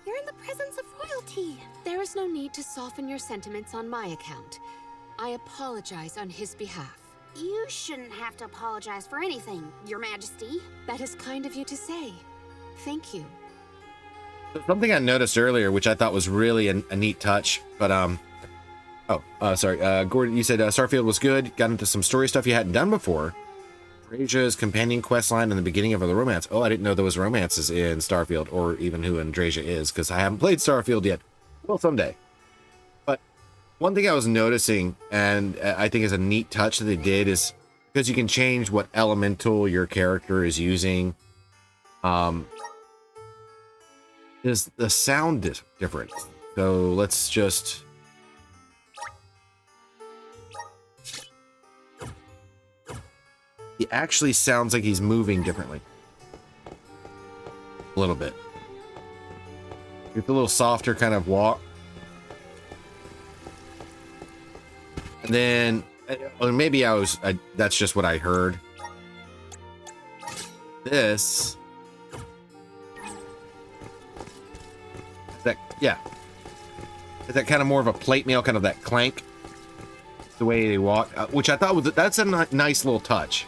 you're in the presence of royalty. There is no need to soften your sentiments on my account. I apologize on his behalf. You shouldn't have to apologize for anything, Your Majesty. That is kind of you to say. Thank you. Something I noticed earlier, which I thought was really a neat touch, but sorry, Gordon, you said Starfield was good, got into some story stuff you hadn't done before. Drasia's companion quest line in the beginning of the romance. Oh, I didn't know there was romances in Starfield, or even who Andrasia is, because I haven't played Starfield yet. Well, someday. But one thing I was noticing, and I think is a neat touch that they did, is because you can change what elemental your character is using. Is the sound different? So let's just... He actually sounds like he's moving differently. A little bit. With a little softer kind of walk. And then, or maybe that's just what I heard. This. Yeah. Is that kind of more of a plate mail, kind of that clank? The way they walk, which I thought that's a nice little touch.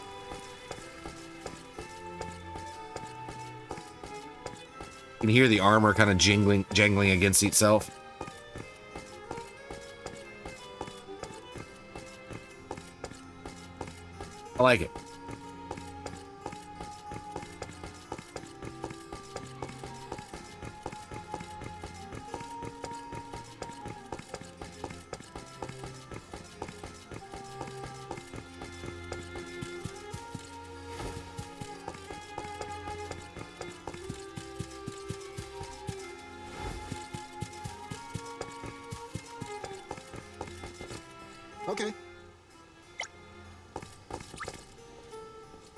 You can hear the armor kind of jangling against itself. I like it. Okay.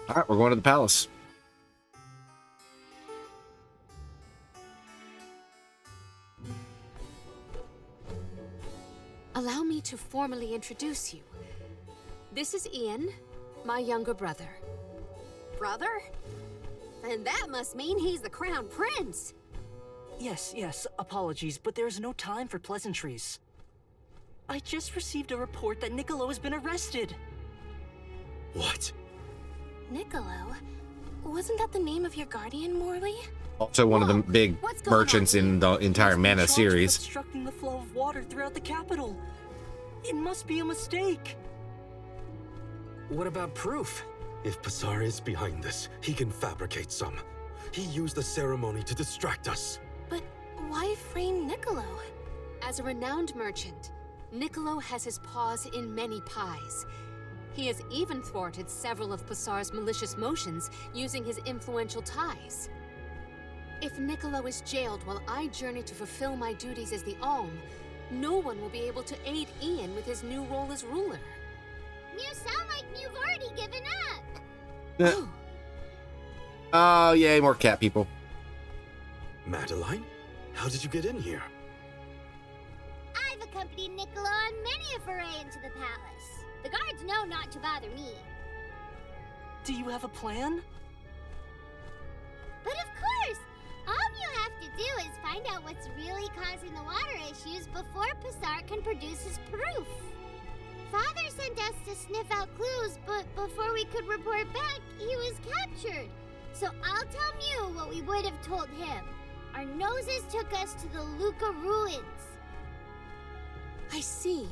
All right, we're going to the palace. Allow me to formally introduce you. This is Ian, my younger brother. Brother? Then that must mean he's the crown prince. Yes, apologies, but there's no time for pleasantries. I just received a report that Niccolo has been arrested. What? Niccolo? Wasn't that the name of your guardian, Morley? Also one of the big merchants in the entire Mana series. Obstructing the flow of water throughout the capital. It must be a mistake. What about proof? If Bazaar is behind this, he can fabricate some. He used the ceremony to distract us. But why frame Niccolo? As a renowned merchant, Niccolo has his paws in many pies. He has even thwarted several of Bazaar's malicious motions using his influential ties. If Niccolo is jailed while I journey to fulfill my duties as the Alm, no one will be able to aid Ian with his new role as ruler. You sound like you've already given up. Oh, yay, more cat people. Madeline? How did you get in here? I've accompanied Niccolo on many a foray into the palace. The guard know not to bother me. Do you have a plan? But of course! All you have to do is find out what's really causing the water issues before Passar can produce his proof. Father sent us to sniff out clues, but before we could report back, he was captured. So I'll tell Mew what we would have told him. Our noses took us to the Luca ruins. I see.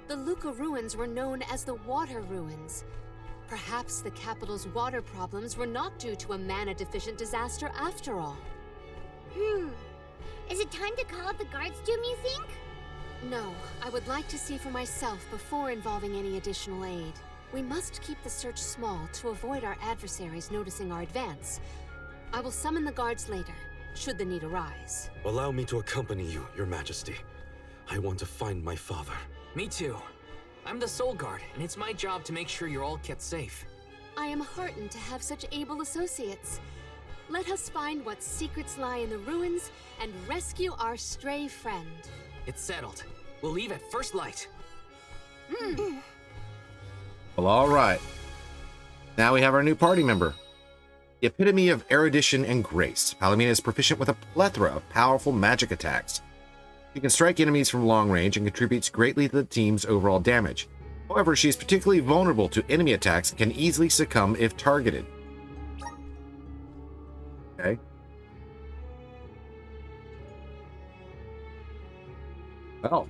The Luca ruins were known as the Water Ruins. Perhaps the capital's water problems were not due to a mana-deficient disaster after all. Is it time to call up the guards, Doom, you think? No, I would like to see for myself before involving any additional aid. We must keep the search small to avoid our adversaries noticing our advance. I will summon the guards later, should the need arise. Allow me to accompany you, Your Majesty. I want to find my father. Me too. I'm the Soul Guard, and it's my job to make sure you're all kept safe. I am heartened to have such able associates. Let us find what secrets lie in the ruins and rescue our stray friend. It's settled. We'll leave at first light. Well, all right. Now we have our new party member. The epitome of erudition and grace, Palomina is proficient with a plethora of powerful magic attacks. She can strike enemies from long range and contributes greatly to the team's overall damage. However, she is particularly vulnerable to enemy attacks and can easily succumb if targeted. Okay. Well.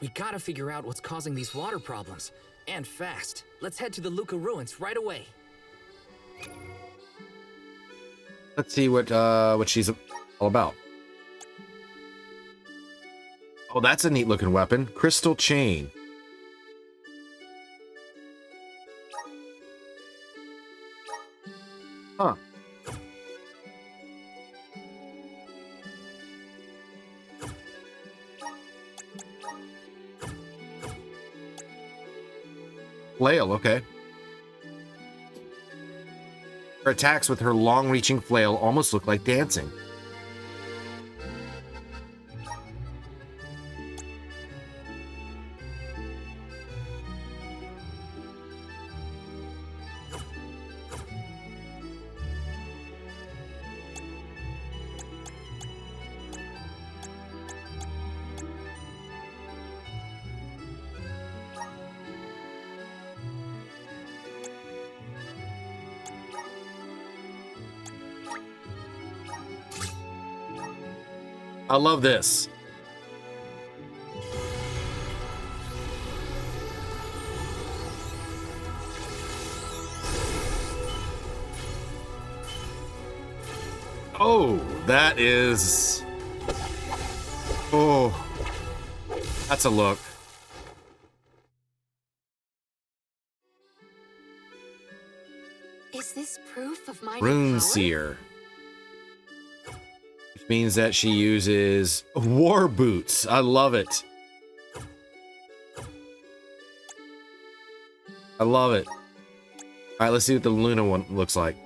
We gotta figure out what's causing these water problems. And fast. Let's head to the Luca ruins right away. Let's see what she's all about. Oh, that's a neat looking weapon. Crystal chain. Huh. Flail, okay. Her attacks with her long-reaching flail almost look like dancing. I love this. Oh, that is... Oh, that's a look. Is this proof of my Rune Seer. Which means that she uses war boots. I love it. I love it. All right, let's see what the Luna one looks like.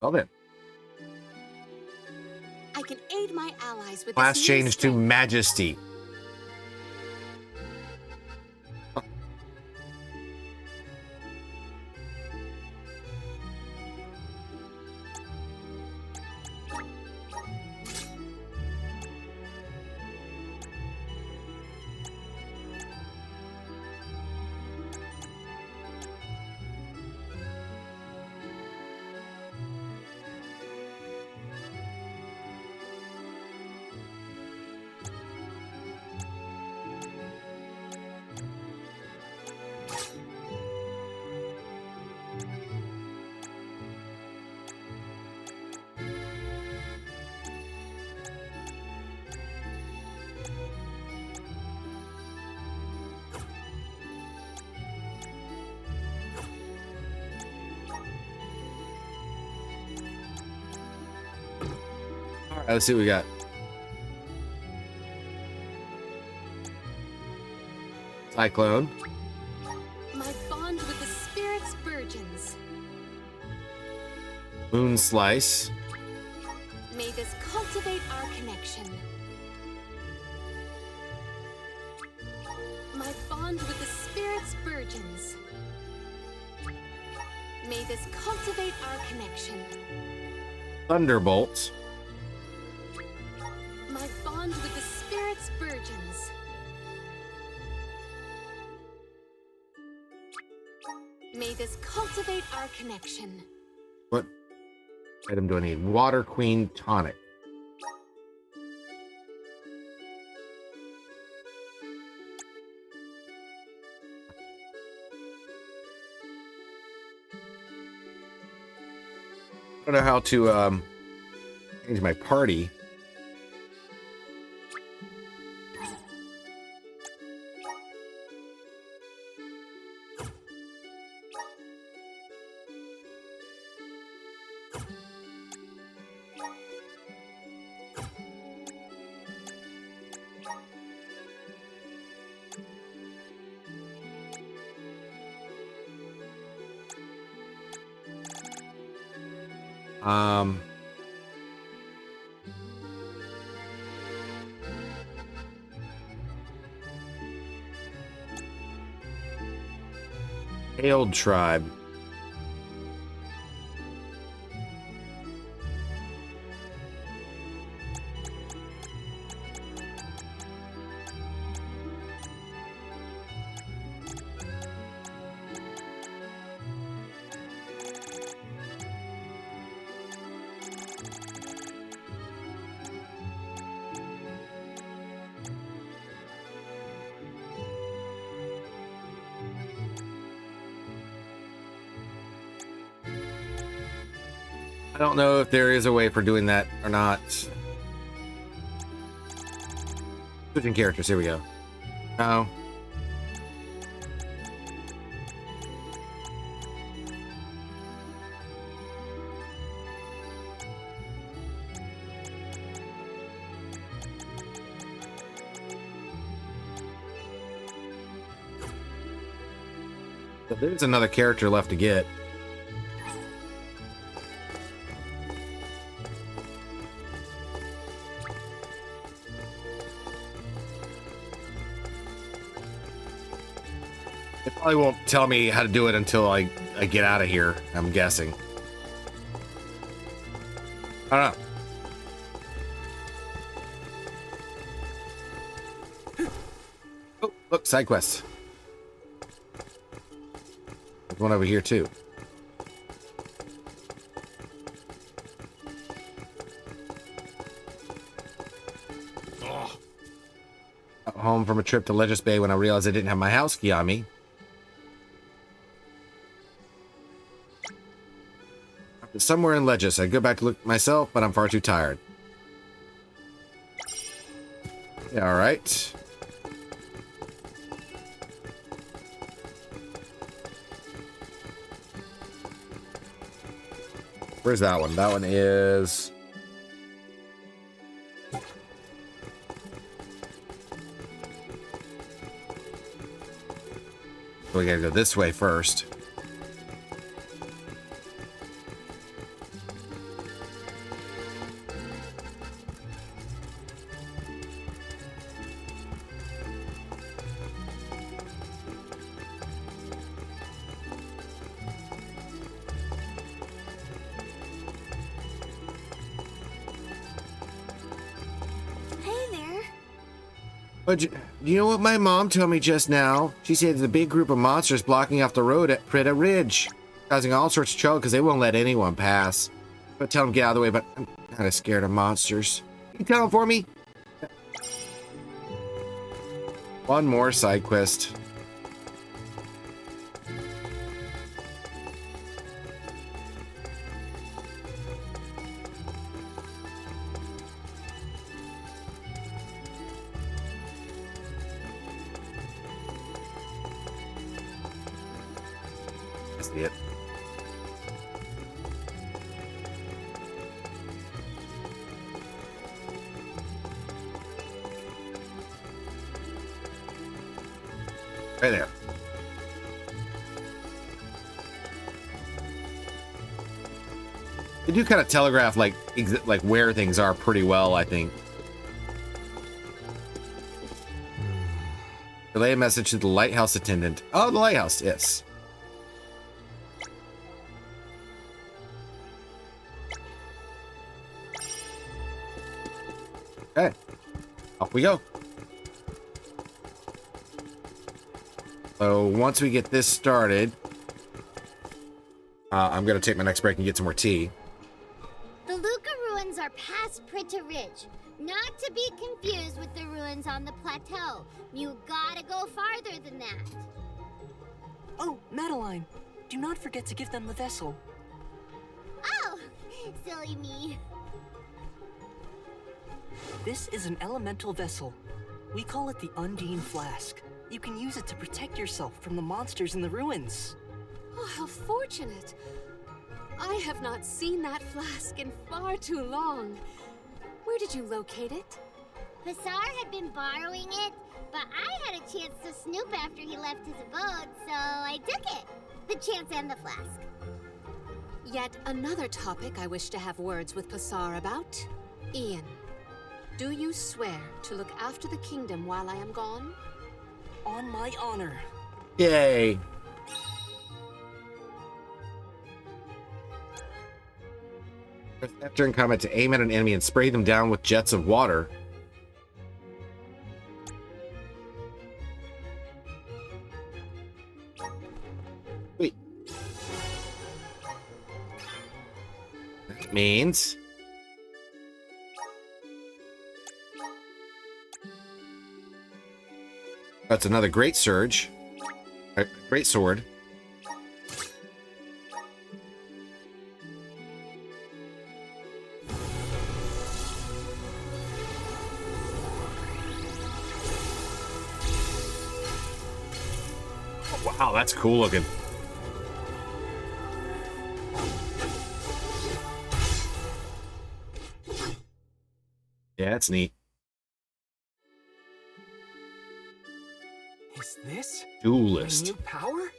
Well then. I can aid my allies with Class this new change to Majesty. Let's see what we got. Cyclone. My bond with the spirits virgins. Moon Slice. May this cultivate our connection. My bond with the spirits virgins. May this cultivate our connection. Thunderbolt. My bond with the spirits virgins. May this cultivate our connection. What item do I need? Water Queen Tonic. I don't know how to change my party. Hailed Tribe. I don't know if there is a way for doing that or not. Switching characters, here we go. No. So there's another character left to get. It probably won't tell me how to do it until I get out of here, I'm guessing. I don't know. Oh, look, side quests. There's one over here, too. Oh. Got home from a trip to Legis Bay when I realized I didn't have my house key on me. Somewhere in Legis. I'd go back to look myself, but I'm far too tired. Yeah, all right. Where's that one? That one is... We gotta go this way first. But you know what my mom told me just now? She said there's a big group of monsters blocking off the road at Prita Ridge, causing all sorts of trouble because they won't let anyone pass. But tell them to get out of the way, but I'm kind of scared of monsters. Can you tell them for me? One more side quest. It. Right there. They do kind of telegraph like where things are pretty well, I think. Relay a message to the lighthouse attendant. Oh, the lighthouse, yes. Okay, off we go. So once we get this started, I'm gonna take my next break and get some more tea. The Luca ruins are past Prita Ridge, not to be confused with the ruins on the plateau. You gotta go farther than that. Oh, Madeline, do not forget to give them the vessel. Oh, silly me. This is an elemental vessel. We call it the Undine Flask. You can use it to protect yourself from the monsters in the ruins. Oh, how fortunate. I have not seen that flask in far too long. Where did you locate it? Passar had been borrowing it, but I had a chance to snoop after he left his abode, so I took it. The chance and the flask. Yet another topic I wish to have words with Passar about. Ian, do you swear to look after the kingdom while I am gone? On my honor. Yay. Press F during combat to aim at an enemy and spray them down with jets of water. Wait. That means... That's another great surge. Great sword. Oh, wow, that's cool looking. Yeah, that's neat. Is this Duelist. a new power?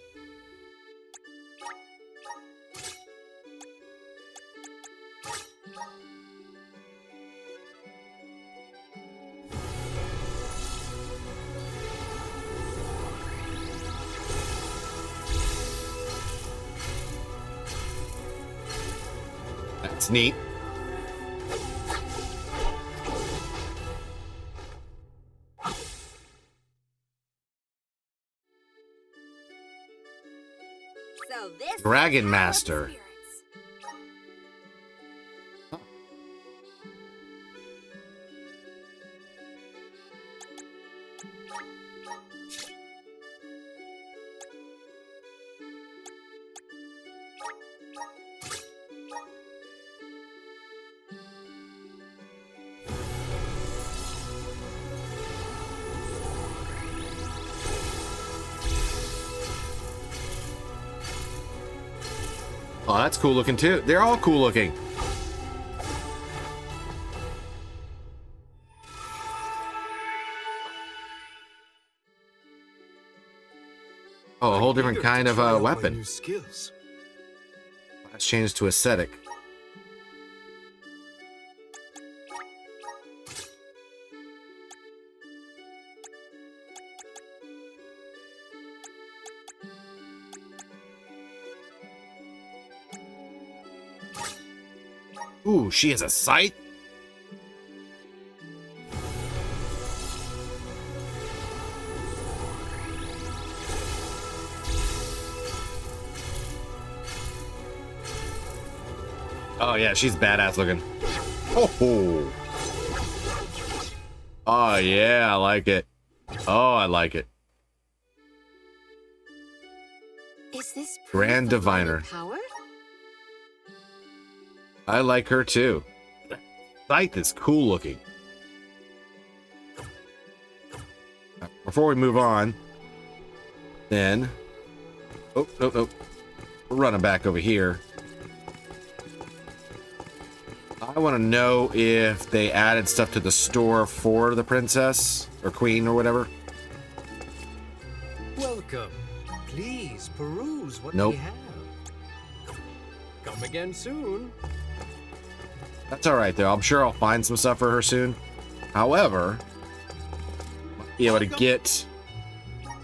That's neat. So this Dragon Master. Oh, that's cool looking too. They're all cool looking. Oh, a whole different kind of weapon. New skills. Let's change to ascetic. Ooh, she has a scythe? Oh yeah, she's badass looking. Oh, oh yeah, I like it. Oh, I like it. Is this Grand Diviner. power? I like her too. Scythe is cool looking. Before we move on, then... Oh. We're running back over here. I want to know if they added stuff to the store for the princess, or queen, or whatever. Welcome Welcome. Please peruse what Nope. we have. Come again soon. That's all right, though. I'm sure I'll find some stuff for her soon. However, might be able to get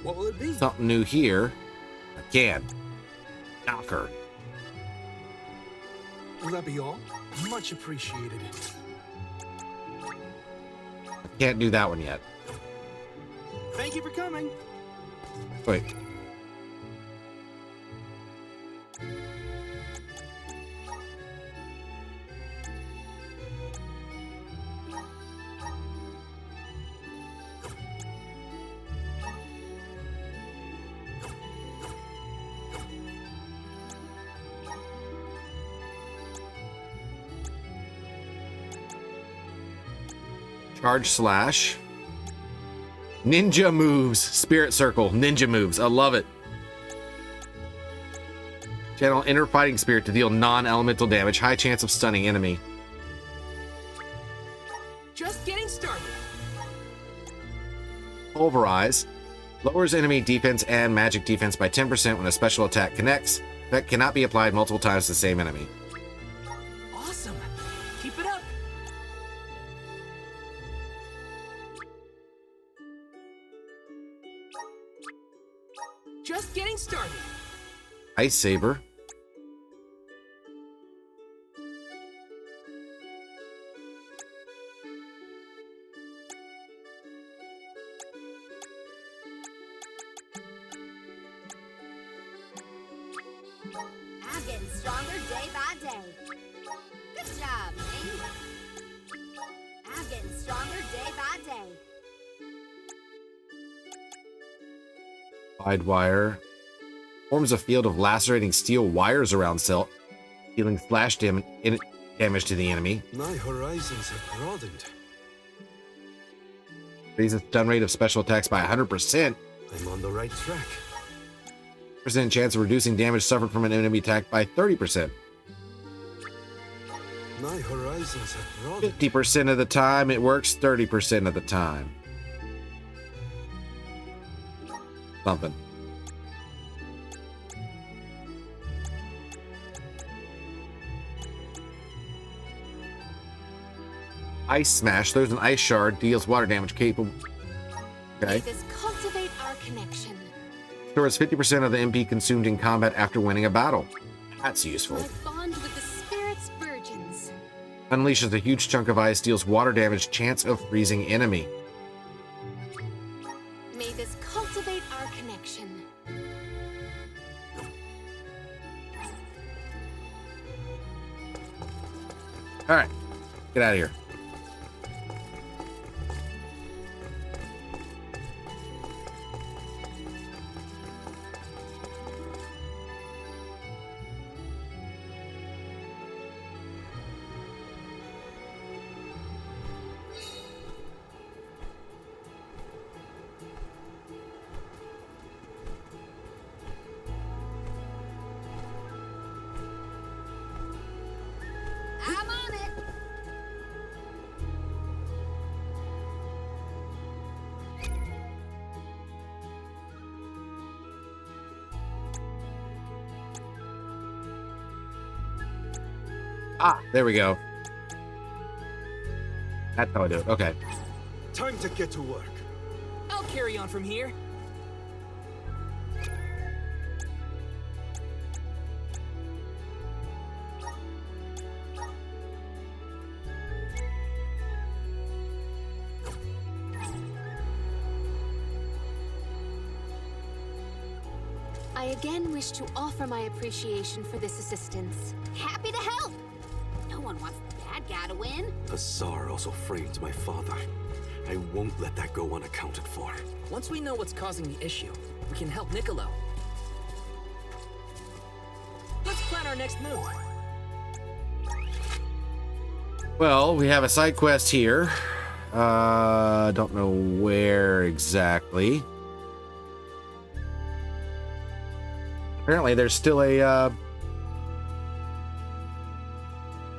What will it be? something new here. I can. Knocker. Will that be all? Much appreciated. Can't do that one yet. Thank you for coming. Wait. Charge slash. Ninja moves. Spirit circle. Ninja moves. I love it. Channel inner fighting spirit to deal non-elemental damage. High chance of stunning enemy. Just getting started. Pulverize. Lowers enemy defense and magic defense by 10% when a special attack connects. That cannot be applied multiple times to the same enemy. Awesome. Keep it up. Just getting started. Ice Saber. I'm getting stronger day by day. Good job, me. I'm getting stronger day by day. Wide wire. Forms a field of lacerating steel wires around Cell, dealing slash damage to the enemy. My horizons have broadened. Raises stun rate of special attacks by 100%. I'm on the right track. Percent chance of reducing damage suffered from an enemy attack by 30%. My horizons have broadened. 50% of the time it works, 30% of the time. Something. Ice Smash. Throws an ice shard, deals water damage capable. Okay. Let us cultivate our connection. Restores 50% of the MP consumed in combat after winning a battle. That's useful. My bond with the spirit's virgins. Unleashes a huge chunk of ice, deals water damage, chance of freezing enemy. May this cultivate our connection. All right, get out of here. I'm on it. Ah, there we go. That's how I do it. Okay. Time to get to work. I'll carry on from here. I again wish to offer my appreciation for this assistance. Happy to help. No one wants the bad guy to win. Azar also framed my father. I won't let that go unaccounted for. Once we know what's causing the issue, we can help Niccolo. Let's plan our next move. Well, we have a side quest here. Don't know where exactly. Apparently, there's still a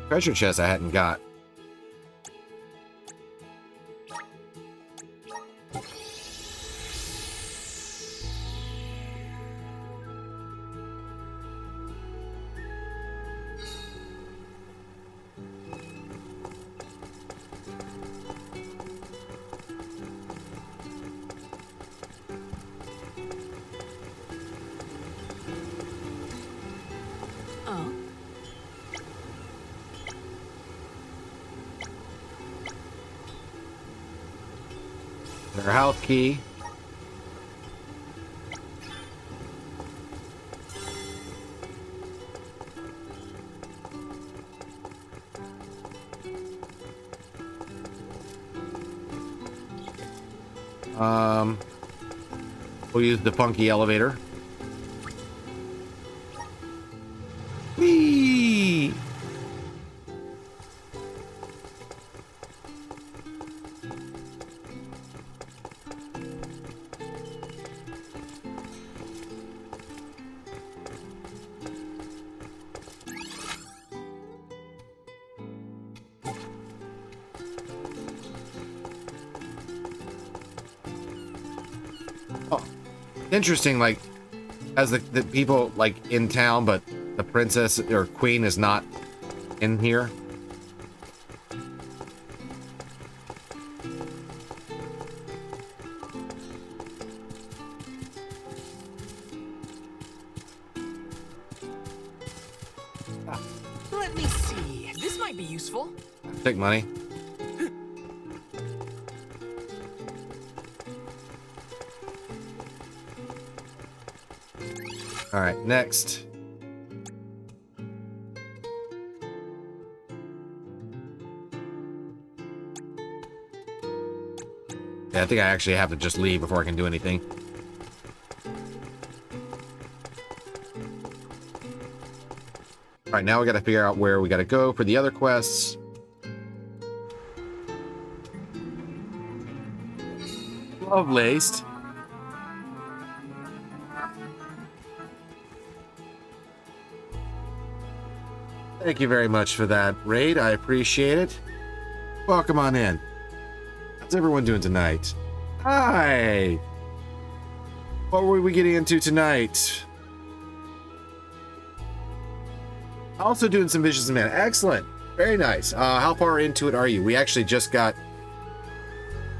treasure chest I hadn't got. Oh. Our house key. We'll use the funky elevator. Whee! Interesting, like, as the people, like, in town, but the princess or queen is not in here. Let me see. This might be useful. Take money. All right, next. Yeah, I think I actually have to just leave before I can do anything. All right, now we got to figure out where we got to go for the other quests. Love laced. Thank you very much for that raid. I appreciate it. Welcome on in. How's everyone doing tonight? Hi. What were we getting into tonight? Also doing some Visions of Mana. Excellent. Very nice. How far into it are you? We actually just got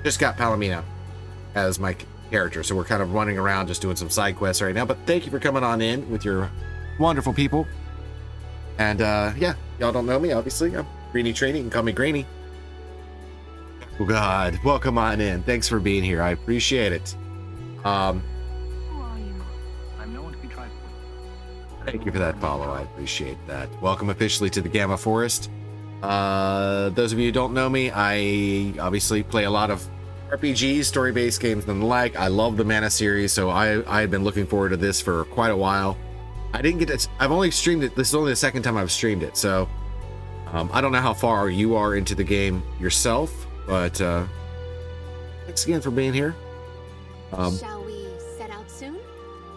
Palomino as my character, so we're kind of running around just doing some side quests right now. But thank you for coming on in with your wonderful people. And yeah, y'all don't know me, obviously. I'm Greeny Trainee. You can call me Greeny. Oh God, welcome on in. Thanks for being here. I appreciate it. Who are you? I'm no one to be trifled with. Thank you for that follow. I appreciate that. Welcome officially to the Gamma Forest. Those of you who don't know me, I obviously play a lot of RPGs, story-based games, and the like. I love the Mana series, so I've been looking forward to this for quite a while. I didn't get it. I've only streamed it. This is only the second time I've streamed it, so I don't know how far you are into the game yourself, but thanks again for being here. Shall we set out soon?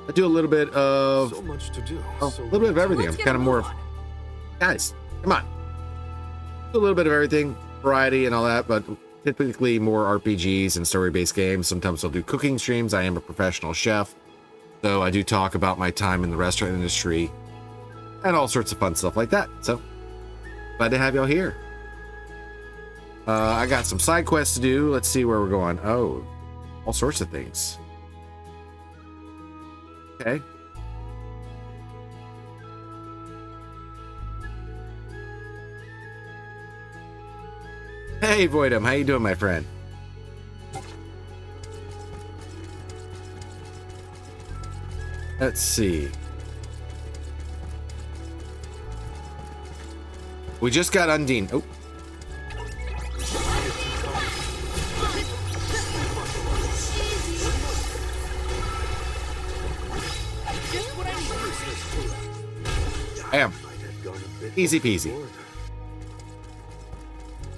I do a little bit of So much to do. a little bit of everything. I'm kind of more of guys. Come on, do a little bit of everything, variety and all that, but typically more RPGs and story-based games. Sometimes I'll do cooking streams. I am a professional chef. So I do talk about my time in the restaurant industry and all sorts of fun stuff like that. So glad to have y'all here. I got some side quests to do. Let's see where we're going. Oh, all sorts of things. Okay. Hey, Voidum, how you doing, my friend? Let's see. We just got Undine. Oh. I am. Easy peasy.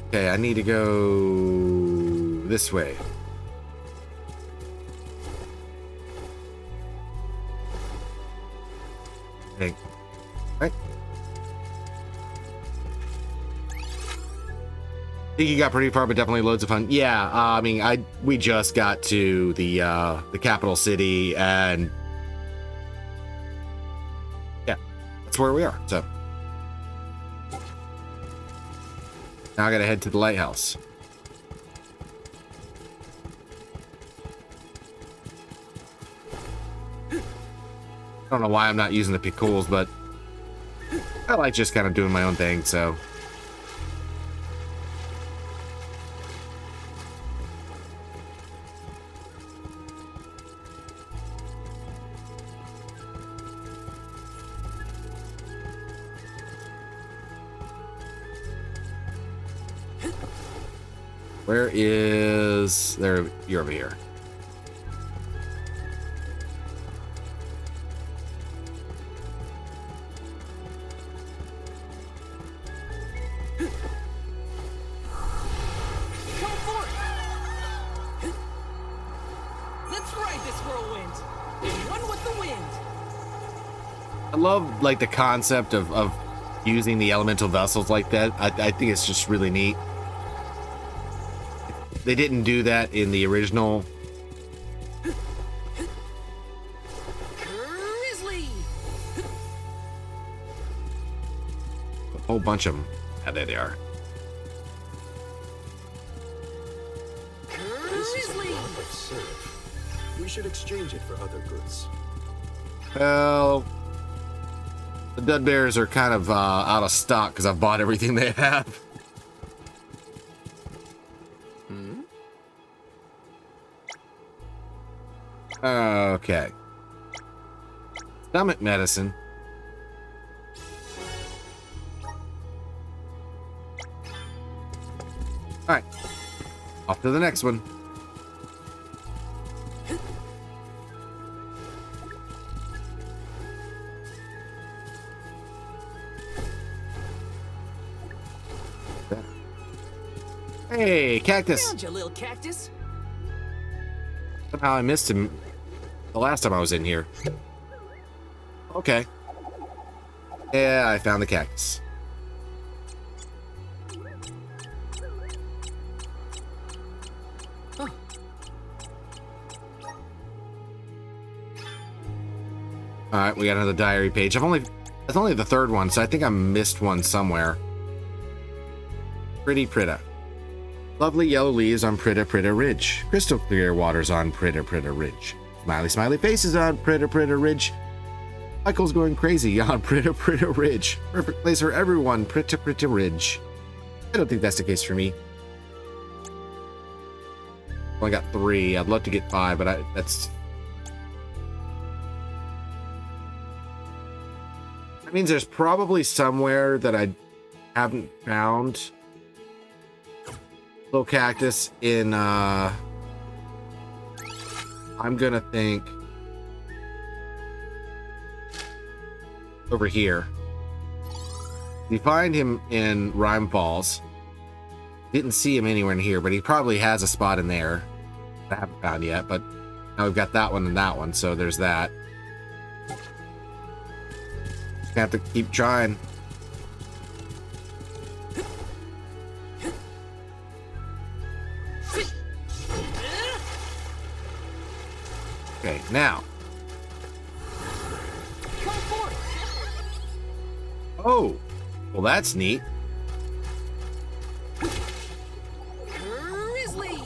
Okay, I need to go this way. Okay. Right. I think you got pretty far, but definitely loads of fun. Yeah, I mean, we just got to the capital city, and yeah, that's where we are. So now I gotta head to the lighthouse. I don't know why I'm not using the pickles, but I like just kind of doing my own thing, so. Where is... There, you're over here. Come forth! Let's ride this whirlwind! And one with the wind! I love, like, the concept of using the elemental vessels like that. I think it's just really neat. They didn't do that in the original. Grizzly! A whole bunch of them. Yeah, there they are. This is a lot of syrup. We should exchange it for other goods. Well, the Dud Bears are kind of out of stock because I've bought everything they have. Okay. Stomach medicine. Alright. Off to the next one. Hey, cactus. Found you, little cactus. Somehow I missed him the last time I was in here. Okay. Yeah, I found the cactus. Alright, we got another diary page. That's only the third one, so I think I missed one somewhere. Pretty Pritta. Lovely yellow leaves on Pritta Pritta Ridge. Crystal clear waters on Pritta Pritta Ridge. Smiley smiley faces on Pritta Pritta Ridge. Michael's going crazy on Pritta Pritta Ridge. Perfect place for everyone, Pritta Pritta Ridge. I don't think that's the case for me. Only got 3. I'd love to get 5, but that's... That means there's probably somewhere that I haven't found little cactus in, I'm gonna think over here. You find him in Rhyme Falls. Didn't see him anywhere in here, but he probably has a spot in there that I haven't found yet. But now we've got that one and that one, so there's that. Just gonna have to keep trying. Okay, now. Oh, well, that's neat. Grizzly!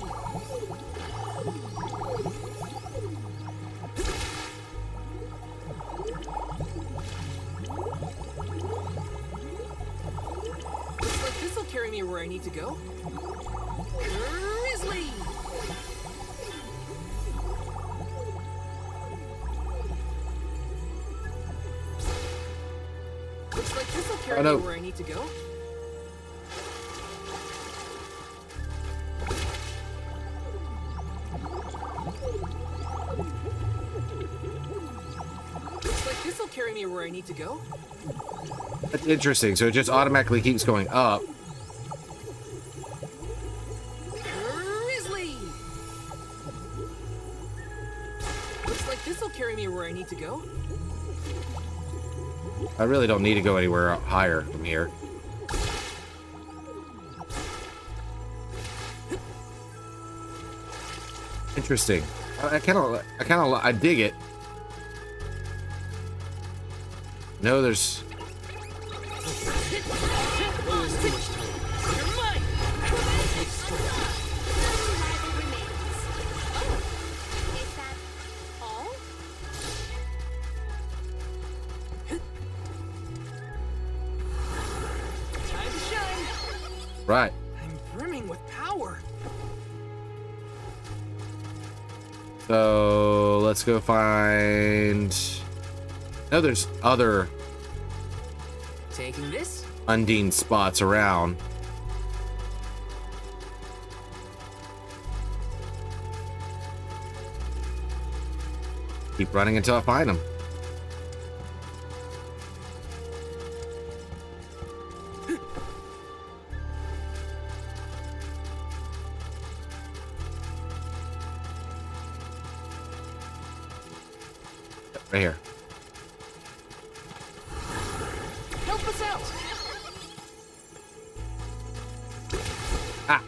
Looks like this'll carry me where I need to go. Grizzly! Looks like this'll carry me where I need to go. Looks like this'll carry me where I need to go. That's interesting. So it just automatically keeps going up. Grizzly! Looks like this'll carry me where I need to go. I really don't need to go anywhere higher from here. Interesting. I dig it. No, there's... Right. I'm brimming with power. So let's go find. No, there's other Taking this? Undine spots around. Keep running until I find them. Right here. Help us out. Ah.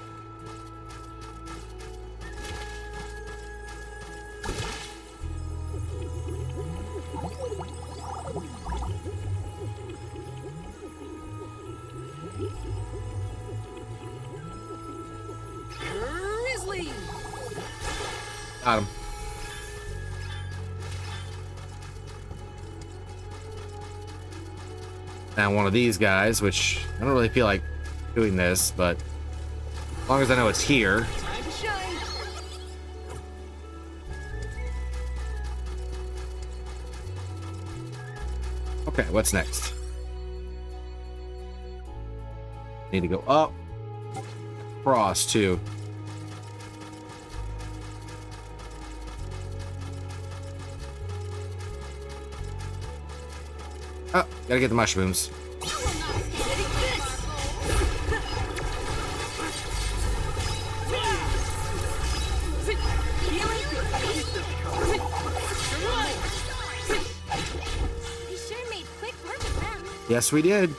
Grizzly. Got him. Now one of these guys, which I don't really feel like doing this, but as long as I know it's here. Time to shine. Okay, what's next? Need to go up, across too. Oh, gotta get the mushrooms. We sure made quick work of them. Yes, we did. Is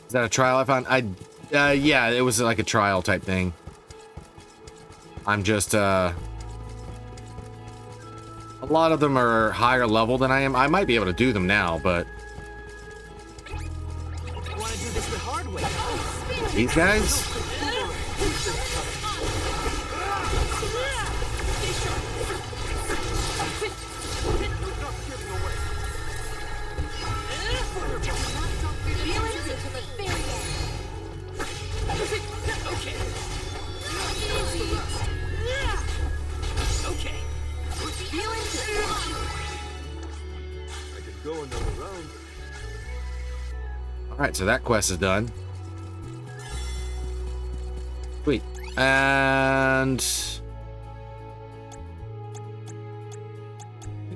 that a trial I found? Yeah, it was like a trial type thing. I'm just, a lot of them are higher level than I am. I might be able to do them now, but Want to do this the hard way? these guys? Go another round. Alright, so that quest is done. Sweet. And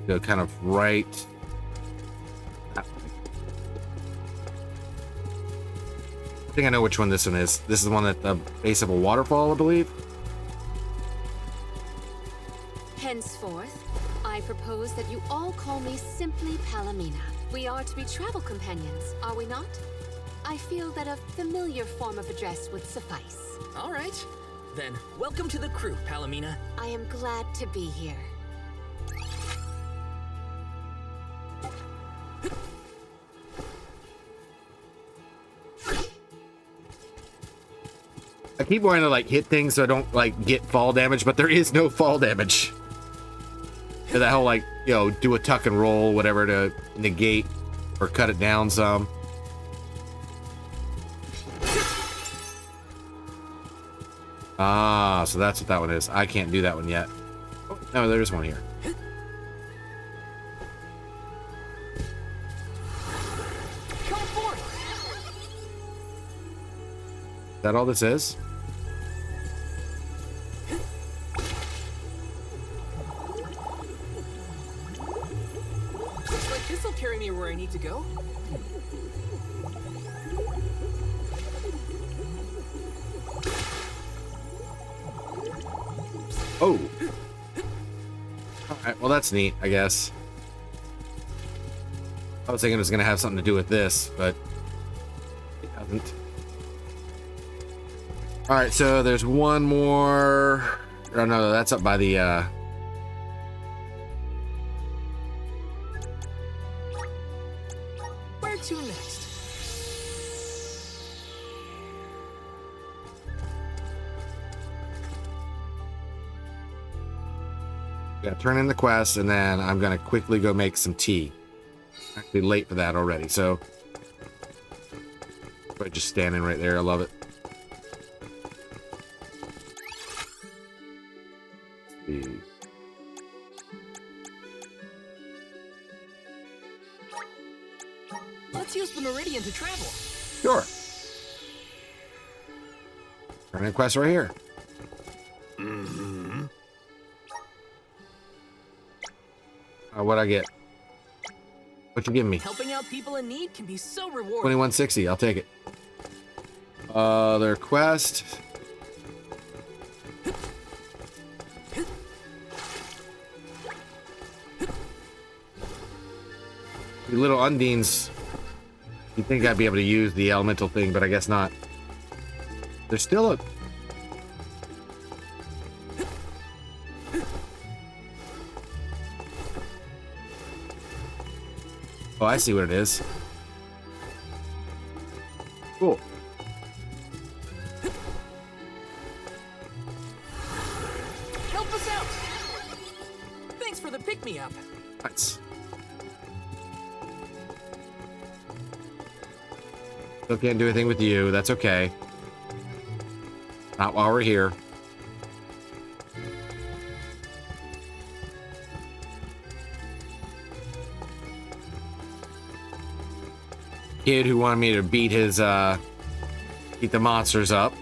go kind of right that way. I think I know which one this one is. This is the one at the base of a waterfall, I believe. Henceforth, I propose that you all call me simply Palomina. We are to be travel companions, are we not? I feel that a familiar form of address would suffice. All right. Then, welcome to the crew, Palomina. I am glad to be here. I keep wanting to like hit things so I don't like get fall damage, but there is no fall damage. So that whole like, you know, do a tuck and roll, whatever, to negate or cut it down some. Ah, so that's what that one is. I can't do that one yet. Oh, no, there's one here. Come forth. Is that all this is? Looks like this'll carry me where I need to go. Oh. Alright, well that's neat, I guess. I was thinking it was going to have something to do with this, but it doesn't. Alright, so there's one more. Oh no, that's up by the Where to next? Yeah, turn in the quest, and then I'm gonna quickly go make some tea. Actually, late for that already, so. But just standing right there, I love it. See. Let's use the meridian to travel. Sure. Turn in quest right here. Mm-hmm. What'd I get? What you giving me? Helping out people in need can be so rewarding. 2160. I'll take it. Their quest. The little undines. You'd think I'd be able to use the elemental thing, but I guess not. There's still a. Oh, I see what it is. Cool. Help us out! Thanks for the pick-me-up. Nice. Still can't do anything with you. That's okay. Not while we're here. Kid who wanted me to beat his beat the monsters up.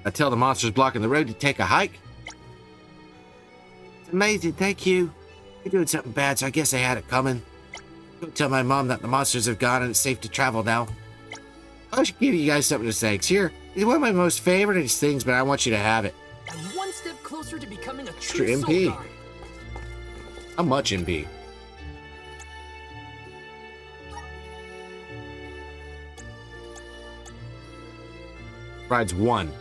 I tell the monsters blocking the road to take a hike. It's amazing, thank you. You're doing something bad, so I guess I had it coming. Don't tell my mom that the monsters have gone and it's safe to travel now. I should give you guys something to thanks. Here, it's one of my most favorite things, but I want you to have it. I'm one step closer to becoming a Extra true MP. soul guard. How much MP? Rides 1.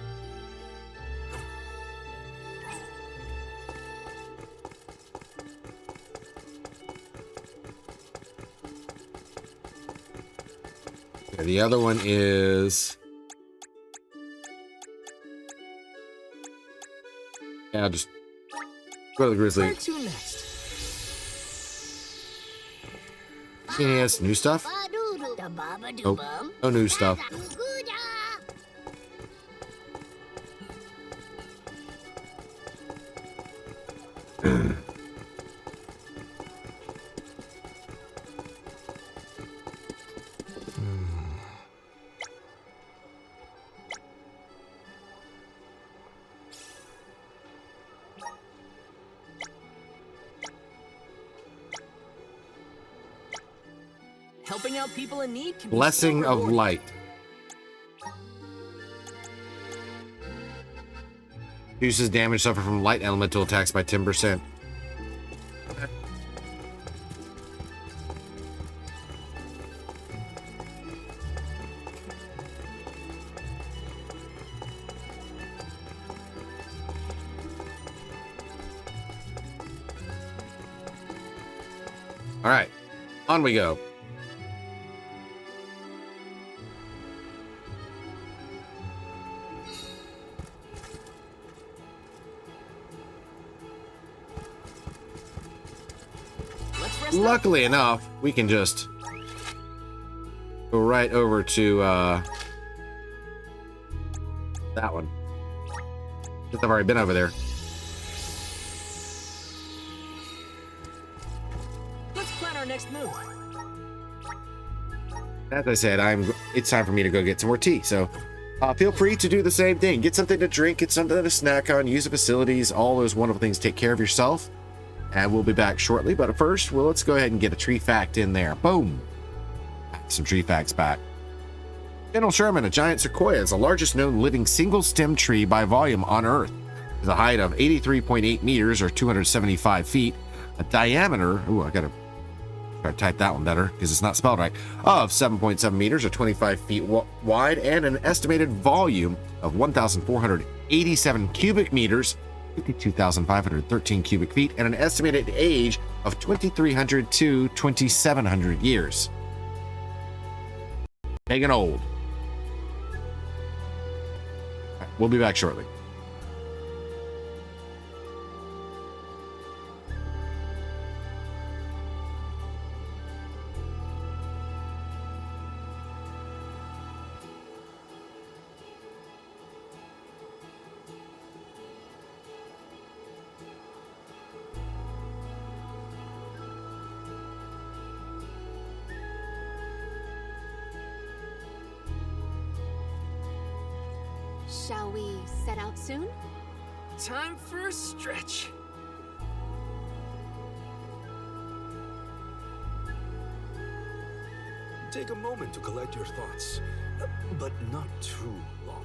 Okay, the other one is. Yeah, I'll just go to the Grizzly. Where to next? Any has new stuff? Nope. No new stuff. Helping out people in need can Blessing be so of rewarding. Light. Reduces damage suffered from light elemental attacks by 10%. All right, on we go. Luckily enough, we can just go right over to that one. Since I've already been over there. Let's plan our next move. As I said, it's time for me to go get some more tea. So feel free to do the same thing. Get something to drink, get something to snack on, use the facilities, all those wonderful things. Take care of yourself. And we'll be back shortly. But first, well, let's go ahead and get a tree fact in there. Boom. Some tree facts back. General Sherman, a giant sequoia, is the largest known living single-stem tree by volume on Earth. With a height of 83.8 meters or 275 feet, a diameter, I gotta try to type that one better because it's not spelled right, of 7.7 meters or 25 feet wide, and an estimated volume of 1,487 cubic meters, 52,513 cubic feet, and an estimated age of 2,300 to 2,700 years. Big and old. We'll be back shortly. Shall we set out soon? Time for a stretch. Take a moment to collect your thoughts, but not too long.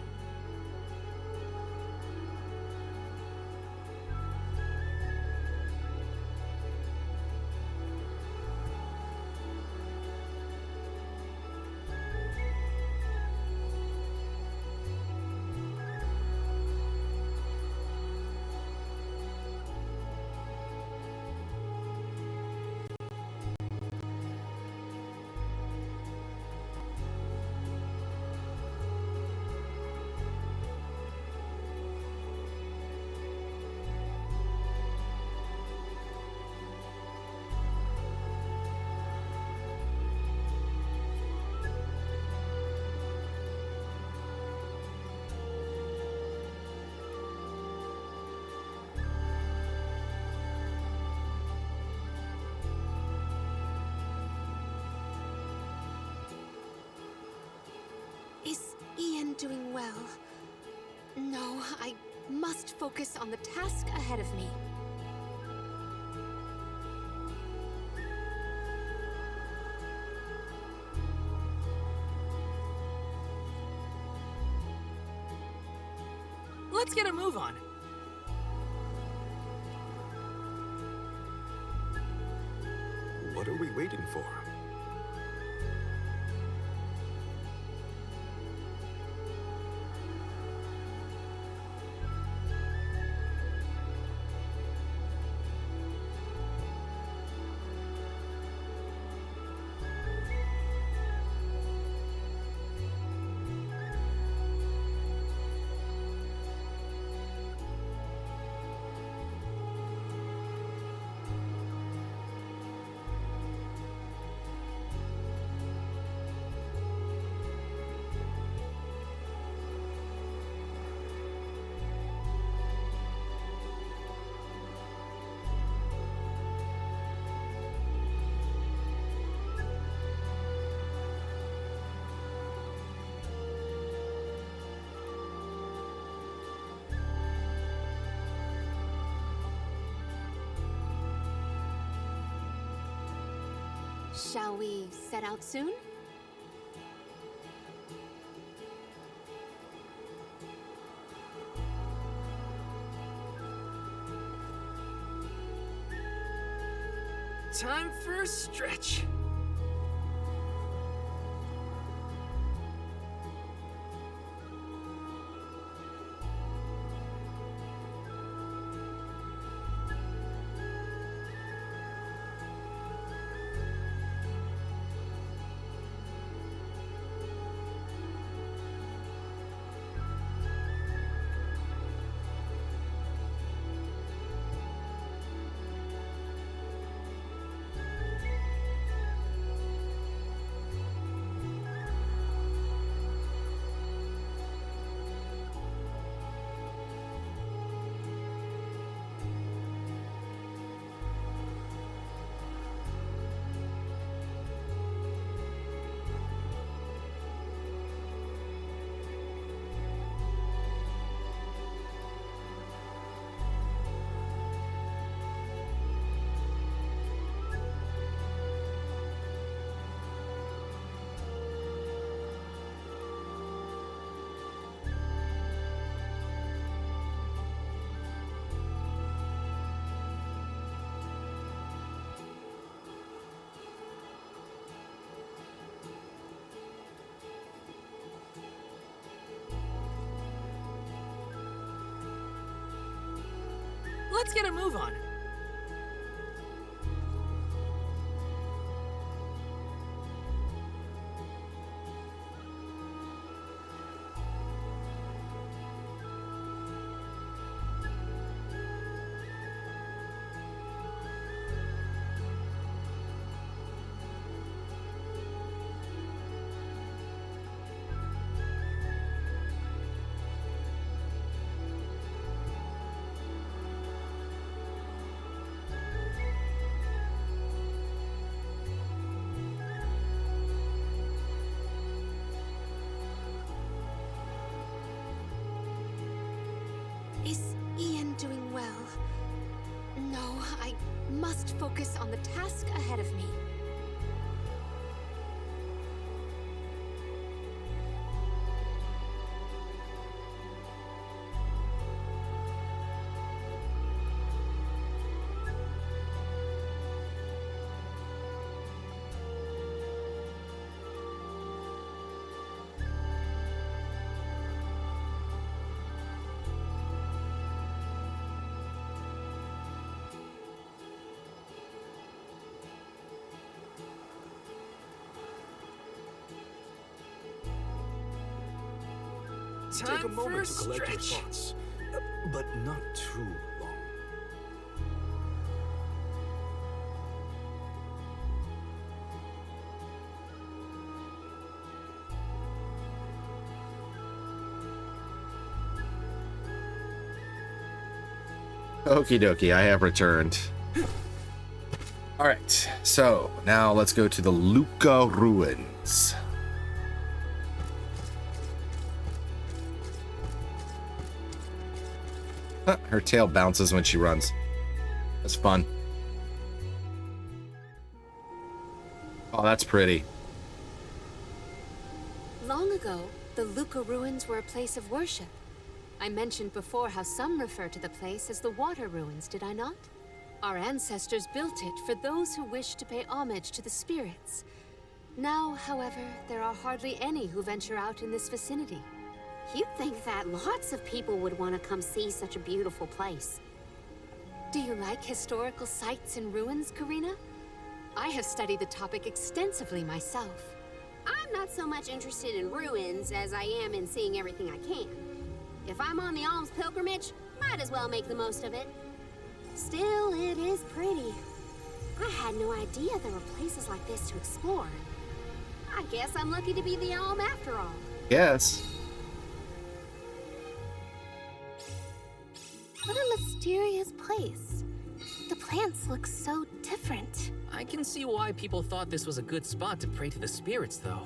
Is Ian doing well? No, I must focus on the task ahead of me. Let's get a move on. What are we waiting for? Shall we set out soon? Time for a stretch. Let's get a move on. I must focus on the task ahead of me. Take a moment to collect your thoughts, but not too long. Okie dokie, I have returned. Alright, so now let's go to the Luca Ruins. Huh, her tail bounces when she runs. That's fun. Oh, that's pretty. Long ago, the Luca ruins were a place of worship. I mentioned before how some refer to the place as the Water Ruins, did I not? Our ancestors built it for those who wished to pay homage to the spirits. Now, however, there are hardly any who venture out in this vicinity. You'd think that lots of people would want to come see such a beautiful place. Do you like historical sites and ruins, Karina? I have studied the topic extensively myself. I'm not so much interested in ruins as I am in seeing everything I can. If I'm on the alms pilgrimage, might as well make the most of it. Still, it is pretty. I had no idea there were places like this to explore. I guess I'm lucky to be the alm after all. Yes. What a mysterious place. The plants look so different. I can see why people thought this was a good spot to pray to the spirits, though.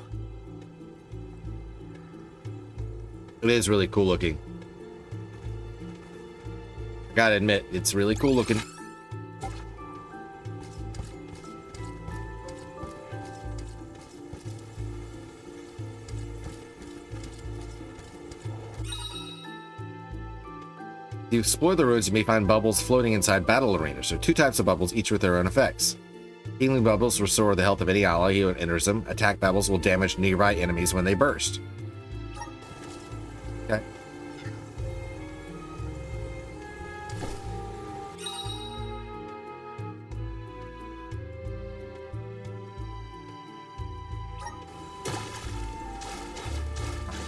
It is really cool looking. I gotta admit, it's really cool looking. If you explore the ruins, you may find bubbles floating inside battle arenas. There are two types of bubbles, each with their own effects. Healing bubbles restore the health of any ally who enters them. Attack bubbles will damage nearby enemies when they burst. Okay.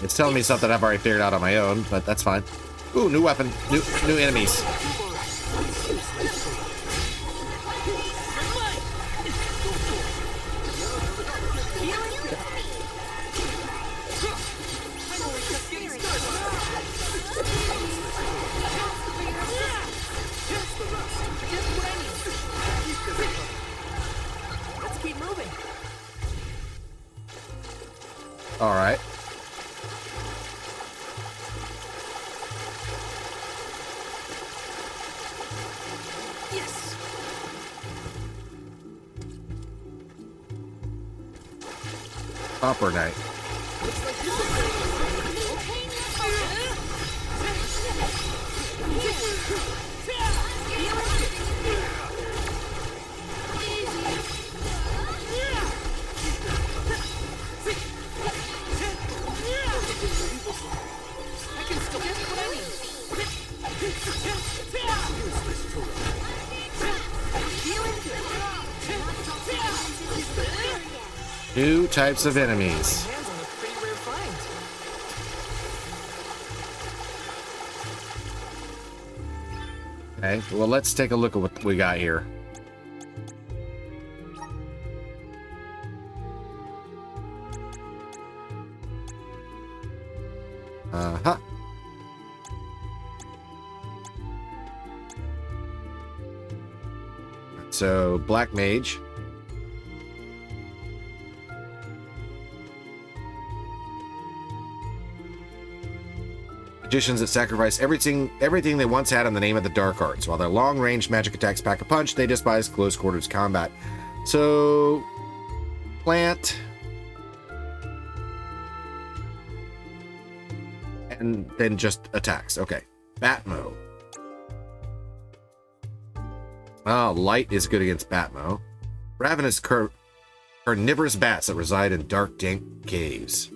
It's telling me something I've already figured out on my own, but that's fine. Ooh, new weapon, new enemies. Let's keep moving. All right. Yes. Copper Knight. New types of enemies. Okay, well, let's take a look at what we got here. Uh-huh. So, Black Mage. magicians that sacrifice everything they once had in the name of the dark arts. While their long-range magic attacks pack a punch, they despise close-quarters combat. So, plant, and then just attacks. Okay, Batmo. Oh, light is good against Batmo. Ravenous carnivorous bats that reside in dark, dank caves.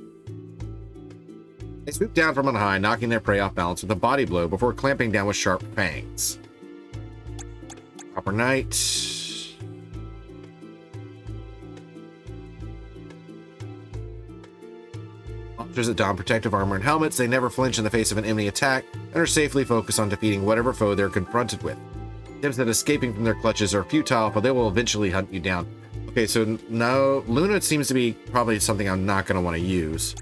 They swoop down from on high, knocking their prey off balance with a body blow before clamping down with sharp fangs. Copper Knight. Monsters that don protective armor and helmets, they never flinch in the face of an enemy attack and are safely focused on defeating whatever foe they're confronted with. Attempts at escaping from their clutches are futile, but they will eventually hunt you down. Okay, so now Luna seems to be probably something I'm not going to want to use.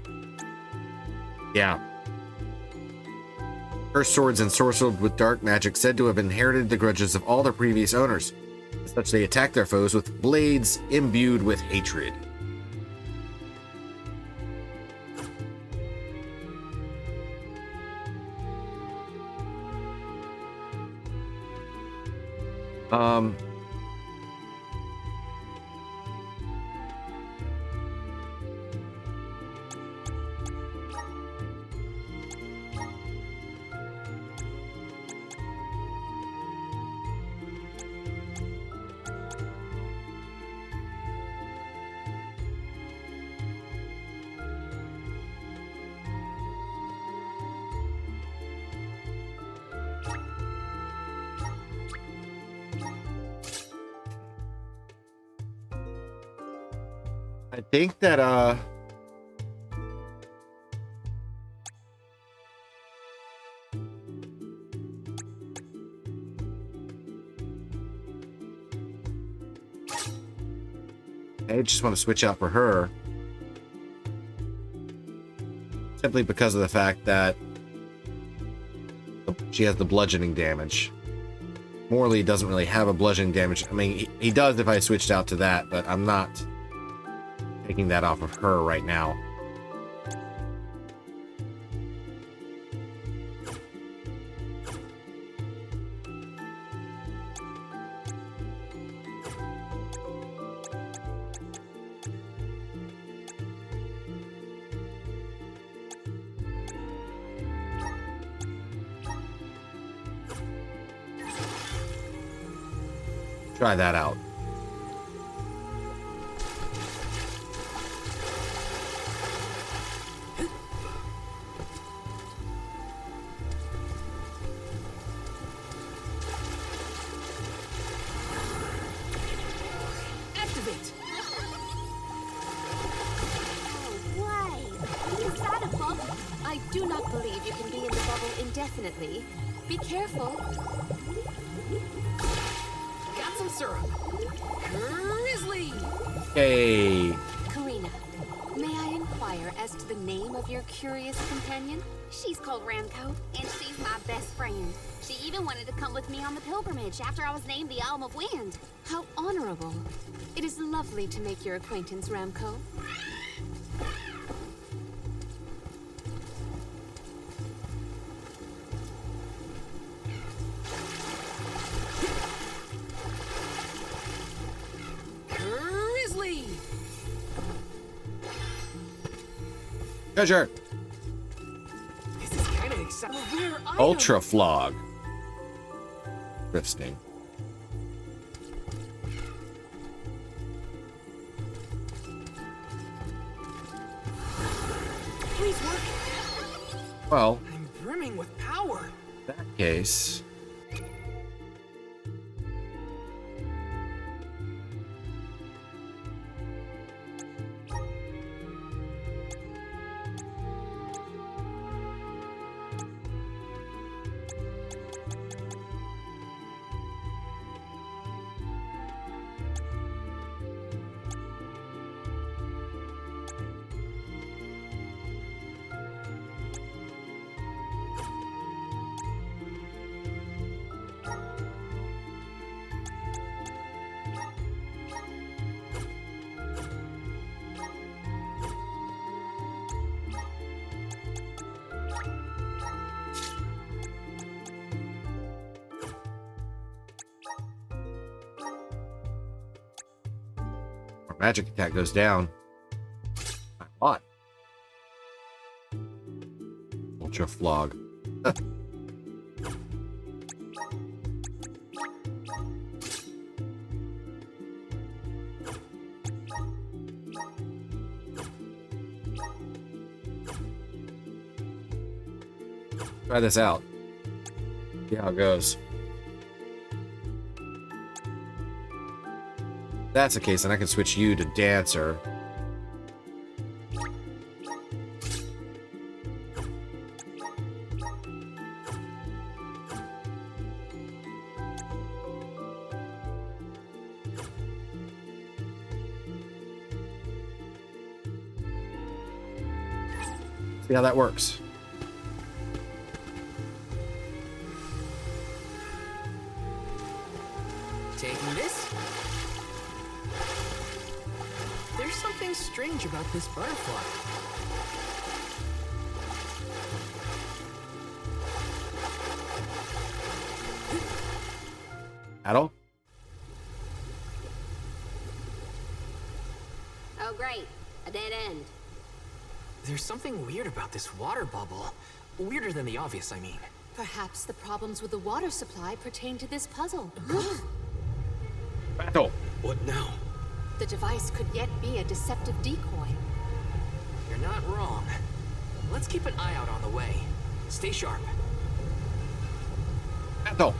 Yeah. Cursed swords ensorcelled with dark magic said to have inherited the grudges of all their previous owners. As such, they attack their foes with blades imbued with hatred. I think that I just want to switch out for her simply because of the fact that she has the bludgeoning damage. Morley doesn't really have a bludgeoning damage. I mean, he does if I switched out to that, but I'm not taking that off of her right now. Try that out. Activate! Is that a bubble? I do not believe you can be in the bubble indefinitely. Be careful. Got some syrup. Grizzly! Hey. Karina, may I inquire as to the name of your curious companion? She's called Ramco, and she's my best friend. She even wanted to come with me on the pilgrimage after I was named the Elm of Wind. How honorable. It is lovely to make your acquaintance, Ramco. Grizzly! Treasure. This is kind of exciting. Ultra Flog. Interesting. Please work. Well, I'm brimming with power. in that case, magic attack goes down. A lot. Ultra flog. Try this out. See how it goes. If that's the case, then I can switch you to Dancer. See how that works. Taking this? There's something strange about this butterfly. Adel? Oh, great. A dead end. There's something weird about this water bubble. Weirder than the obvious, I mean. Perhaps the problems with the water supply pertain to this puzzle. Battle. What now? The device could yet be a deceptive decoy. You're not wrong. Let's keep an eye out on the way. Stay sharp. Battle.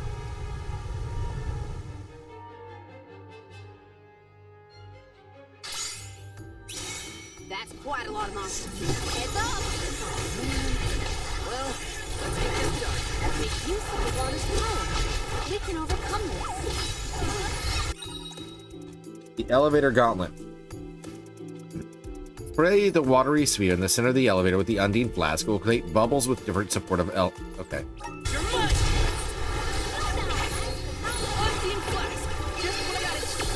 That's quite a lot of monsters. Heads up! Well, let's get this done. Make use of the water's power. We can overcome this. The elevator gauntlet. Spray the watery sphere in the center of the elevator with the Undine flask. It will create bubbles with different supportive Okay. You're mine! Unseen flask! Just what I gotta see.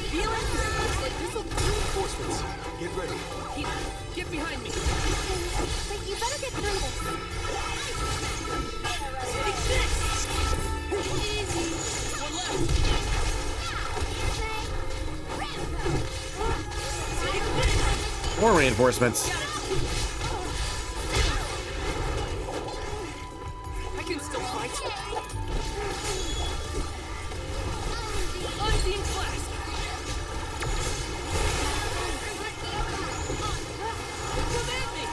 Feeling? Looks like this'll be reinforcements. Get ready. Get behind me. But you better get through this. Take this! Easy. One left. Take this! More reinforcements. I can still fight. Unseen flask. Come at me.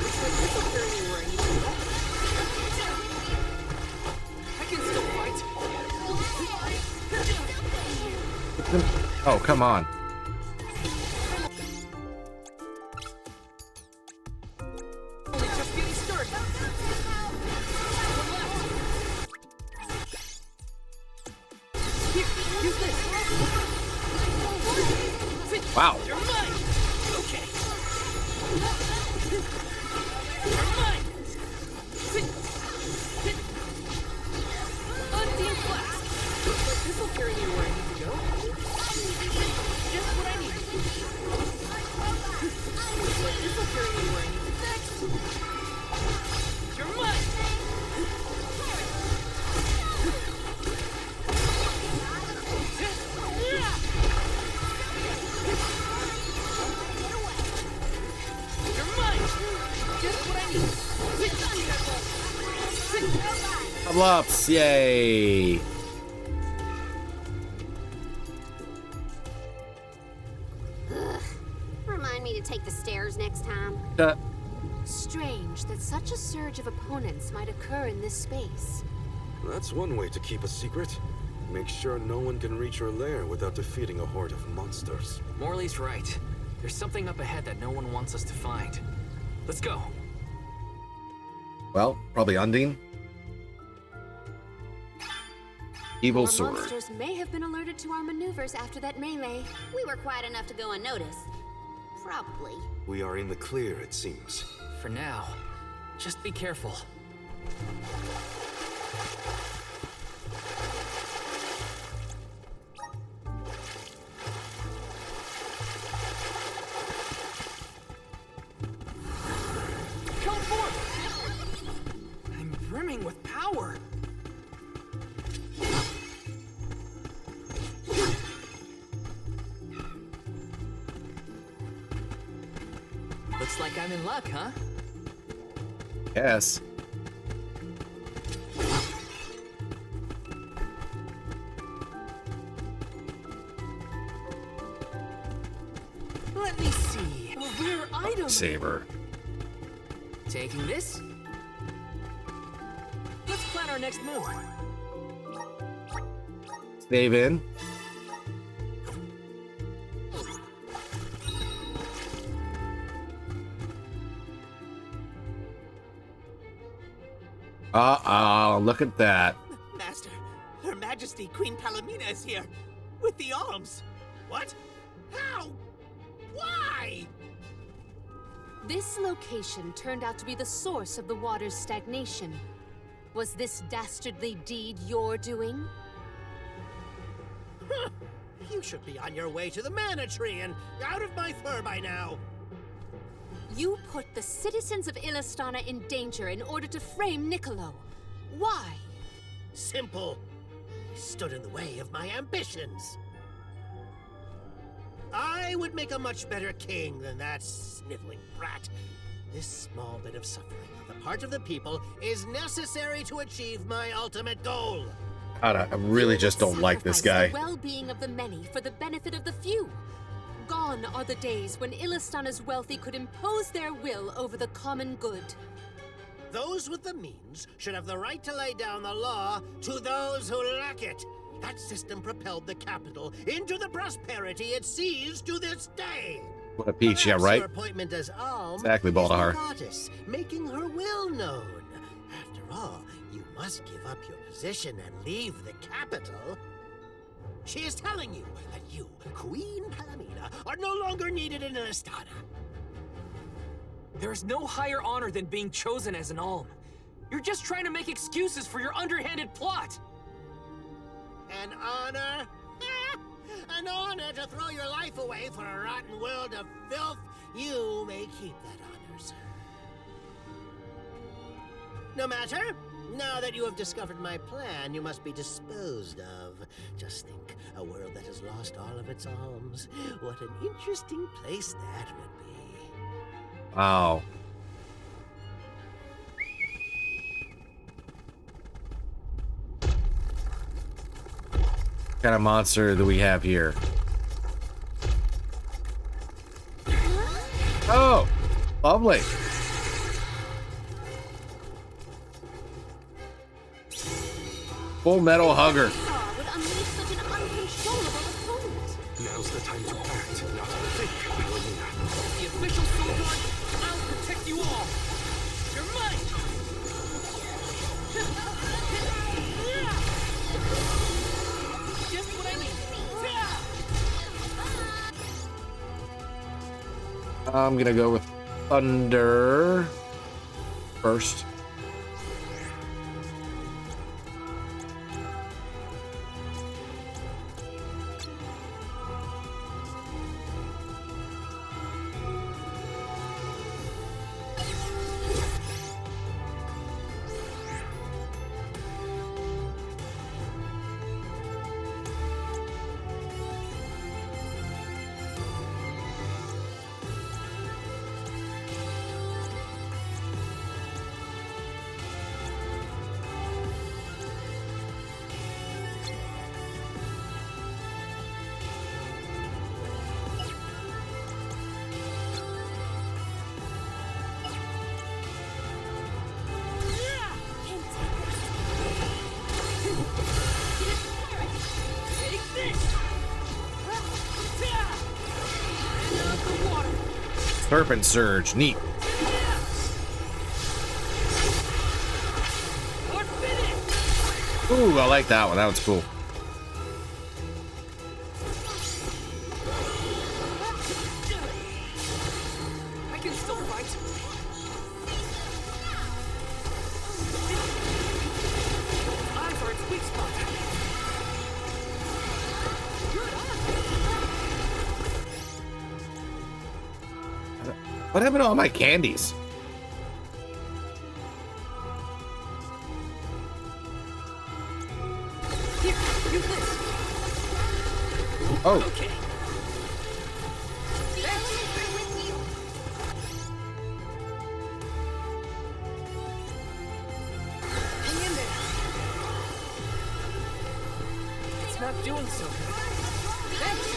Looks like this will carry me where I need to go. I can still fight. Oh, come on. Only just getting started. One left. Here, use this. Wow. You're mine. Okay. You're mine. Unseen flask. Looks like this will carry me where I need to go. Just what I need. Looks like this will carry me where I need to go. You're mine. You're mine. Just what I need. Double ups. Yay. Remind me to take the stairs next time. Strange that such a surge of opponents might occur in this space. That's one way to keep a secret. Make sure no one can reach your lair without defeating a horde of monsters. Morley's right. There's something up ahead that no one wants us to find. Let's go. Well, probably Undine. Evil Our sword. monsters may have been alerted to our maneuvers after that melee. We were quiet enough to go unnoticed. Probably. We are in the clear, it seems. For now, just be careful. Come forth! Looks like I'm in luck, huh? Yes. Let me see. A rare item. Saber. Taking this. Let's plan our next move. Save in. Look at that. Master, Her Majesty Queen Palomina is here with the alms. What? How? Why? This location turned out to be the source of the water's stagnation. Was this dastardly deed your doing? You should be on your way to the Mana Tree and out of my fur by now. You put the citizens of Illistana in danger in order to frame Niccolo. Why? Simple. He stood in the way of my ambitions. I would make a much better king than that sniveling brat. This small bit of suffering on the part of the people is necessary to achieve my ultimate goal. I really just don't like this guy. The well-being of the many for the benefit of the few. Gone are the days when Illistana's wealthy could impose their will over the common good. Those with the means should have the right to lay down the law to those who lack it. That system propelled the capital into the prosperity it sees to this day. What a peach, yeah, right? Her appointment as alm Exactly, is the Baldahar. goddess, making her will known. After all, you must give up your position and leave the capital. She is telling you that you, Queen Palomina, are no longer needed in Illistana. There is no higher honor than being chosen as an alm. You're just trying to make excuses for your underhanded plot. An honor? An honor to throw your life away for a rotten world of filth? You may keep that honor, sir. No matter. Now that you have discovered my plan, you must be disposed of. Just think, a world that has lost all of its alms. What an interesting place that would be. Wow. What kind of monster do we have here? Oh, lovely. Full Metal Hugger. Now's the time to act, not think, Palomina. The official soul guard, I'll protect you all. You're mine. Just what I need. I'm gonna go with Thunder first. Serpent Surge, neat. Ooh, I like that one. That one's cool. I can still fight. Eyes are its weak spot. What happened to all my candies? Here, use this. Oh. Okay. not doing so good. Thanks.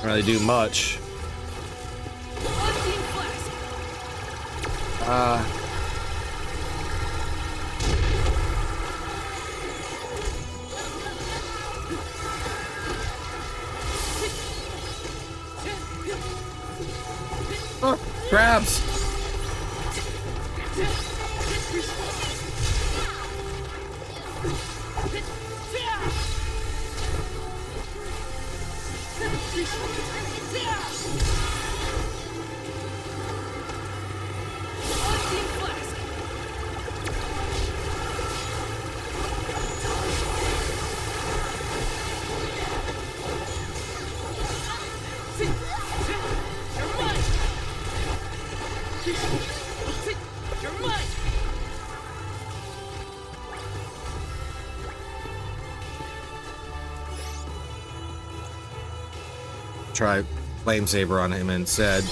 Don't really do much. Oh, crabs. Try flame saber on him instead.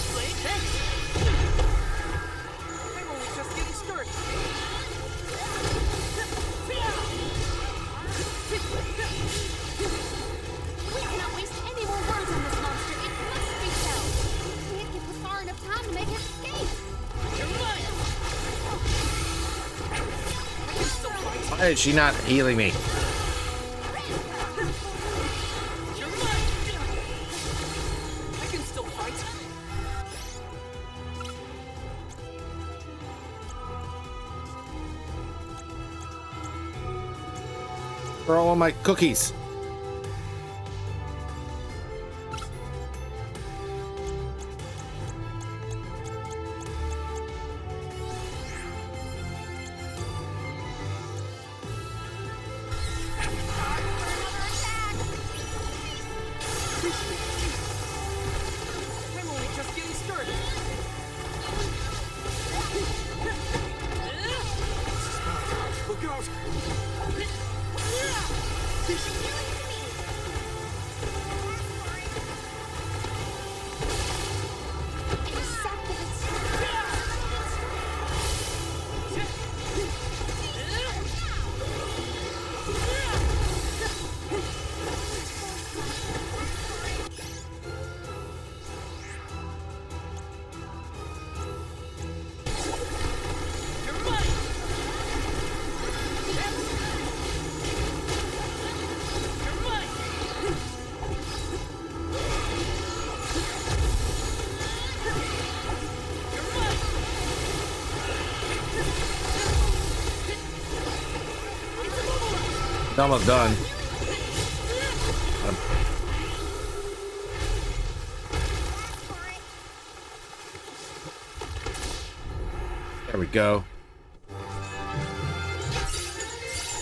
Why is she not healing me? Where are all my cookies? It's almost done. There we go.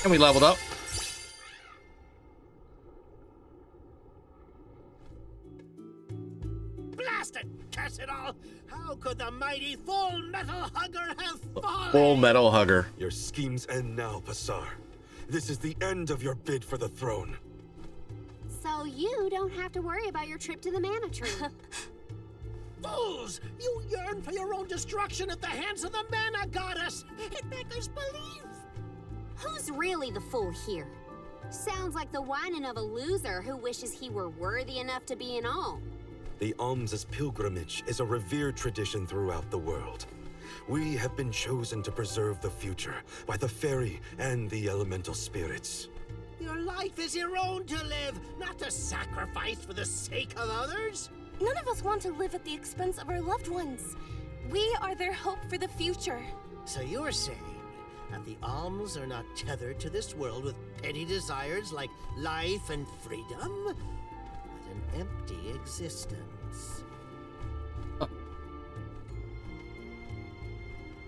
And we leveled up. Blast it, curse it all! How could the mighty Full Metal Hugger have fallen? Full Metal Hugger. Your schemes end now, Passar. This is the end of your bid for the throne. So you don't have to worry about your trip to the Mana Tree. Fools! You yearn for your own destruction at the hands of the Mana Goddess! It beggars belief! Who's really the fool here? Sounds like the whining of a loser who wishes he were worthy enough to be an alm. The alms' pilgrimage is a revered tradition throughout the world. We have been chosen to preserve the future by the fairy and the elemental spirits. Your life is your own to live, not to sacrifice for the sake of others. None of us want to live at the expense of our loved ones. We are their hope for the future. So you're saying that the alms are not tethered to this world with petty desires like life and freedom, but an empty existence.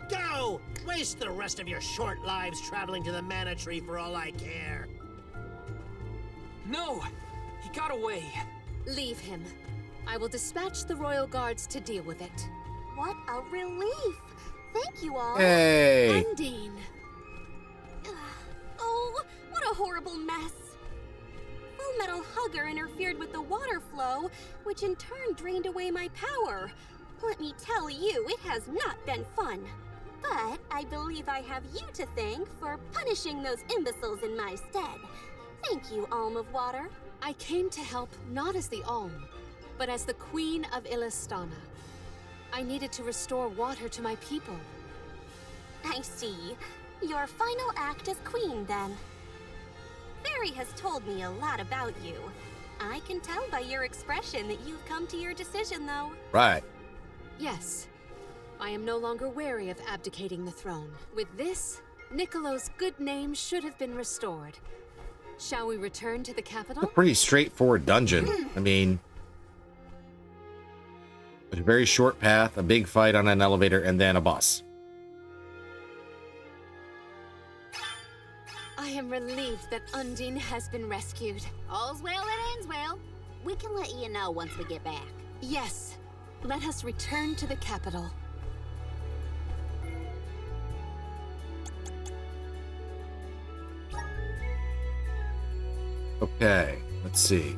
Go! Waste the rest of your short lives traveling to the Mana Tree for all I care. No! He got away. Leave him. I will dispatch the royal guards to deal with it. What a relief! Thank you all. Hey! Undine. Oh, what a horrible mess. Full Metal Hugger interfered with the water flow, which in turn drained away my power. Let me tell you, it has not been fun. But I believe I have you to thank for punishing those imbeciles in my stead. Thank you, Alm of Water. I came to help not as the Alm, but as the Queen of Illistana. I needed to restore water to my people. I see. Your final act as queen, then. Fairy has told me a lot about you. I can tell by your expression that you've come to your decision, though. Right. Yes. I am no longer wary of abdicating the throne. With this, Niccolo's good name should have been restored. Shall we return to the capital? A pretty straightforward dungeon. I mean, a very short path, a big fight on an elevator, and then a boss. I am relieved that Undine has been rescued. All's well that ends well. We can let you know once we get back. Yes. Let us return to the capital. Okay, let's see.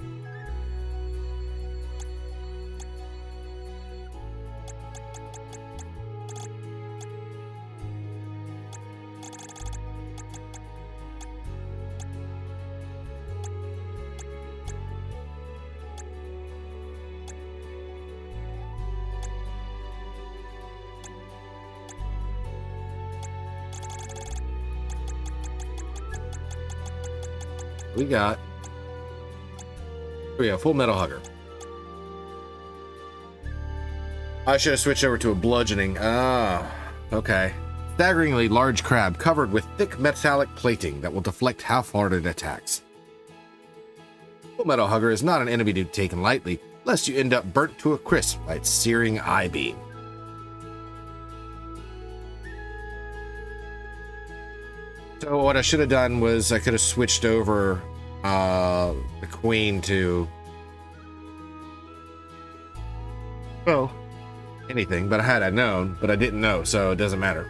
We got, oh yeah, Full Metal Hugger. I should have switched over to a bludgeoning. Ah, okay. Staggeringly large crab covered with thick metallic plating that will deflect how far it attacks. Full Metal Hugger is not an enemy to be taken lightly, lest you end up burnt to a crisp by its searing eye beam. So what I should have done was I could have switched over the queen to, well, anything, but I known, but I didn't know, so it doesn't matter.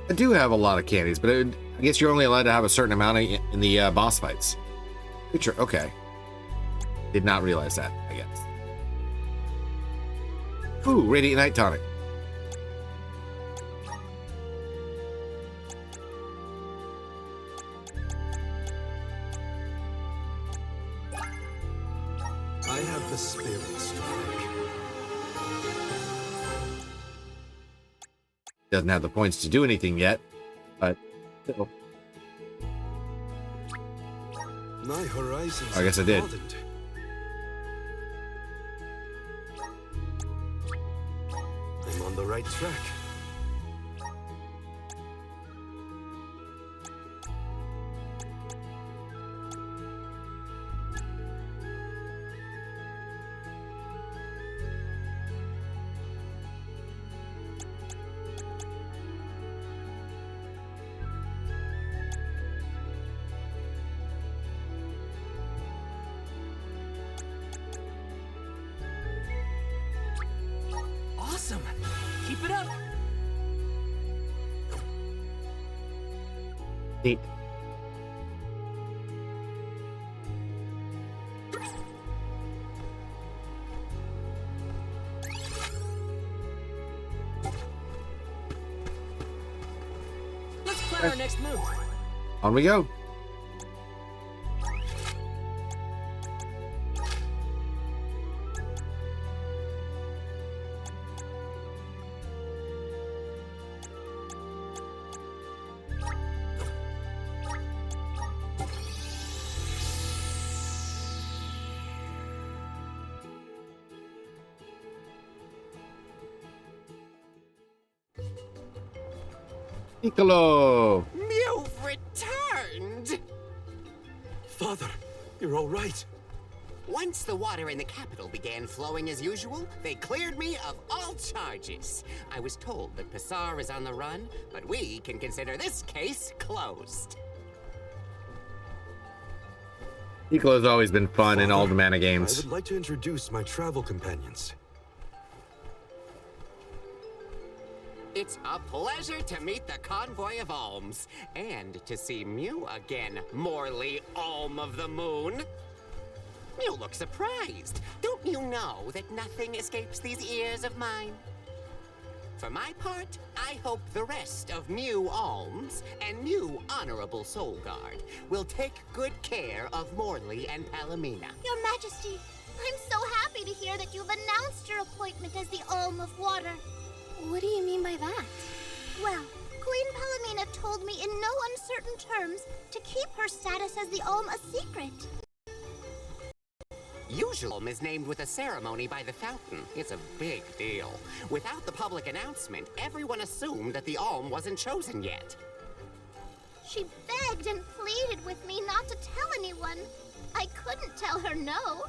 I do have a lot of candies, but I guess you're only allowed to have a certain amount in the boss fights. Okay. Did not realize that, I guess. Ooh, Radiant Night Tonic. I have the spirit strike. Doesn't have the points to do anything yet, but still. My horizons I guess I did. broadened. I'm on the right track. Awesome! Keep it up! Neat. about our next move? On we go. Piccolo! You've returned! Father, you're all right. Once the water in the capital began flowing as usual, they cleared me of all charges. I was told that Passar is on the run, but we can consider this case closed. Piccolo's always been fun in all the mana I games. would like to introduce my travel companions. It's a pleasure to meet the Convoy of Alms, and to see Mew again, Morley Alm of the Moon. You look surprised. Don't you know that nothing escapes these ears of mine? For my part, I hope the rest of Mew Alms and Mew Honorable Soul Guard will take good care of Morley and Palomina. Your Majesty, I'm so happy to hear that you've announced your appointment as the Alm of Water. What do you mean by that? Well, Queen Palomina told me in no uncertain terms to keep her status as the Alm a secret. Usual Alm is named with a ceremony by the fountain. It's a big deal. Without the public announcement, everyone assumed that the Alm wasn't chosen yet. She begged and pleaded with me not to tell anyone. I couldn't tell her no.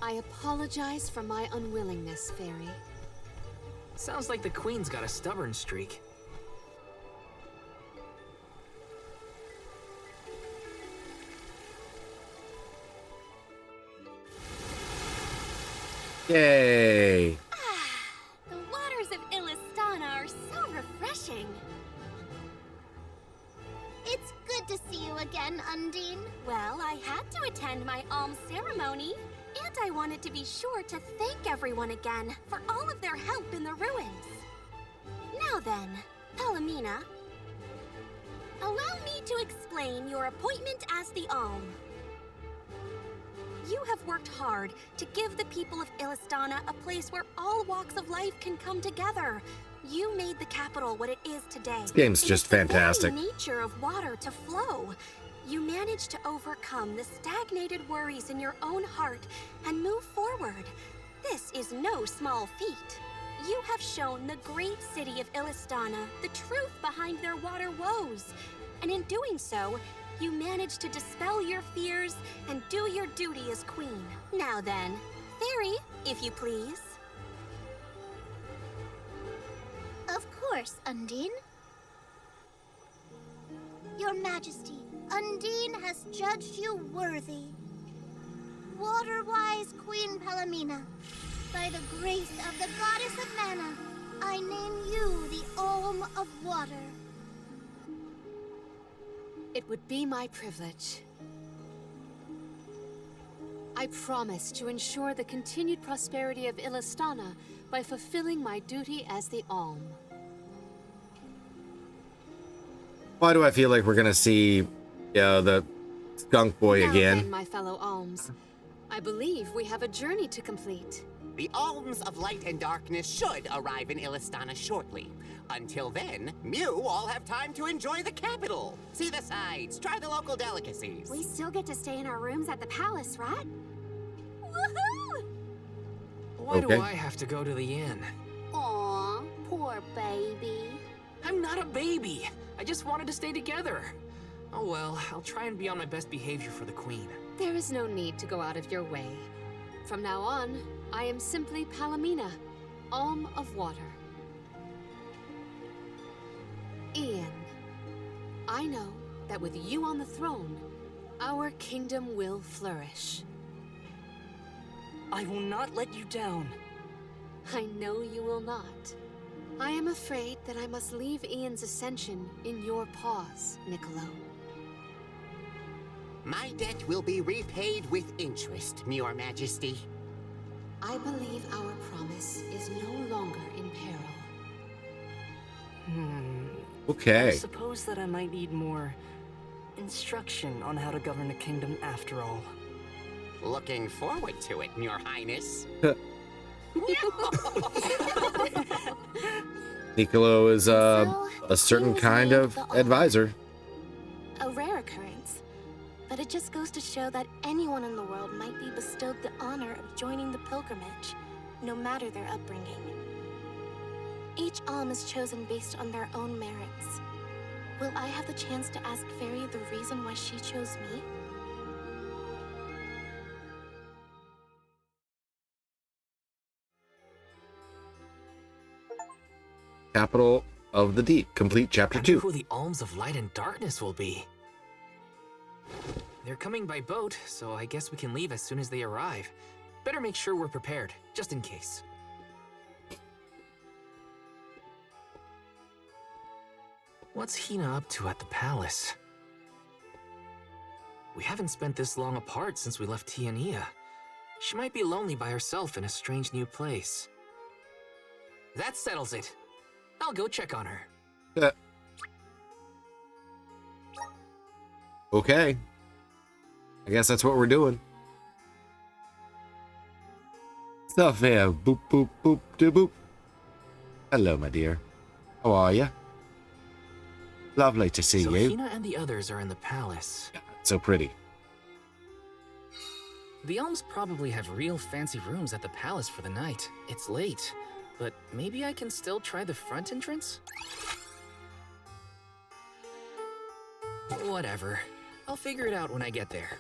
I apologize for my unwillingness, Fairy. Sounds like the Queen's got a stubborn streak. Yay! The waters of Illistana are so refreshing. It's good to see you again, Undine. Well, I had to attend my alms ceremony, and I wanted to be sure to thank everyone again for all of their help in the ruins. Now then, Palomina, allow me to explain your appointment as the Alm. You have worked hard to give the people of Illistana a place where all walks of life can come together. You made the capital what it is today. This game's just fantastic. It's the very nature of water to flow. You managed to overcome the stagnated worries in your own heart and move forward. This is no small feat. You have shown the great city of Illistana the truth behind their water woes. And in doing so, you managed to dispel your fears and do your duty as queen. Now then, Fairy, if you please. Of course, Undine. Your Majesty, Undine has judged you worthy. Water-wise Queen Palomina, by the grace of the Goddess of Mana, I name you the Alm of Water. It would be my privilege. I promise to ensure the continued prosperity of Illistana by fulfilling my duty as the Alm. Why do I feel like we're gonna see the Skunk Boy Now again? then, my fellow Alms, I believe we have a journey to complete. The Alms of Light and Darkness should arrive in Illistana shortly. Until then, Mew all have time to enjoy the capital. See the sights, try the local delicacies. We still get to stay in our rooms at the palace, right? Woohoo! Why do I have to go to the inn? Aw, poor baby. I'm not a baby. I just wanted to stay together. Oh well, I'll try and be on my best behavior for the Queen. There is no need to go out of your way. From now on, I am simply Palomina, Alm of Water. Ian, I know that with you on the throne, our kingdom will flourish. I will not let you down. I know you will not. I am afraid that I must leave Ian's ascension in your paws, Niccolo. My debt will be repaid with interest, Your Majesty. I believe our promise is no longer in peril. I Okay. suppose that I might need more instruction on how to govern a kingdom after all. Looking forward to it, Your Highness. Niccolo is a certain kind of advisor. A rare occurrence, but it just goes to show that anyone in the world might be bestowed the honor of joining the pilgrimage, no matter their upbringing. Each alm is chosen based on their own merits. Will I have the chance to ask Fairy the reason why she chose me? Capital of the Deep. Complete chapter I wonder 2. who the Alms of Light and Darkness will be. They're coming by boat, so I guess we can leave as soon as they arrive. Better make sure we're prepared, just in case. What's Hina up to at the palace? We haven't spent this long apart since we left Tiania. She might be lonely by herself in a strange new place. That settles it. I'll go check on her. Okay. I guess that's what we're doing. Stuff here. Boop, boop, boop, do boop. Hello, my dear. How are you? Lovely to see So you. Hina and the others are in the palace. So pretty. The Elms probably have real fancy rooms at the palace for the night. It's late, but maybe I can still try the front entrance? Whatever. I'll figure it out when I get there.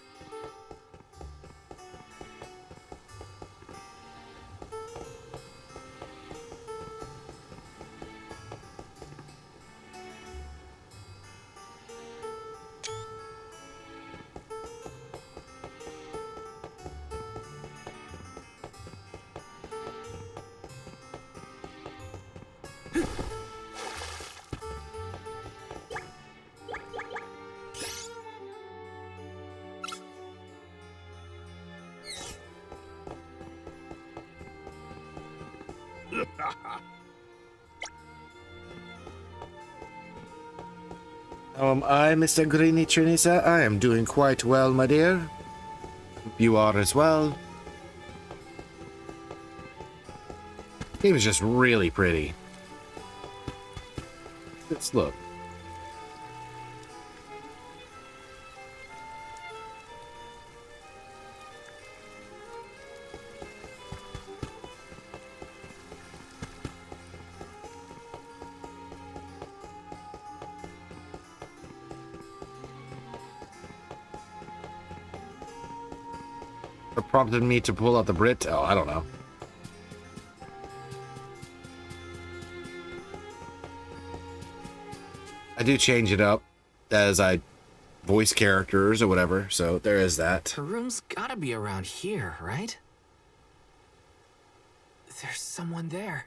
How am I, Mr. Greeny Trinisa? I am doing quite well, my dear. Hope you are as well. Game is just really pretty. Let's look. What prompted me to pull out the Brit? Oh, I don't know. I do change it up as I voice characters or whatever, so there is that. Her room's gotta be around here, right? There's someone there.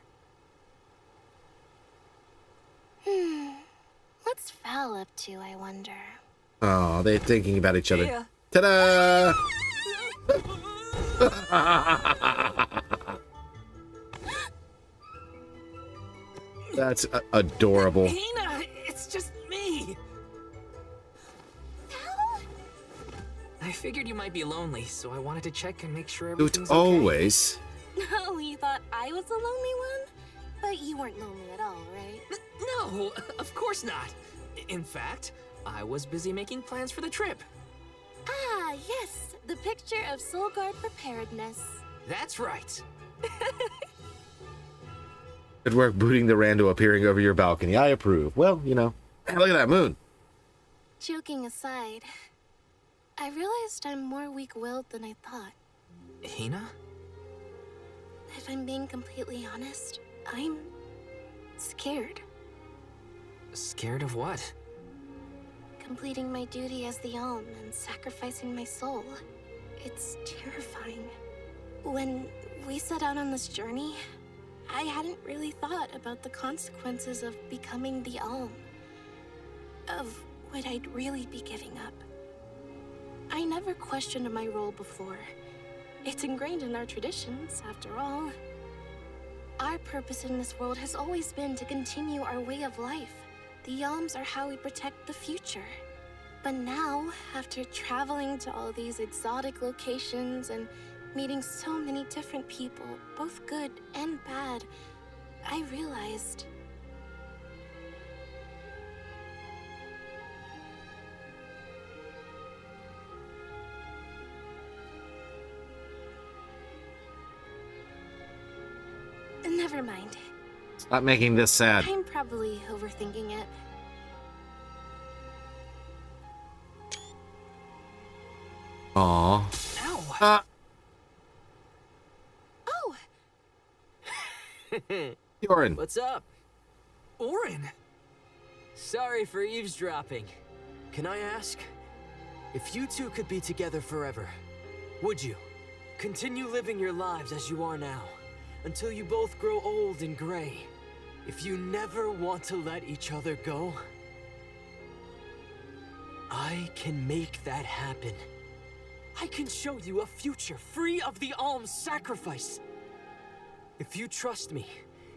What's Val up to, I wonder? Oh, they're thinking about each other. Yeah. Ta-da! That's adorable. Hina, it's just me. I figured you might be lonely, so I wanted to check and make sure everything's okay. Always. Oh, you thought I was the lonely one? But you weren't lonely at all, right? No, of course not. In fact, I was busy making plans for the trip. Ah, yes, the picture of Soul Guard preparedness. That's right. Good work booting the rando appearing over your balcony. I approve. Well, you know, look at that moon. Joking aside, I realized I'm more weak-willed than I thought. Hina? If I'm being completely honest, I'm scared. Scared of what? Completing my duty as the Alm and sacrificing my soul. It's terrifying. When we set out on this journey, I hadn't really thought about the consequences of becoming the Alm. Of what I'd really be giving up. I never questioned my role before. It's ingrained in our traditions, after all. Our purpose in this world has always been to continue our way of life, The Alms are how we protect the future. But now, after traveling to all these exotic locations and meeting so many different people, both good and bad, I realized... Never mind. Stop making this sad. I'm probably overthinking it. Aww. Ow! Oh! Orin. What's up? Orin! Sorry for eavesdropping. Can I ask? If you two could be together forever, would you? Continue living your lives as you are now, until you both grow old and gray. If you never want to let each other go, I can make that happen. I can show you a future free of the alms sacrifice. If you trust me,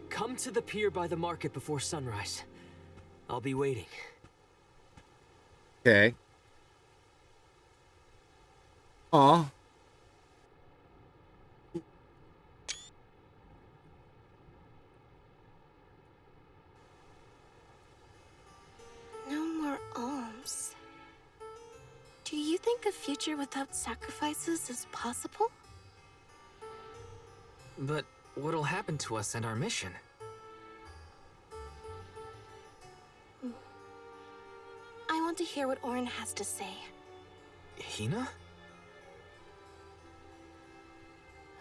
come to the pier by the market before sunrise. I'll be waiting. Okay. Aw. No more alms. Do you think a future without sacrifices is possible? But what'll happen to us and our mission? I want to hear what Orin has to say. Hina?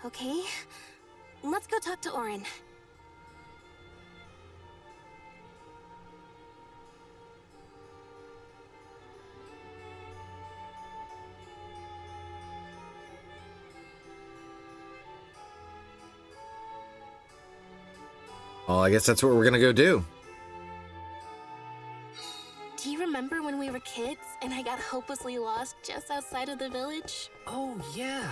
Okay, let's go talk to Orin. Well, I guess that's what we're gonna go do. Do you remember when we were kids and I got hopelessly lost just outside of the village? Oh, yeah.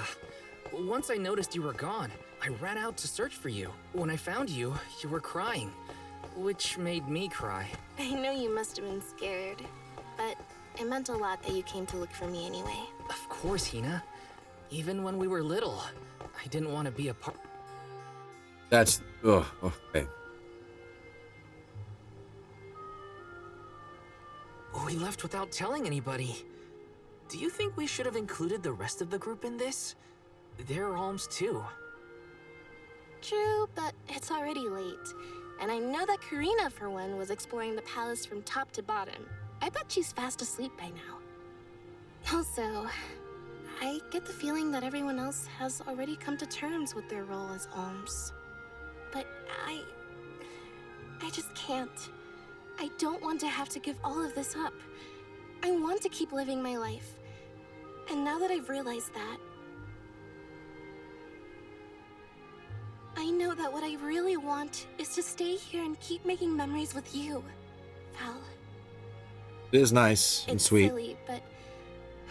Once I noticed you were gone, I ran out to search for you. When I found you, you were crying, which made me cry. I know you must have been scared, but it meant a lot that you came to look for me anyway. Of course, Hina. Even when we were little, I didn't want to be a part. That's... Oh, okay. We left without telling anybody. Do you think we should have included the rest of the group in this? They're alms too. True, but it's already late. And I know that Karina, for one, was exploring the palace from top to bottom. I bet she's fast asleep by now. Also, I get the feeling that everyone else has already come to terms with their role as alms. But I just can't. I don't want to have to give all of this up. I want to keep living my life. And now that I've realized that, I know that what I really want is to stay here and keep making memories with you, Val. It is nice and It's sweet. silly, but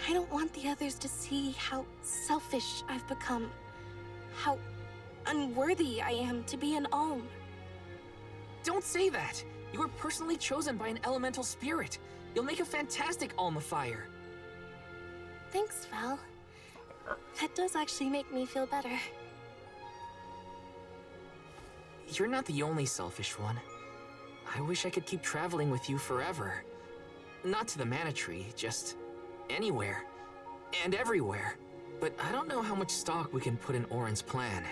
I don't want the others to see how selfish I've become. How unworthy I am to be an alm. Don't say that! You were personally chosen by an elemental spirit. You'll make a fantastic alma fire. Thanks, Val. That does actually make me feel better. You're not the only selfish one. I wish I could keep traveling with you forever. Not to the Mana Tree, just anywhere. And everywhere. But I don't know how much stock we can put in Orin's plan.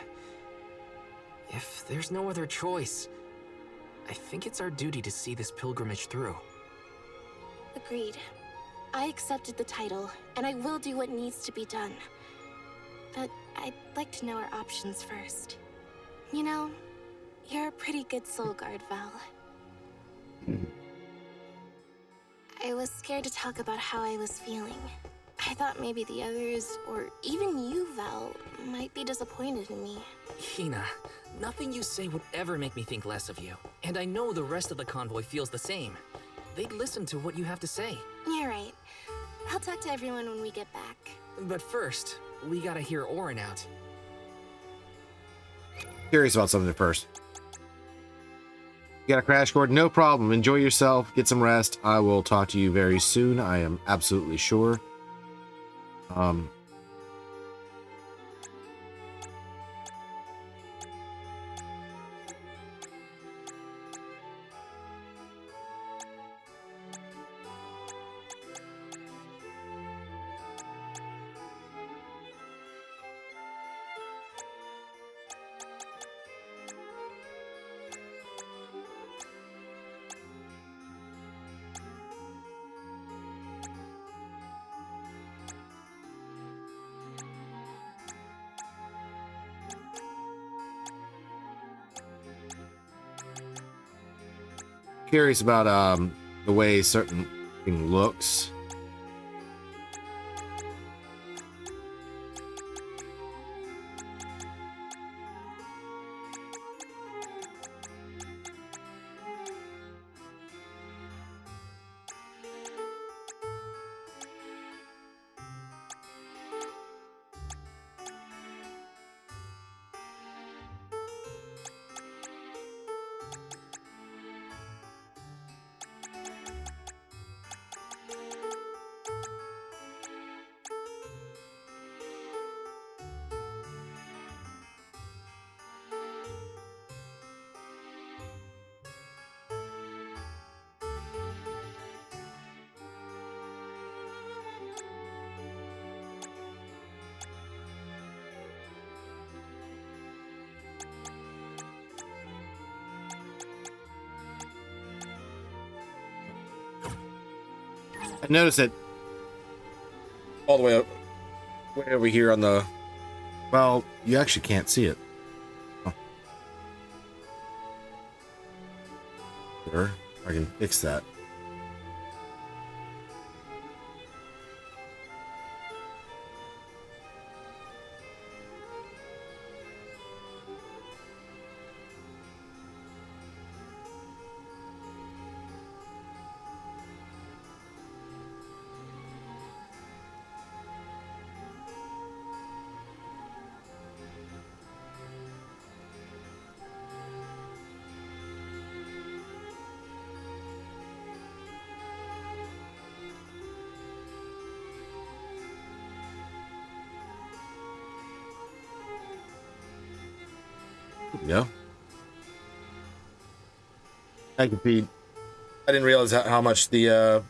If there's no other choice, I think it's our duty to see this pilgrimage through. Agreed. I accepted the title, and I will do what needs to be done. But I'd like to know our options first. You know, you're a pretty good soul guard, Val. I was scared to talk about how I was feeling. I thought maybe the others, or even you, Val, might be disappointed in me. Hina, nothing you say would ever make me think less of you. And I know the rest of the convoy feels the same. They'd listen to what you have to say. You're right. I'll talk to everyone when we get back. But first, we gotta hear Orin out. Curious about something first. You got a crash cord? No problem. Enjoy yourself. Get some rest. I will talk to you very soon. I am absolutely sure. Curious about the way certain thing looks. I noticed that all the way up, way over here on the, well, you actually can't see it. Oh. Sure, I can fix that. Yeah. Thank you, Pete. I didn't realize how much the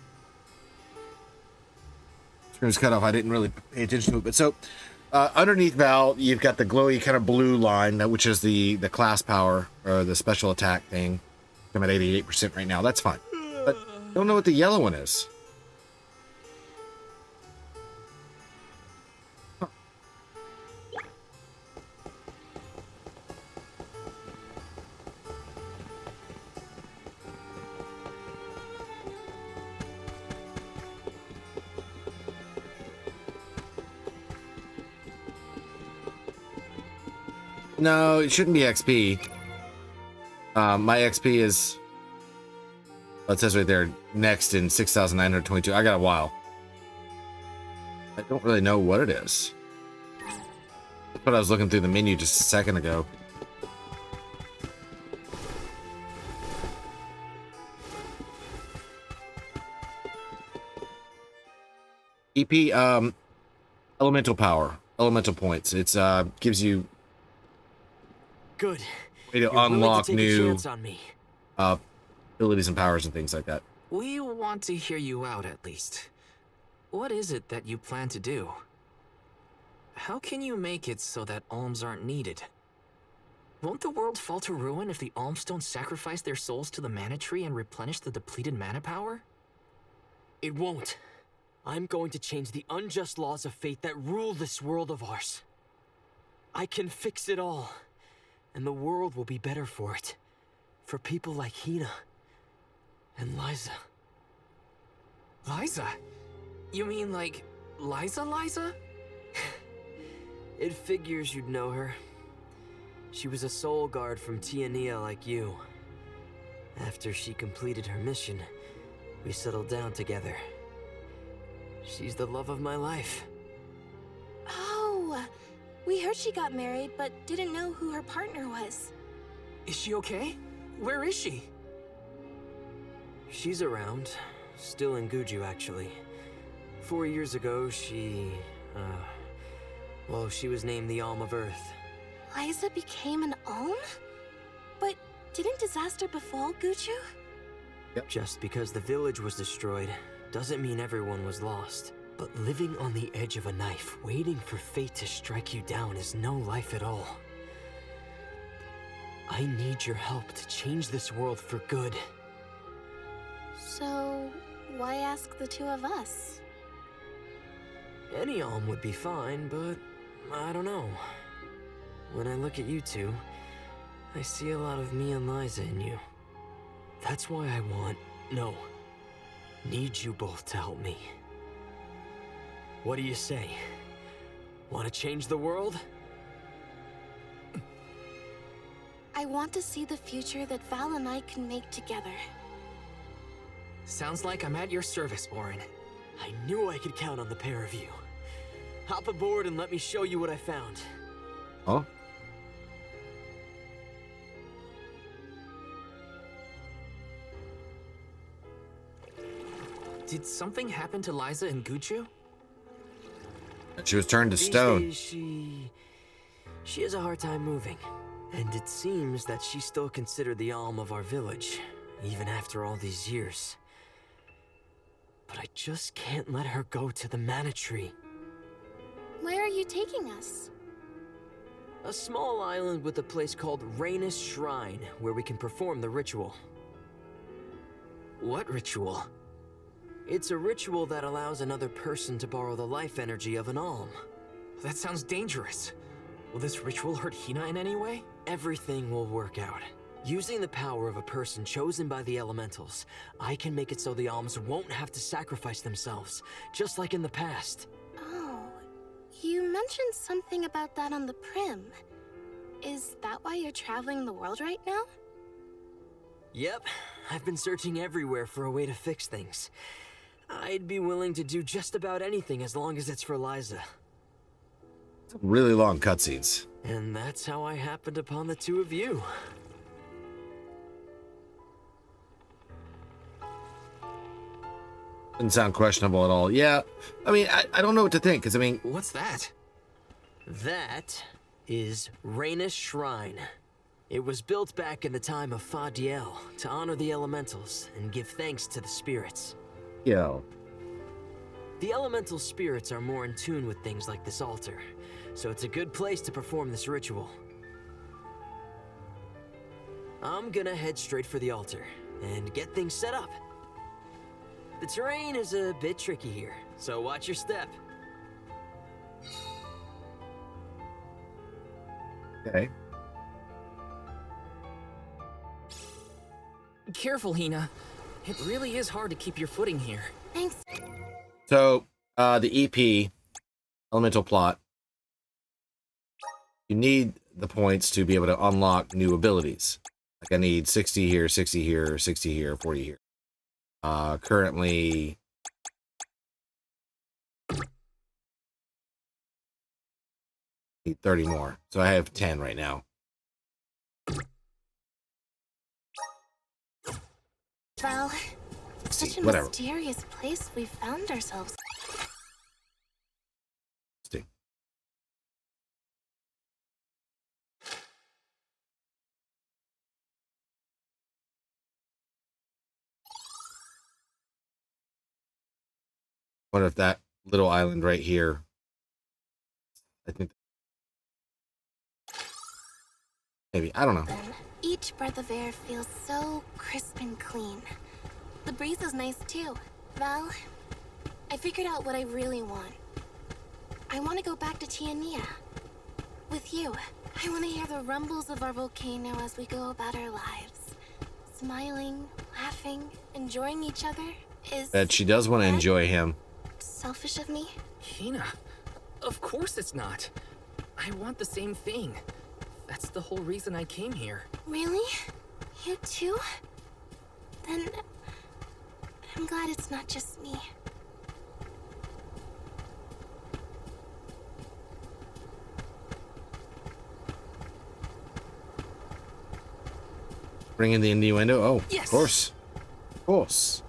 screen was cut off. I didn't really pay attention to it. But so underneath Val, you've got the glowy kind of blue line, which is the class power or the special attack thing. I'm at 88% right now. That's fine. But I don't know what the yellow one is. No, it shouldn't be XP. My XP is, well, it says right there, next in 6,922. I got a while. I don't really know what it is. That's what I was looking through the menu just a second ago. EP, elemental power, elemental points. It's gives you good way to unlock new abilities and powers and things like that. We want to hear you out at least. What is it that you plan to do? How can you make it so that alms aren't needed? Won't the world fall to ruin if the alms don't sacrifice their souls to the mana tree and replenish the depleted mana power? It won't. I'm going to change the unjust laws of fate that rule this world of ours. I can fix it all, and the world will be better for it. For people like Hina and Liza. Liza? You mean like Liza? It figures you'd know her. She was a soul guard from Tiania like you. After she completed her mission, we settled down together. She's the love of my life. Oh, we heard she got married, but didn't know who her partner was. Is she okay? Where is she? she's around. Still in Guju, actually. 4 years ago, well, she was named the Alm of Earth. Liza became an Alm? But didn't disaster befall Guju? Yep. Just because the village was destroyed doesn't mean everyone was lost. But living on the edge of a knife, waiting for fate to strike you down is no life at all. I need your help to change this world for good. So, why ask the two of us? Any Alm would be fine, but I don't know. When I look at you two, I see a lot of me and Liza in you. That's why I need you both to help me. What do you say? Want to change the world? I want to see the future that Val and I can make together. Sounds like I'm at your service, Orin. I knew I could count on the pair of you. Hop aboard and let me show you what I found. Huh? Did something happen to Liza and Guju? She was turned to These stone. days, she has a hard time moving. And it seems that she's still considered the Alm of our village, even after all these years. But I just can't let her go to the Mana Tree. Where are you taking us? A small island with a place called Rainus Shrine, where we can perform the ritual. What ritual? It's a ritual that allows another person to borrow the life energy of an Alm. That sounds dangerous. Will this ritual hurt Hina in any way? Everything will work out. Using the power of a person chosen by the elementals, I can make it so the Alms won't have to sacrifice themselves, just like in the past. Oh, you mentioned something about that on the Prim. Is that why you're traveling the world right now? Yep, I've been searching everywhere for a way to fix things. I'd be willing to do just about anything as long as it's for Liza. Really long cutscenes. And that's how I happened upon the two of you. Didn't sound questionable at all. Yeah, I mean, I don't know what to think, because I mean... What's that? That is Rainus Shrine. It was built back in the time of Fadiel to honor the elementals and give thanks to the spirits. Yo. The elemental spirits are more in tune with things like this altar, so it's a good place to perform this ritual. I'm gonna head straight for the altar and get things set up. The terrain is a bit tricky here, so watch your step. Okay. Careful, Hina. It really is hard to keep your footing here. Thanks. So, the EP, elemental plot, you need the points to be able to unlock new abilities. Like I need 60 here, 60 here, 60 here, 40 here. Currently, need 30 more. So I have 10 right now. Val, such a whatever. mysterious place we found ourselves. Wonder if that little island right here, I think, maybe, I don't know. Each breath of air feels so crisp and clean. The breeze is nice too. Val, I figured out what I really want. I want to go back to Tiania. With you. I want to hear the rumbles of our volcano as we go about our lives. Smiling, laughing, enjoying each other is... That she does want to enjoy him. Selfish of me? Hina, of course it's not. I want the same thing. That's the whole reason I came here. Really? You too? Then... I'm glad it's not just me. Bring in the innuendo? Oh, yes. Of course. Of course.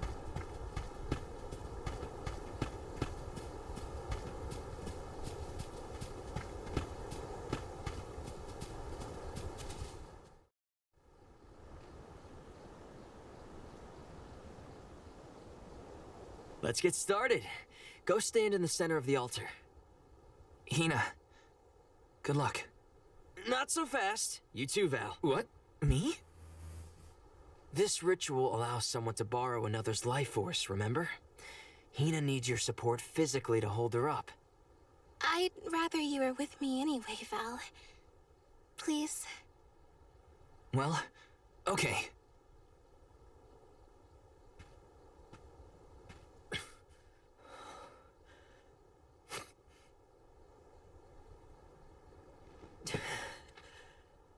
Let's get started. Go stand in the center of the altar. Hina, good luck. Not so fast. You too, Val. What? Me? This ritual allows someone to borrow another's life force, remember? Hina needs your support physically to hold her up. I'd rather you were with me anyway, Val. Please. Well, okay.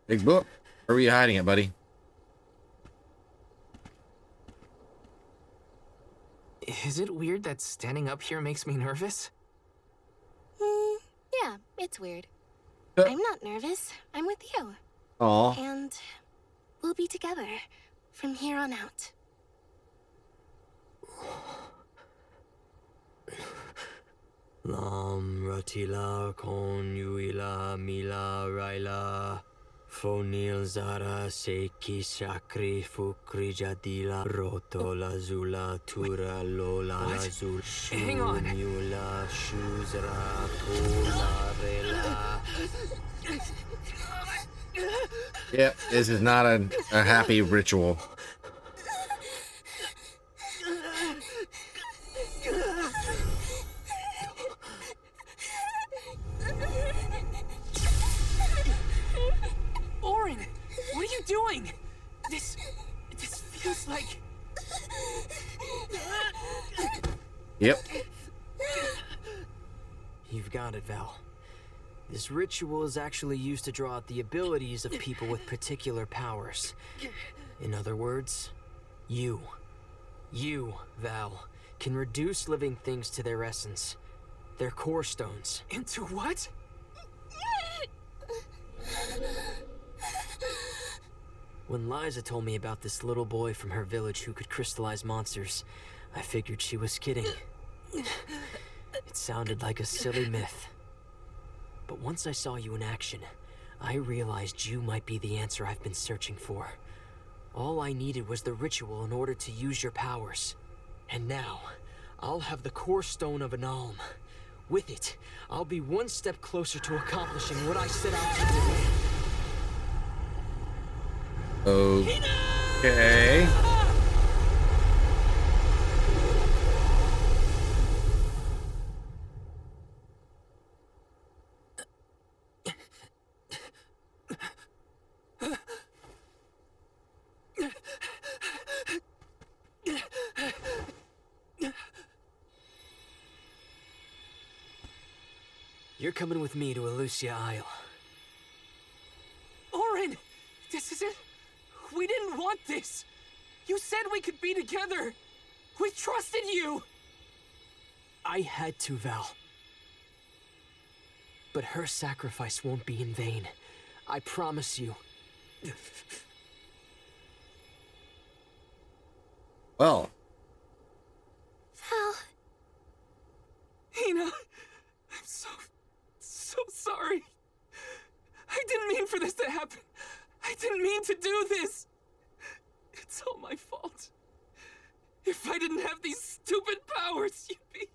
Big book. Where were you hiding it, buddy? Is it weird that standing up here makes me nervous? Yeah, it's weird. I'm not nervous. I'm with you. Aw. And we'll be together from here on out. Lam ratila kon yuila mila raila fonil zara seki sakri fukri jadila roto lazula tura lola lazul Hang on. mula shuzra pula rela. Yep, this is not a happy ritual. Orin, what are you doing? This feels like... Yep. You've got it, Val. This ritual is actually used to draw out the abilities of people with particular powers. In other words, you, Val, can reduce living things to their essence, their core stones. Into what? When Liza told me about this little boy from her village who could crystallize monsters, I figured she was kidding. It sounded like a silly myth. But once I saw you in action, I realized you might be the answer I've been searching for. All I needed was the ritual in order to use your powers. And now, I'll have the core stone of an alm. With it, I'll be one step closer to accomplishing what I set out to do. Okay. You're coming with me to Elusia Isle. Orin, this is it? We didn't want this. You said we could be together. We trusted you. I had to, Val. But her sacrifice won't be in vain. I promise you. Well. Val. Hina, I'm so sorry. I didn't mean for this to happen. I didn't mean to do this. It's all my fault. If I didn't have these stupid powers, you'd be...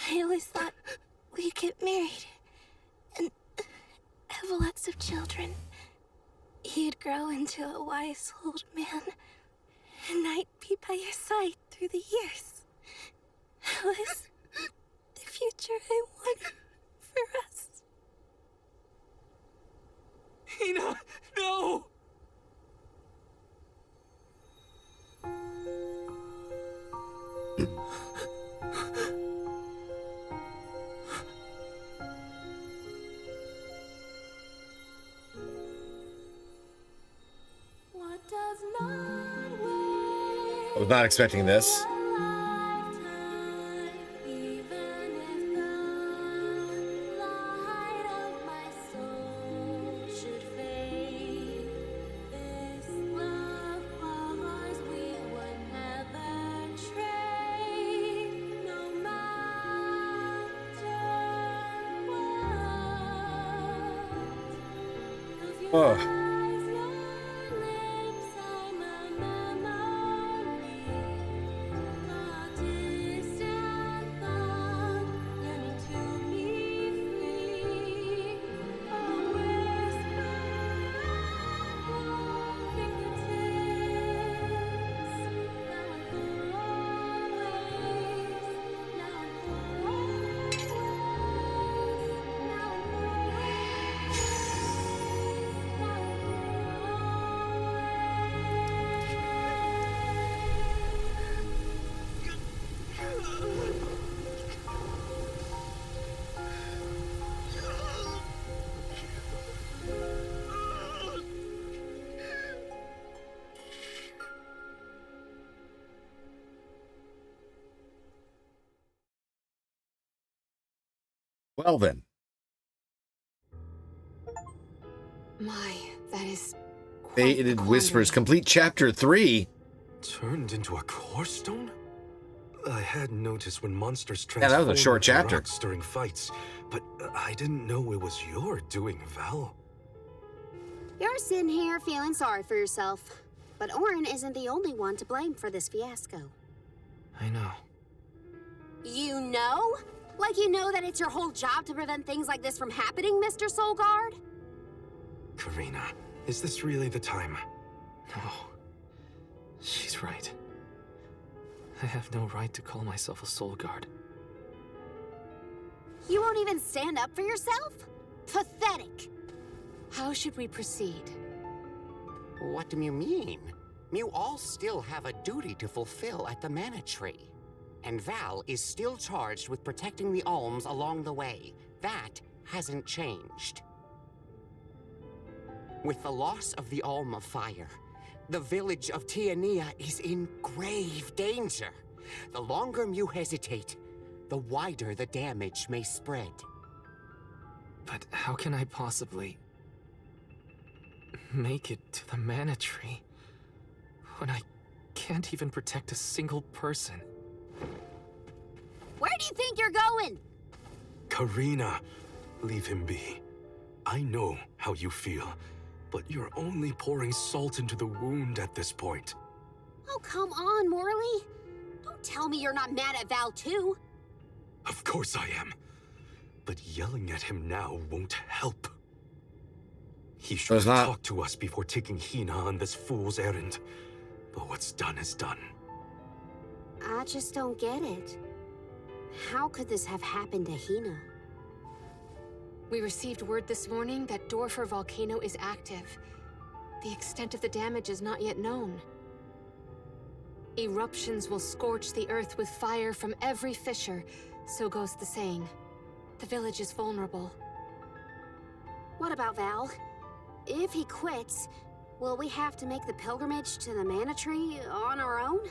I always thought we'd get married and have lots of children. You'd grow into a wise old man, and I'd be by your side through the years. That was the future I wanted for us. Hina, no! I was not expecting this. Oh. Well then. My, that is Faded Whispers, complete chapter 3. Turned into a core stone? I had noticed when monsters Yeah, that was a short transformed into chapter. rocks during fights, but I didn't know it was your doing, Val. You're sitting here feeling sorry for yourself. But Orin isn't the only one to blame for this fiasco. I know. You know? Like you know that it's your whole job to prevent things like this from happening, Mr. Soulguard? Karina, is this really the time? No. She's right. I have no right to call myself a soul guard. You won't even stand up for yourself? Pathetic. How should we proceed? What do you mean? You all still have a duty to fulfill at the Mana Tree. And Val is still charged with protecting the Alms along the way. That hasn't changed. With the loss of the Alm of Fire, the village of Tiania is in grave danger. The longer you hesitate, the wider the damage may spread. But how can I possibly make it to the Mana Tree when I can't even protect a single person? Where do you think you're going? Karina, leave him be. I know how you feel, but you're only pouring salt into the wound at this point. Oh, come on, Morley. Don't tell me you're not mad at Val, too. Of course I am. But yelling at him now won't help. He should have talked to us before taking Hina on this fool's errand. But what's done is done. I just don't get it. How could this have happened to Hina? We received word this morning that Dorfer Volcano is active. The extent of the damage is not yet known. Eruptions will scorch the earth with fire from every fissure, so goes the saying. The village is vulnerable. What about Val? If he quits, will we have to make the pilgrimage to the Mana Tree on our own?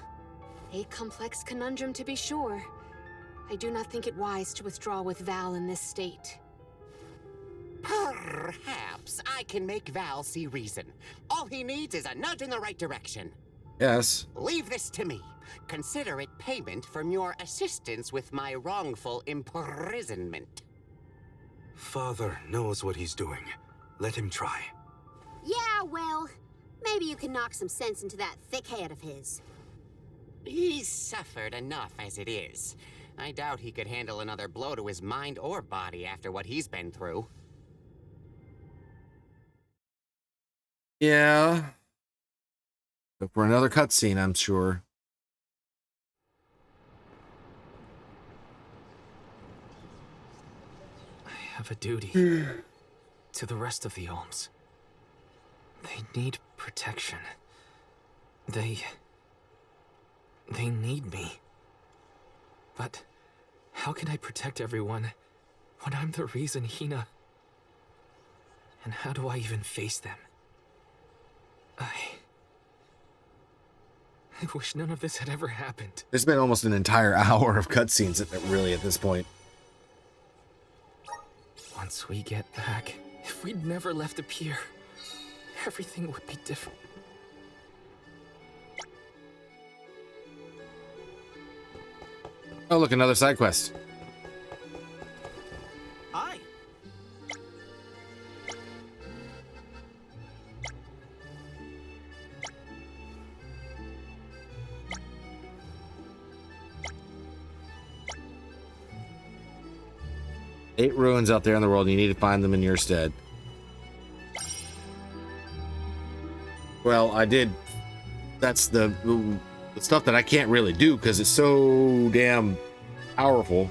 A complex conundrum to be sure. I do not think it wise to withdraw with Val in this state. Perhaps I can make Val see reason. All he needs is a nudge in the right direction. Yes. Leave this to me. Consider it payment from your assistance with my wrongful imprisonment. Father knows what he's doing. Let him try. Yeah, well, maybe you can knock some sense into that thick head of his. He's suffered enough as it is. I doubt he could handle another blow to his mind or body after what he's been through. Yeah. Go for another cutscene, I'm sure. I have a duty to the rest of the Alms. They need protection. They need me. But how can I protect everyone when I'm the reason Hina... And how do I even face them? I wish none of this had ever happened. There's been almost an entire hour of cutscenes really at this point. Once we get back, if we'd never left the pier, everything would be different. Oh, look, another side quest. Hi. 8 ruins out there in the world, and you need to find them in your stead. Well, I did. That's the stuff that I can't really do because it's so damn powerful.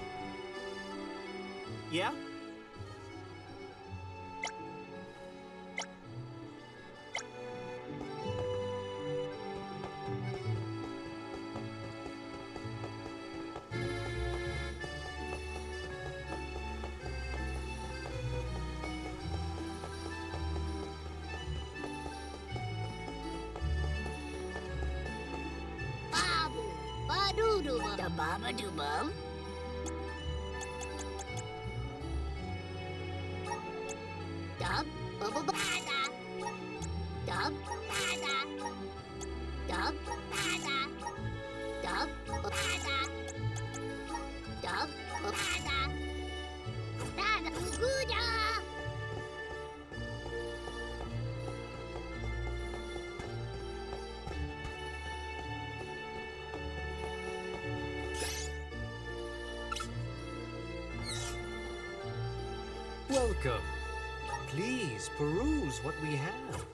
Yeah? Da baba doo bum. Dub bubble bada. Dub bada. Dub bada. Dub bada. Dub bada. Dada guda. Welcome. Please peruse what we have.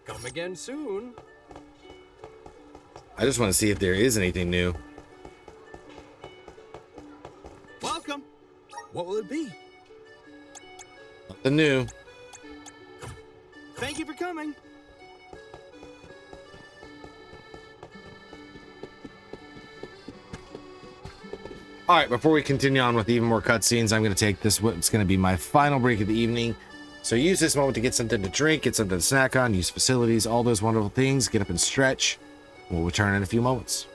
Come again soon. I just want to see if there is anything new. Welcome. What will it be? Nothing new. Thank you for coming. All right, before we continue on with even more cutscenes, I'm going to take this. What's going to be my final break of the evening. So use this moment to get something to drink, get something to snack on, use facilities, all those wonderful things. Get up and stretch. We'll return in a few moments.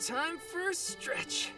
Time for a stretch.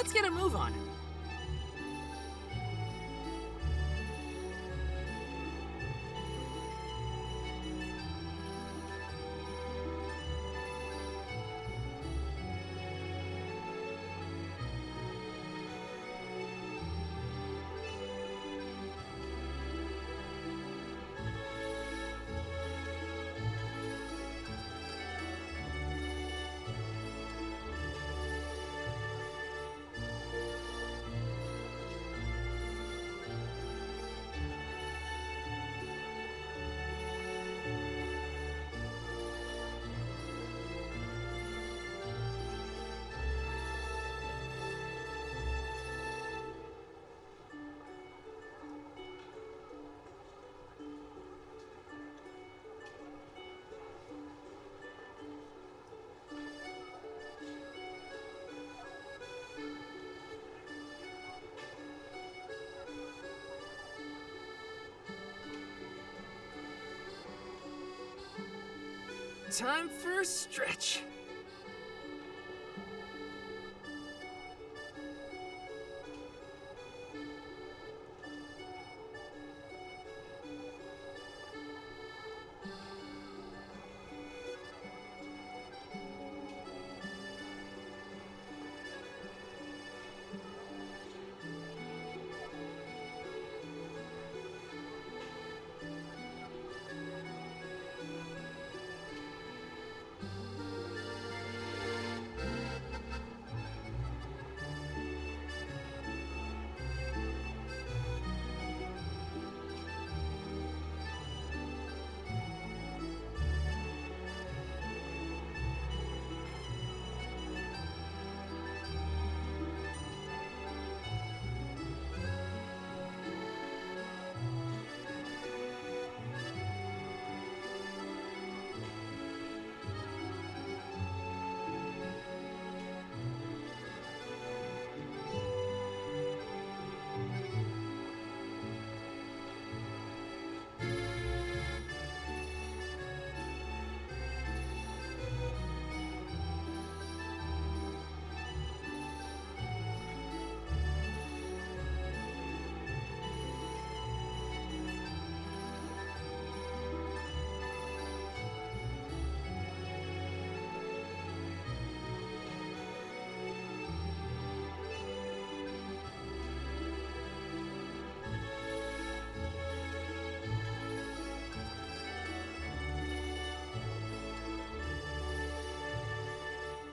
Let's get a move on. Time for a stretch.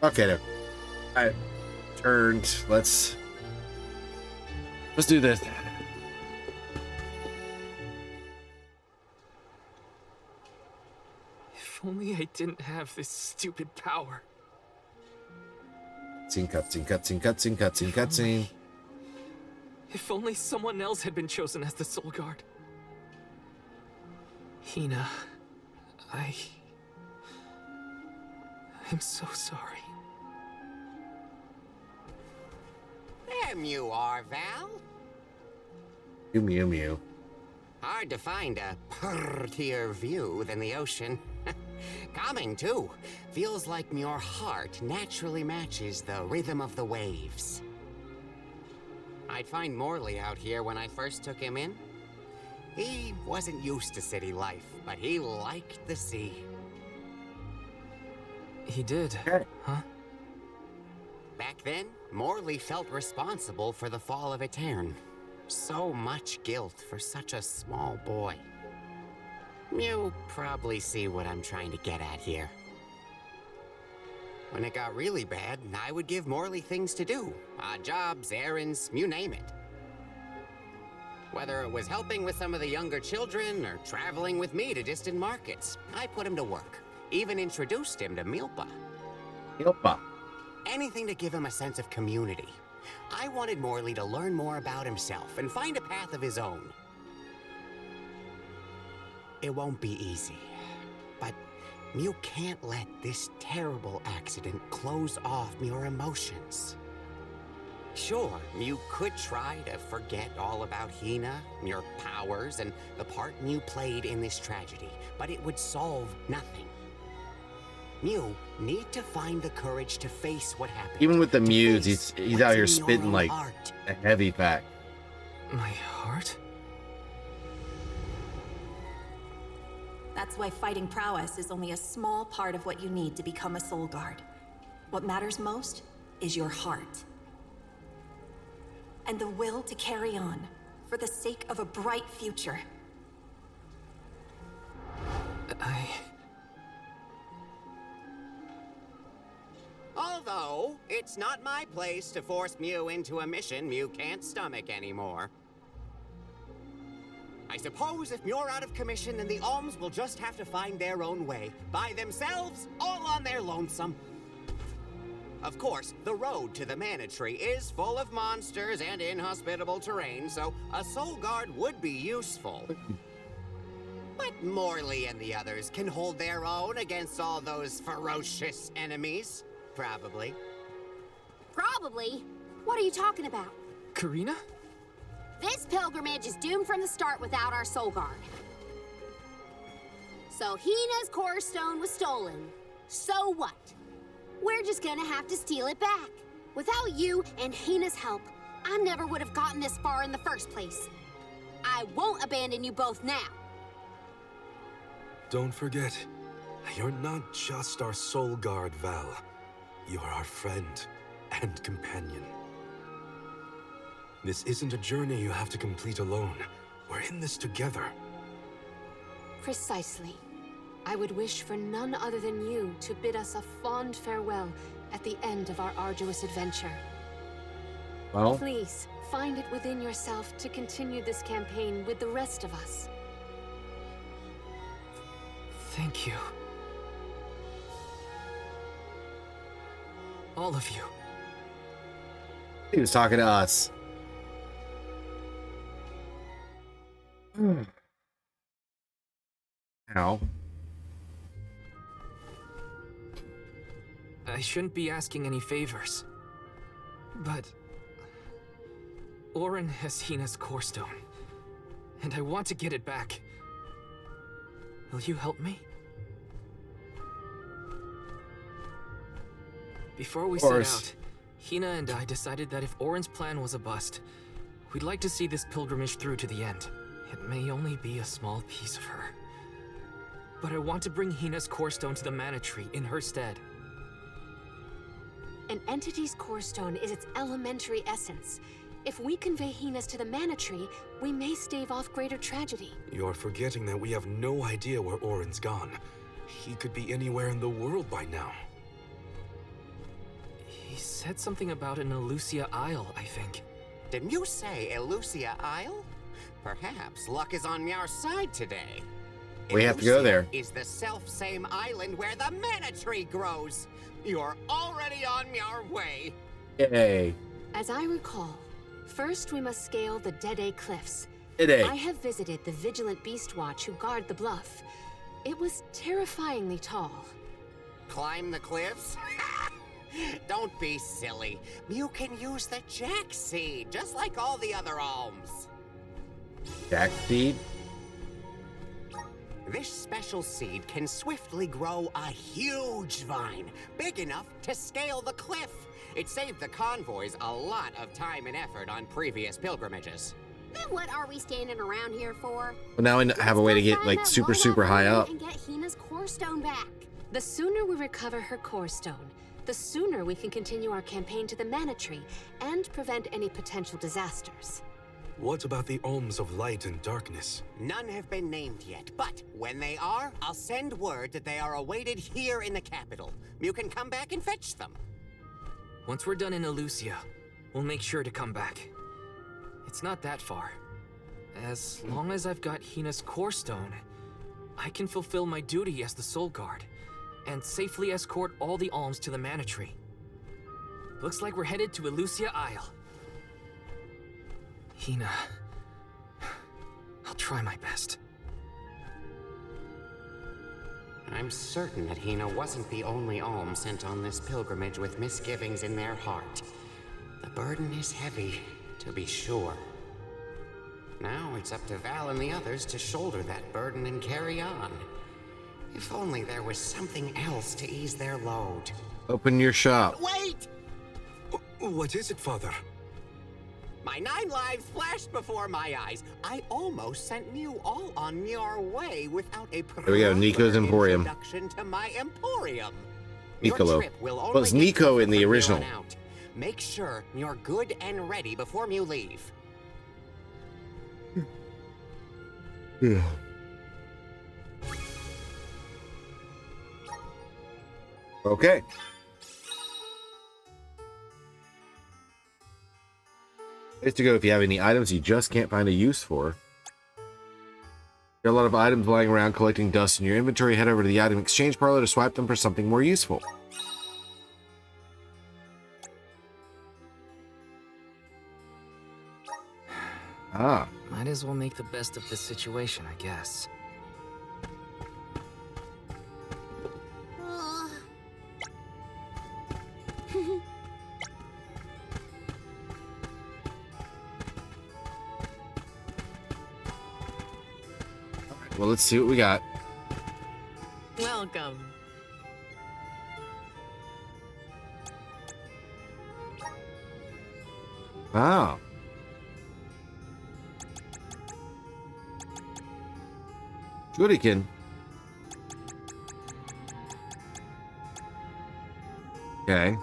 Okay, no. I turned. Let's do this. If only I didn't have this stupid power. Cutscene. If only someone else had been chosen as the Soul Guard. Hina, I'm so sorry. There you are, Val. Mew. Hard to find a prettier view than the ocean. Calming, too. Feels like your heart naturally matches the rhythm of the waves. I'd find Morley out here when I first took him in. He wasn't used to city life, but he liked the sea. He did, huh? Back then, Morley felt responsible for the fall of Etern. So much guilt for such a small boy. You probably see what I'm trying to get at here. When it got really bad, I would give Morley things to do. Odd jobs, errands, you name it. Whether it was helping with some of the younger children or traveling with me to distant markets, I put him to work. Even introduced him to Milpa. Anything to give him a sense of community. I wanted Morley to learn more about himself and find a path of his own. It won't be easy, but you can't let this terrible accident close off your emotions. Sure, you could try to forget all about Hina, your powers, and the part you played in this tragedy, but it would solve nothing. You need to find the courage to face what happened. Even with the muse, he's out here what's in your spitting own like heart. a heavy fact. My heart? That's why fighting prowess is only a small part of what you need to become a soul guard. What matters most is your heart. And the will to carry on, for the sake of a bright future. Although, it's not my place to force Mew into a mission Mew can't stomach anymore. I suppose if Muir out of commission, then the Alms will just have to find their own way. By themselves, all on their lonesome. Of course, the road to the Mana Tree is full of monsters and inhospitable terrain, so a Soul Guard would be useful. But Morley and the others can hold their own against all those ferocious enemies. Probably. Probably? What are you talking about? Karina? This pilgrimage is doomed from the start without our soul guard. So Hina's core stone was stolen. So what? We're just gonna have to steal it back. Without you and Hina's help, I never would have gotten this far in the first place. I won't abandon you both now. Don't forget, you're not just our soul guard, Val. You're our friend and companion. This isn't a journey you have to complete alone. We're in this together. Precisely. I would wish for none other than you to bid us a fond farewell at the end of our arduous adventure. Well, please, find it within yourself to continue this campaign with the rest of us. Thank you. All of you. he was talking to us. Ow. I shouldn't be asking any favors, but Orin has Hina's core stone, and I want to get it back. Will you help me? Before we set out, Hina and I decided that if Orin's plan was a bust, we'd like to see this pilgrimage through to the end. It may only be a small piece of her, but I want to bring Hina's core stone to the Mana Tree in her stead. An entity's core stone is its elementary essence. If we convey Hina's to the Mana Tree, we may stave off greater tragedy. You're forgetting that we have no idea where Orin's gone. He could be anywhere in the world by now. He said something about an Elusia Isle, I think. Didn't you say Elusia Isle? Perhaps luck is on our side today. We have to go there. Is the self-same island where the Mana Tree grows. You're already on your way. Yay. As I recall, first we must scale the Dede Cliffs. Dede. I have visited the Vigilant Beast Watch who guard the bluff. It was terrifyingly tall. Climb the cliffs? Don't be silly. You can use the Jack Seed, just like all the other alms. Jack Seed? This special seed can swiftly grow a huge vine, big enough to scale the cliff. It saved the convoys a lot of time and effort on previous pilgrimages. Then what are we standing around here for? Well, now I have a way to get like super high up. And get Hina's core stone back. The sooner we recover her core stone, the sooner we can continue our campaign to the Mana Tree and prevent any potential disasters. What about the Alms of Light and Darkness? None have been named yet, but when they are, I'll send word that they are awaited here in the capital. You can come back and fetch them. Once we're done in Elusia, we'll make sure to come back. It's not that far. As long as I've got Hina's core stone, I can fulfill my duty as the Soul Guard and safely escort all the alms to the Mana Tree. Looks like we're headed to Elusia Isle. Hina, I'll try my best. I'm certain that Hina wasn't the only alm sent on this pilgrimage with misgivings in their heart. The burden is heavy, to be sure. Now it's up to Val and the others to shoulder that burden and carry on. If only there was something else to ease their load. Open your shop. Wait! What is it, Father? My 9 lives flashed before my eyes. I almost sent you all on your way without a proper There we go, Nico's Emporium. introduction to my emporium. Niccolo. Your trip will Well, it's only get Nico tougher in the from here original. on out. Make sure you're good and ready before you leave. Yeah. Okay. Place to go if you have any items you just can't find a use for. There are a lot of items lying around collecting dust in your inventory. Head over to the item exchange parlor to swipe them for something more useful. Ah. Might as well make the best of this situation, I guess. Well, let's see what we got. Welcome. Ah. Shuriken. Okay.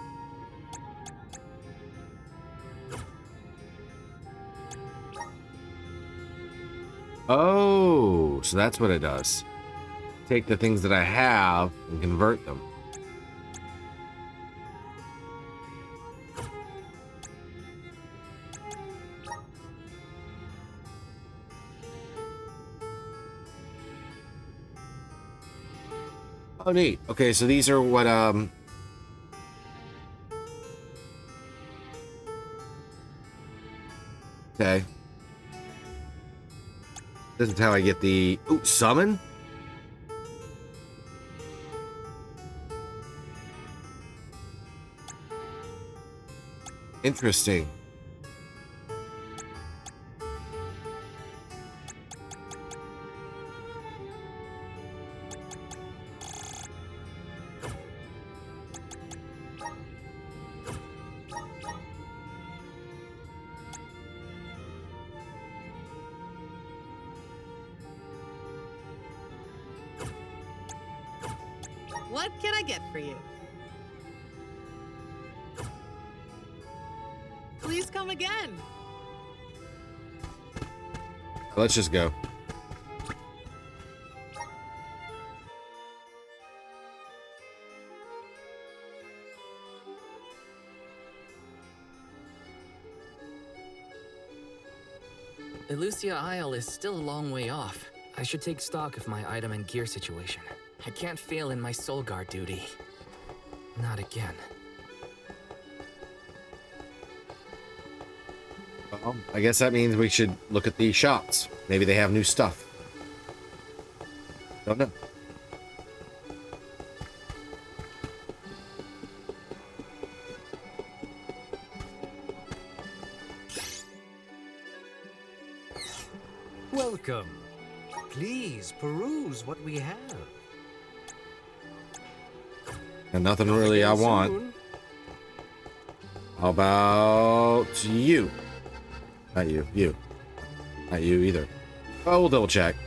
Oh, so that's what it does. Take the things that I have and convert them. Oh, neat. Okay, so these are what, okay. This is how I get the... Ooh, summon? Interesting. What can I get for you? Please come again. Let's just go. Elusia Isle is still a long way off. I should take stock of my item and gear situation. I can't fail in my soul guard duty. Not again. Well, I guess that means we should look at the shops. Maybe they have new stuff. Don't know. Welcome. Please peruse what we have. And nothing really I want. How about you? Not you. You. Not you either. Oh, we'll double check.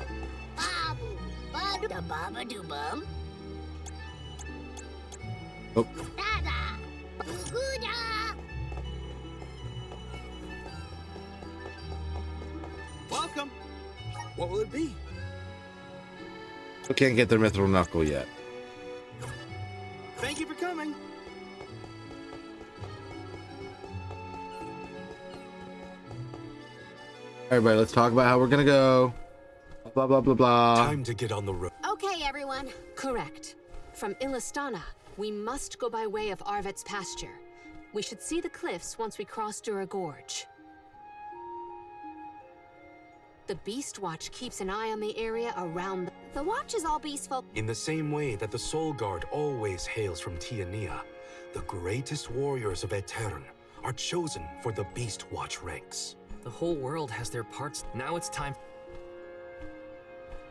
Oh. Welcome. What will it be? We can't get their mithril knuckle yet. Thank you for coming. Everybody, let's talk about how we're gonna go. Blah, blah, blah, blah. Time to get on the road. Okay, everyone. Correct. From Illistana, we must go by way of Arvet's pasture. We should see the cliffs once we cross Dura Gorge. The Beast Watch keeps an eye on the area around The Watch is all beastfolk. In the same way that the Soul Guard always hails from Tiania, the greatest warriors of Aetern are chosen for the Beast Watch ranks. The whole world has their parts. Now it's time.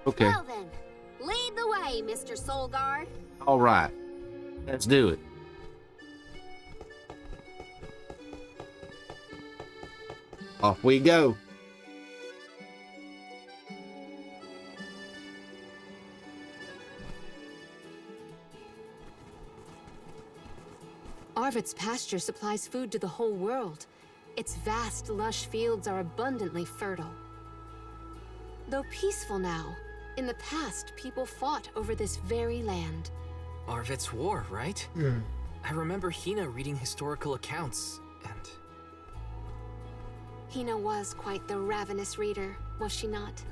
Okay. Well then, Lead the way, Mr. Soul Guard. All right, let's do it. Off we go. Arvid's pasture supplies food to the whole world. Its vast, lush fields are abundantly fertile. Though peaceful now, in the past, people fought over this very land. Arvid's War, right? I remember Hina reading historical accounts, and... Hina was quite the ravenous reader, was she not?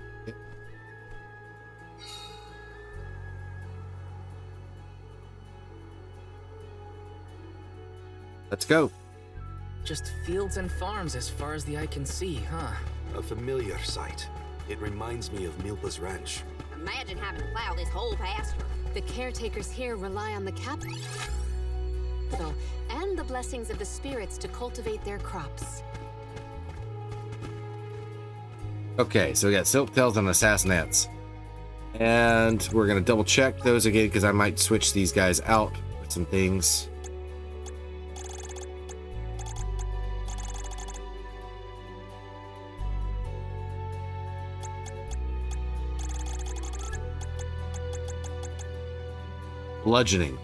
Let's go. Just fields and farms as far as the eye can see, huh? A familiar sight. It reminds me of Milpa's ranch. Imagine having to plow this whole pasture. The caretakers here rely on the capital and the blessings of the spirits to cultivate their crops. Okay, so we got Silk Tails and Assassinets. And we're going to double check those again because I might switch these guys out with some things. Bludgeoning.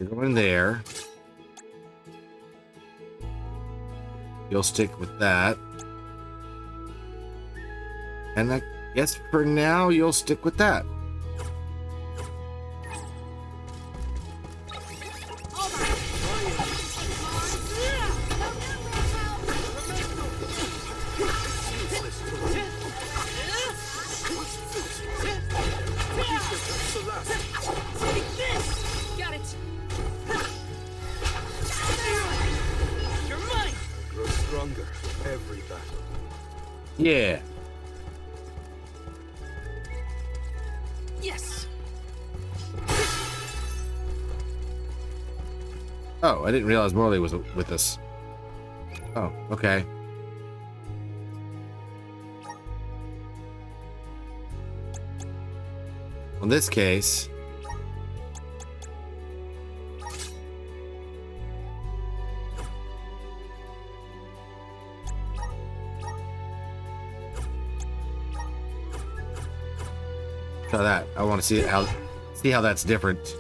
Go in there. You'll stick with that. And I guess for now you'll stick with that. Got it. You're mine. Grow stronger every battle. Yeah. Yes. Oh, I didn't realize Morley was with us. Oh, okay. In this case, try that. I want to see how that's different.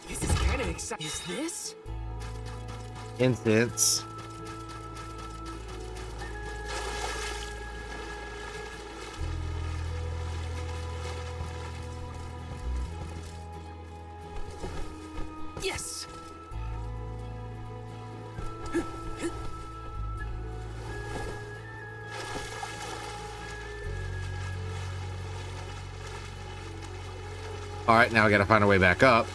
This is kind of exciting. Is this? Incense. Yes. All right, now I got to find a way back up.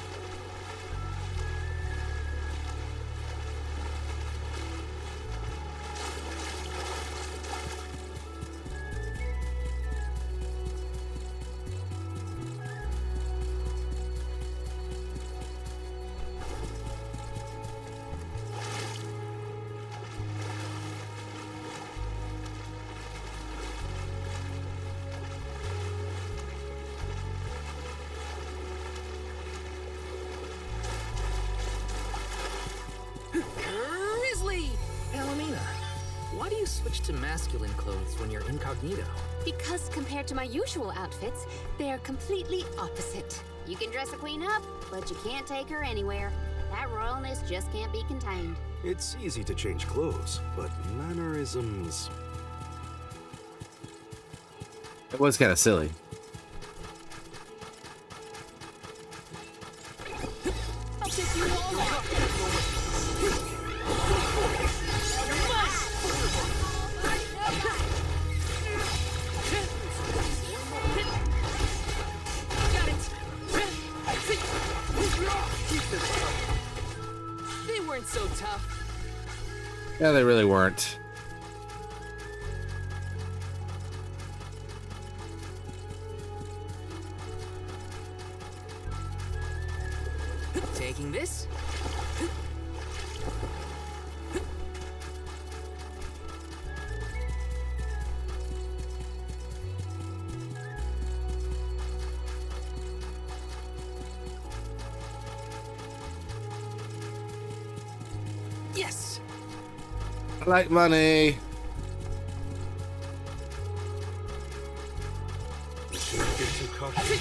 Grizzly! Palomina, why do you switch to masculine clothes when you're incognito? Because compared to my usual outfits, they are completely opposite. You can dress a queen up, but you can't take her anywhere. That royalness just can't be contained. It's easy to change clothes, but mannerisms... It was kind of silly. I'll take you all out. Got it. They weren't so tough. Yeah, they really weren't. Taking this. Yes. I like money. Shouldn't get too cocky.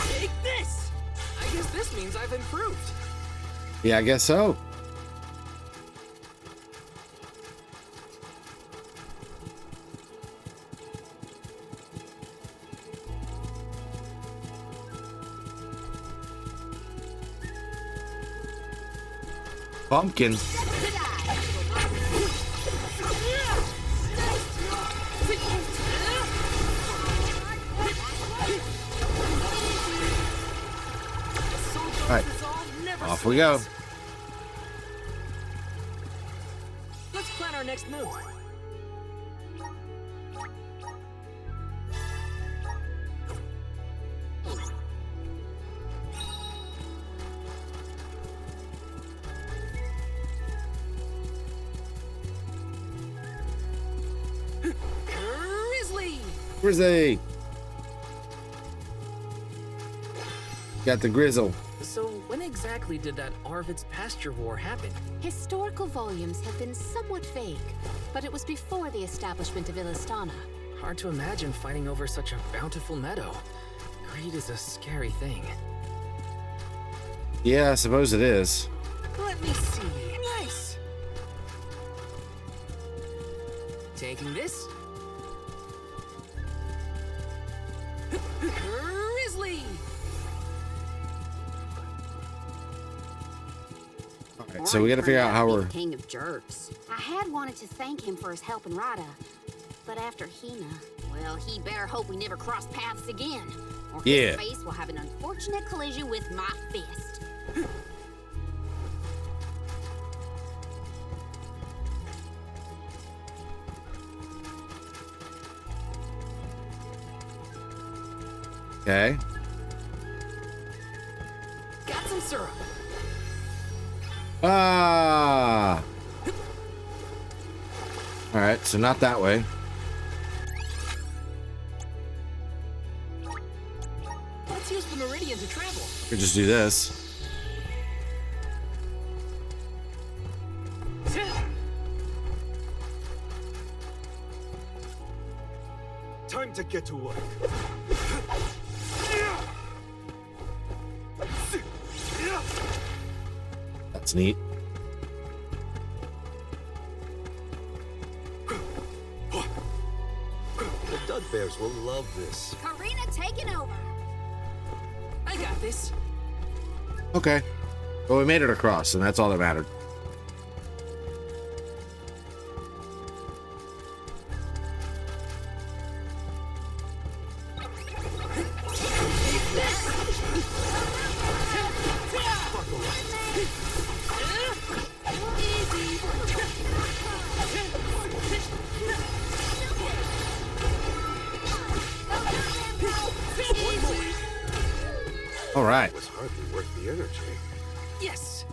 Take this. I guess this means I've improved. Yeah, I guess so. Pumpkin. All right, off we go. Let's plan our next move. Grizzly! Grizzly. Got the grizzle. So when exactly did that Arvid's pasture war happen? Historical volumes have been somewhat vague, but it was before the establishment of Illistana. Hard to imagine fighting over such a bountiful meadow. Greed is a scary thing. Yeah, I suppose it is. Let me see. Nice! Taking this. Grizzly! All right, so we got to figure out how we're. King of jerks. I had wanted to thank him for his help in Rada, but after Hina, well, he better hope we never cross paths again, or his face will have an unfortunate collision with my fist. Okay. Got some syrup. Ah. All right, so not that way. Let's use the meridian to travel. We could just do this. Time to get to work. That's neat. The Dud Bears will love this. Karina taking over. I got this. Okay. Well, we made it across, and that's all that mattered. All right. It was hardly worth the energy. Yes.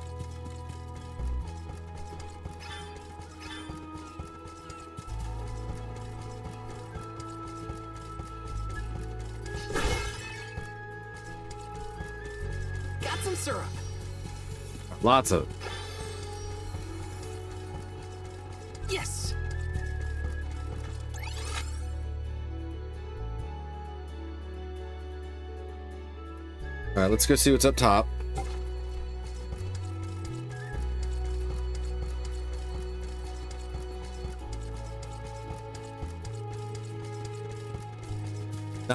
Got some syrup. Lots of. Yes. All right, let's go see what's up top.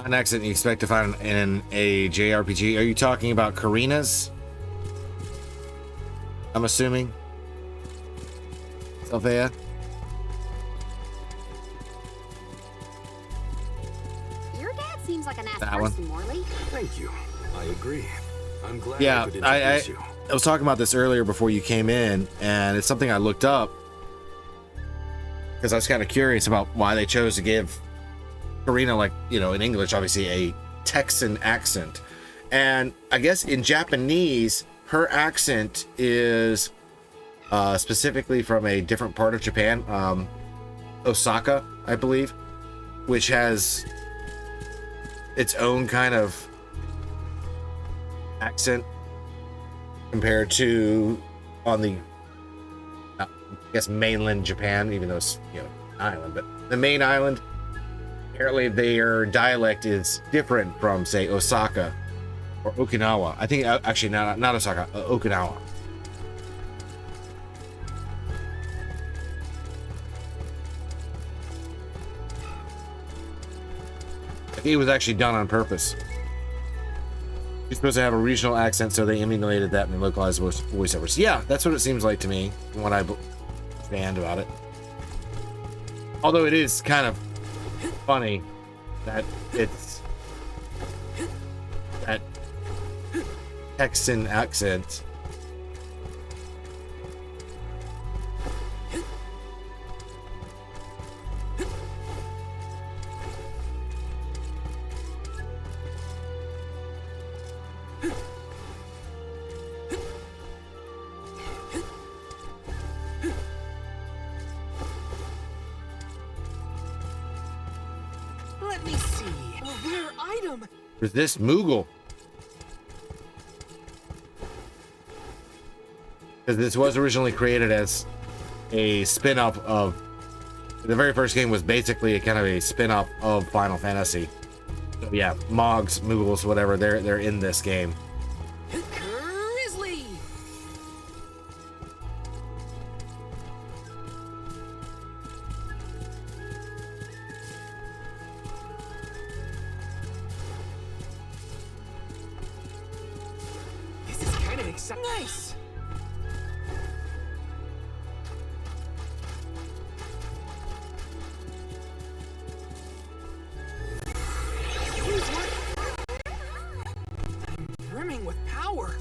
An accent you expect to find in a JRPG. Are you talking about Karina's? I'm assuming. Sylvia? Your dad seems like a nice That one. person, Morley. Thank you. I agree. I'm glad Yeah, I could I introduce you. was talking about this earlier before you came in, and it's something I looked up because I was kind of curious about why they chose to give Karina, like, you know, in English, obviously a Texan accent. And I guess in Japanese, her accent is specifically from a different part of Japan, Osaka, I believe, which has its own kind of accent compared to on the I guess mainland Japan, even though it's, you know, an island, but the main island, apparently their dialect is different from, say, Osaka or Okinawa. I think actually not Osaka, Okinawa. I think it was actually done on purpose. You're supposed to have a regional accent, so they emulated that in localized voiceovers. Yeah, that's what it seems like to me from what I understand about it. Although it is kind of funny that it's that Texan accent. Let me see. A rare item. Resist Moogle. Because this was originally created as a spin-off of... The very first game was basically a kind of a spin-off of Final Fantasy. So yeah, Mogs, Moogles, whatever, they're in this game. Grizzly. This is kind of exciting. Nice. I'm brimming with power.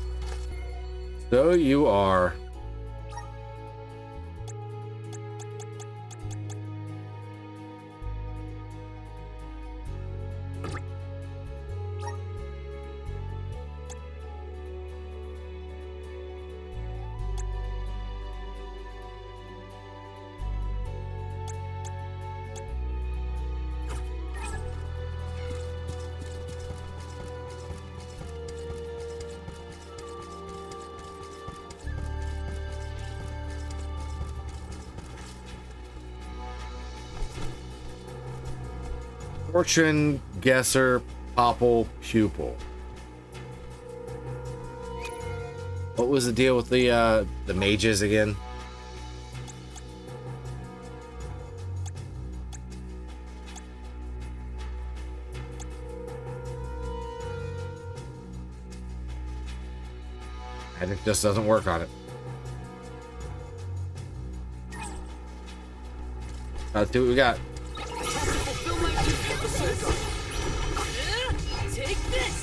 So you are. Fortune guesser, popple, pupil. What was the deal with the mages again? Magic just doesn't work on it. Let's see what we got. Take this.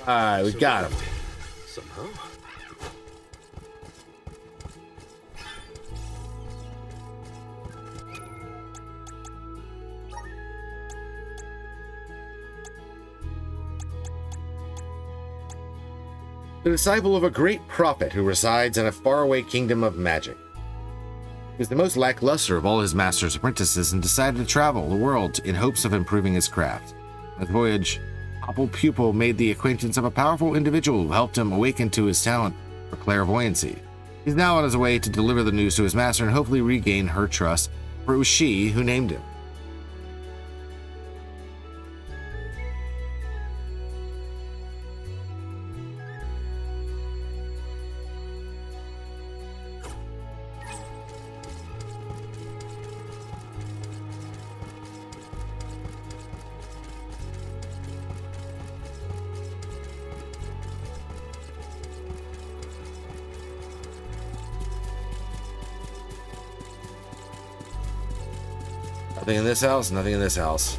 Alright, we got him. Somehow. The disciple of a great prophet who resides in a faraway kingdom of magic. He was the most lackluster of all his master's apprentices and decided to travel the world in hopes of improving his craft. On his voyage, Popple Pupil made the acquaintance of a powerful individual who helped him awaken to his talent for clairvoyancy. He's now on his way to deliver the news to his master and hopefully regain her trust, for it was she who named him. Nothing in this house, nothing in this house.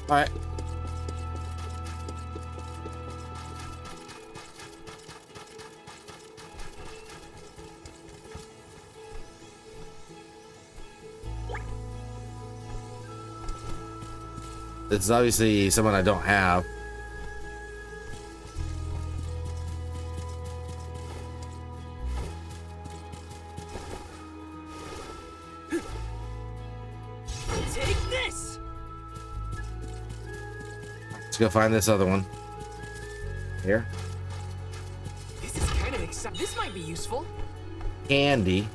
Alright. This is obviously someone I don't have. Take this. Let's go find this other one. Here. This is kind of exciting. This might be useful. Candy.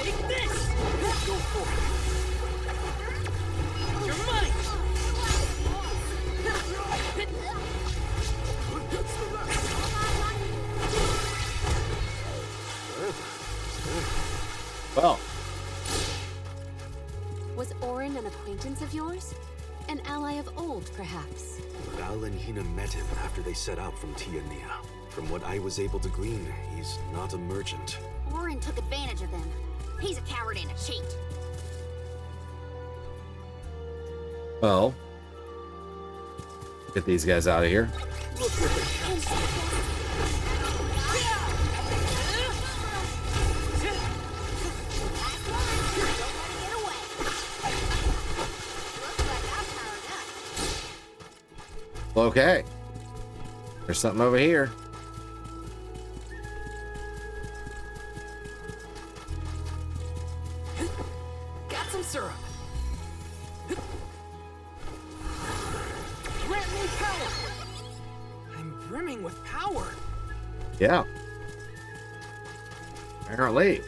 Take this. Go for it. Your money. Well. Was Orin an acquaintance of yours? An ally of old, perhaps? Val and Hina met him after they set out from Tiania. From what I was able to glean, he's not a merchant. Orin took advantage of them. He's a coward and a cheat. Well. Get these guys out of here. Look at the castle. Okay. There's something over here. Got some syrup. Grant me power. I'm brimming with power. Yeah. Apparently.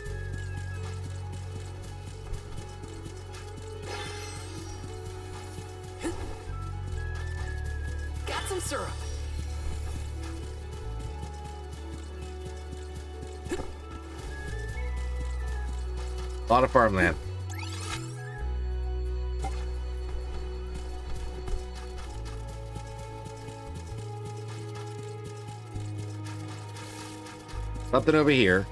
Got some syrup. A lot of farmland. Something over here.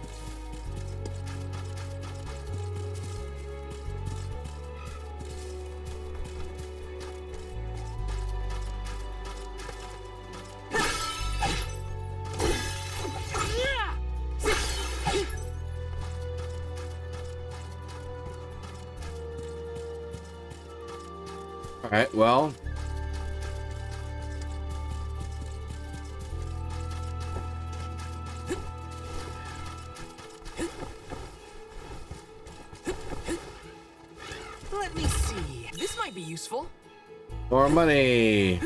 All right, well. Let me see. This might be useful. More money.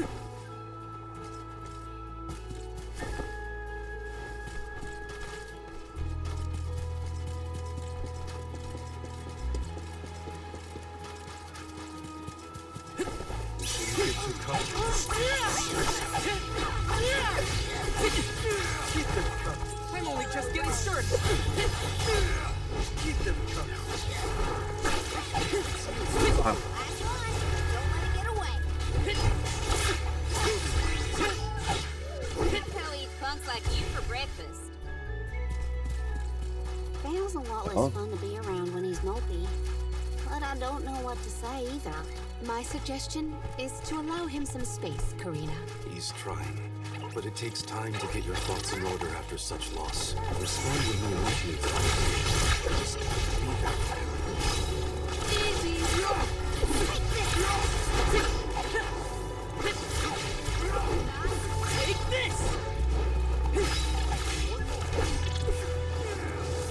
I'm only just getting started. Keep them coming. Come on. Don't let it get away. Leo's a lot less fun to be around when he's mopey. But I don't know what to say either. My suggestion is to allow him some space, Karina. He's trying, but it takes time to get your thoughts in order after such loss. Respond when he initiates conversation. Just be there for him. Take this!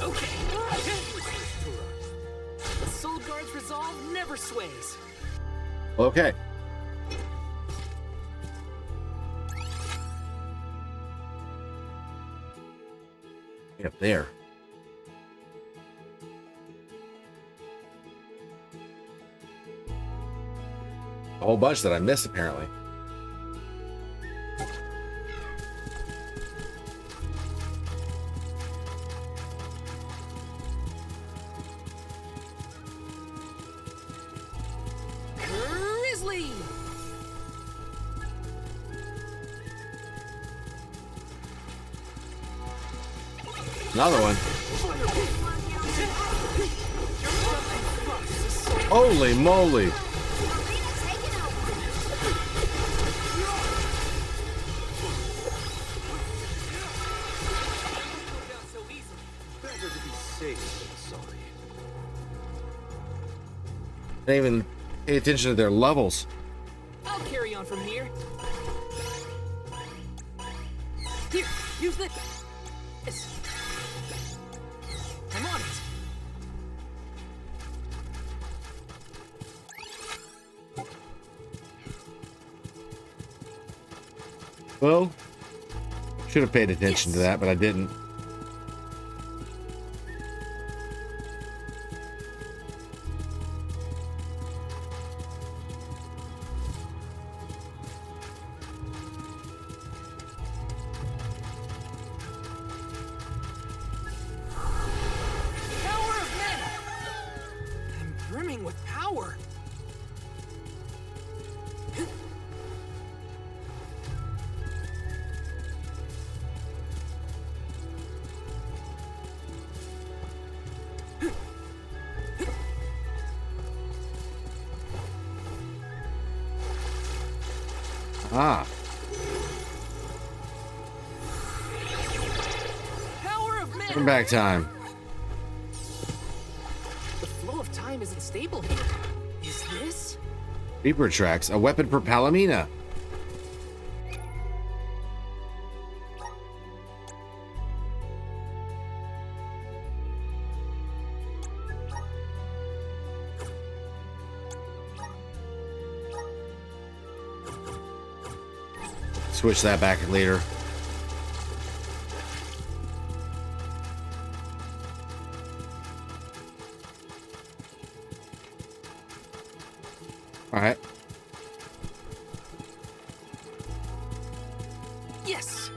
Okay. The Soul Guard's resolve never sways. Okay. Up there. A whole bunch that I missed, apparently. Grizzly! Another one. Holy moly. Better to be safe than sorry. They didn't even pay attention to their levels. I'll carry on from here. Here, use this. Yes. I'm on it. Well, should have paid attention to that, but I didn't. Power of mana! I'm brimming with power. Ah. Power of mana! Turn back time. The flow of time isn't stable here. Is this? Reaper tracks. A weapon for Palomina. Switch that back later. All right. Yes.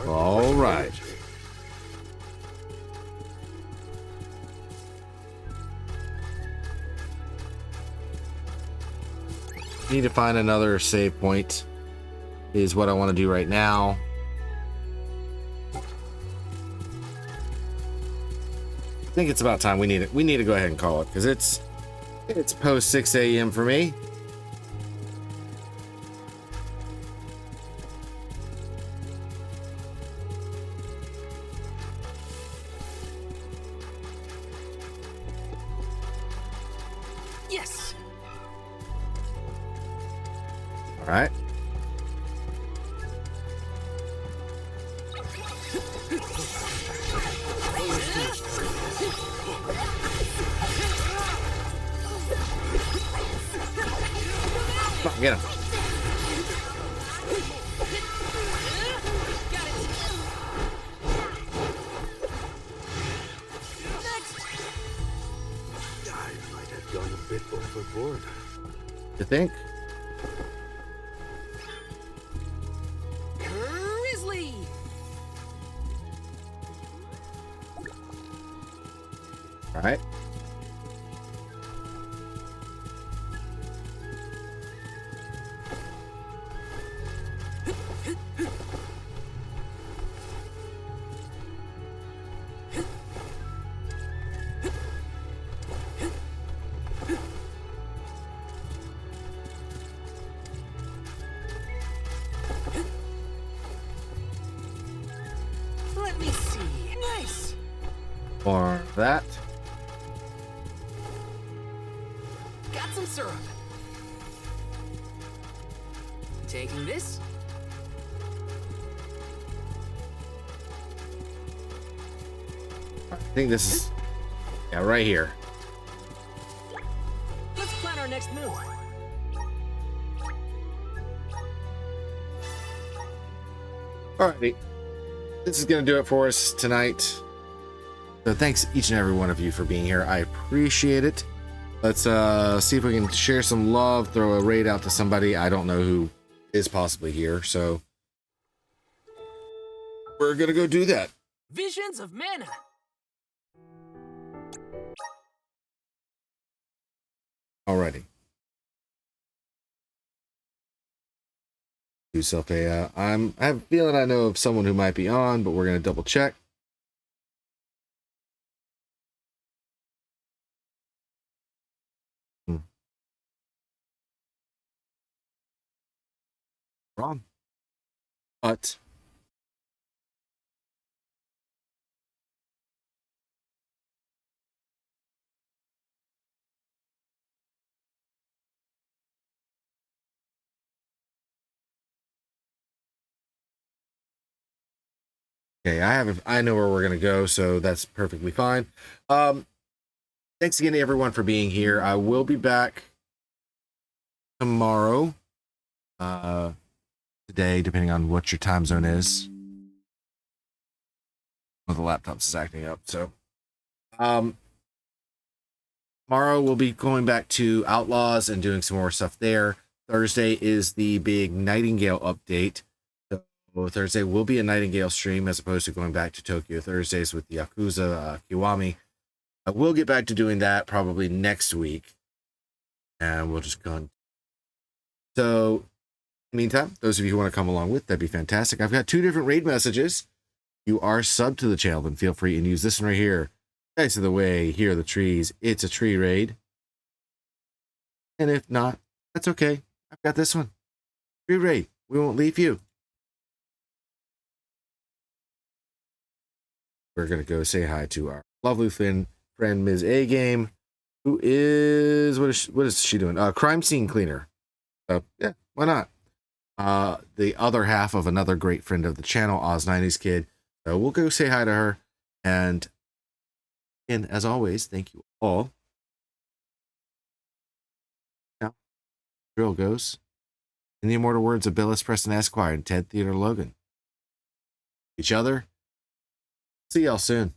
All right. Need to find another save point is what I want to do right now. I think it's about time we need to go ahead and call it because it's post 6 a.m. for me. Yes. All right. Come on, get him. I might have gone a bit overboard. You think? quickly! All right. Let me see. Nice! For that. Got some syrup. Taking this. I think this is, yeah, right here. Let's plan our next move. Alrighty. This is going to do it for us tonight. So thanks each and every one of you for being here. I appreciate it. Let's see if we can share some love, throw a raid out to somebody. I don't know who is possibly here, so we're going to go do that. Visions of mana. Alrighty. Do self a I have a feeling I know of someone who might be on, but we're going to double check. Wrong. But okay, I know where we're going to go, so that's perfectly fine. Thanks again to everyone for being here. I will be back tomorrow. Today, depending on what your time zone is. Well, the laptop is acting up, so tomorrow we'll be going back to Outlaws and doing some more stuff there. Thursday is the big Nightingale update. So Thursday will be a Nightingale stream as opposed to going back to Tokyo Thursdays with the Yakuza Kiwami. I will get back to doing that probably next week, and we'll just go on. So in the meantime, those of you who want to come along with, that'd be fantastic. I've got 2 different raid messages. You are subbed to the channel, then feel free and use this one right here. Guys of the way, here are the trees. It's a tree raid. And if not, that's okay. I've got this one. Tree raid. We won't leave you. We're going to go say hi to our lovely friend Ms. A Game, who is, what is she doing? Crime scene cleaner. Yeah, why not? The other half of another great friend of the channel, Oz90s Kid. So we'll go say hi to her. And as always, thank you all. Now, drill goes. In the immortal words of Billis Preston Esquire and Ted Theodore Logan. Each other. See y'all soon.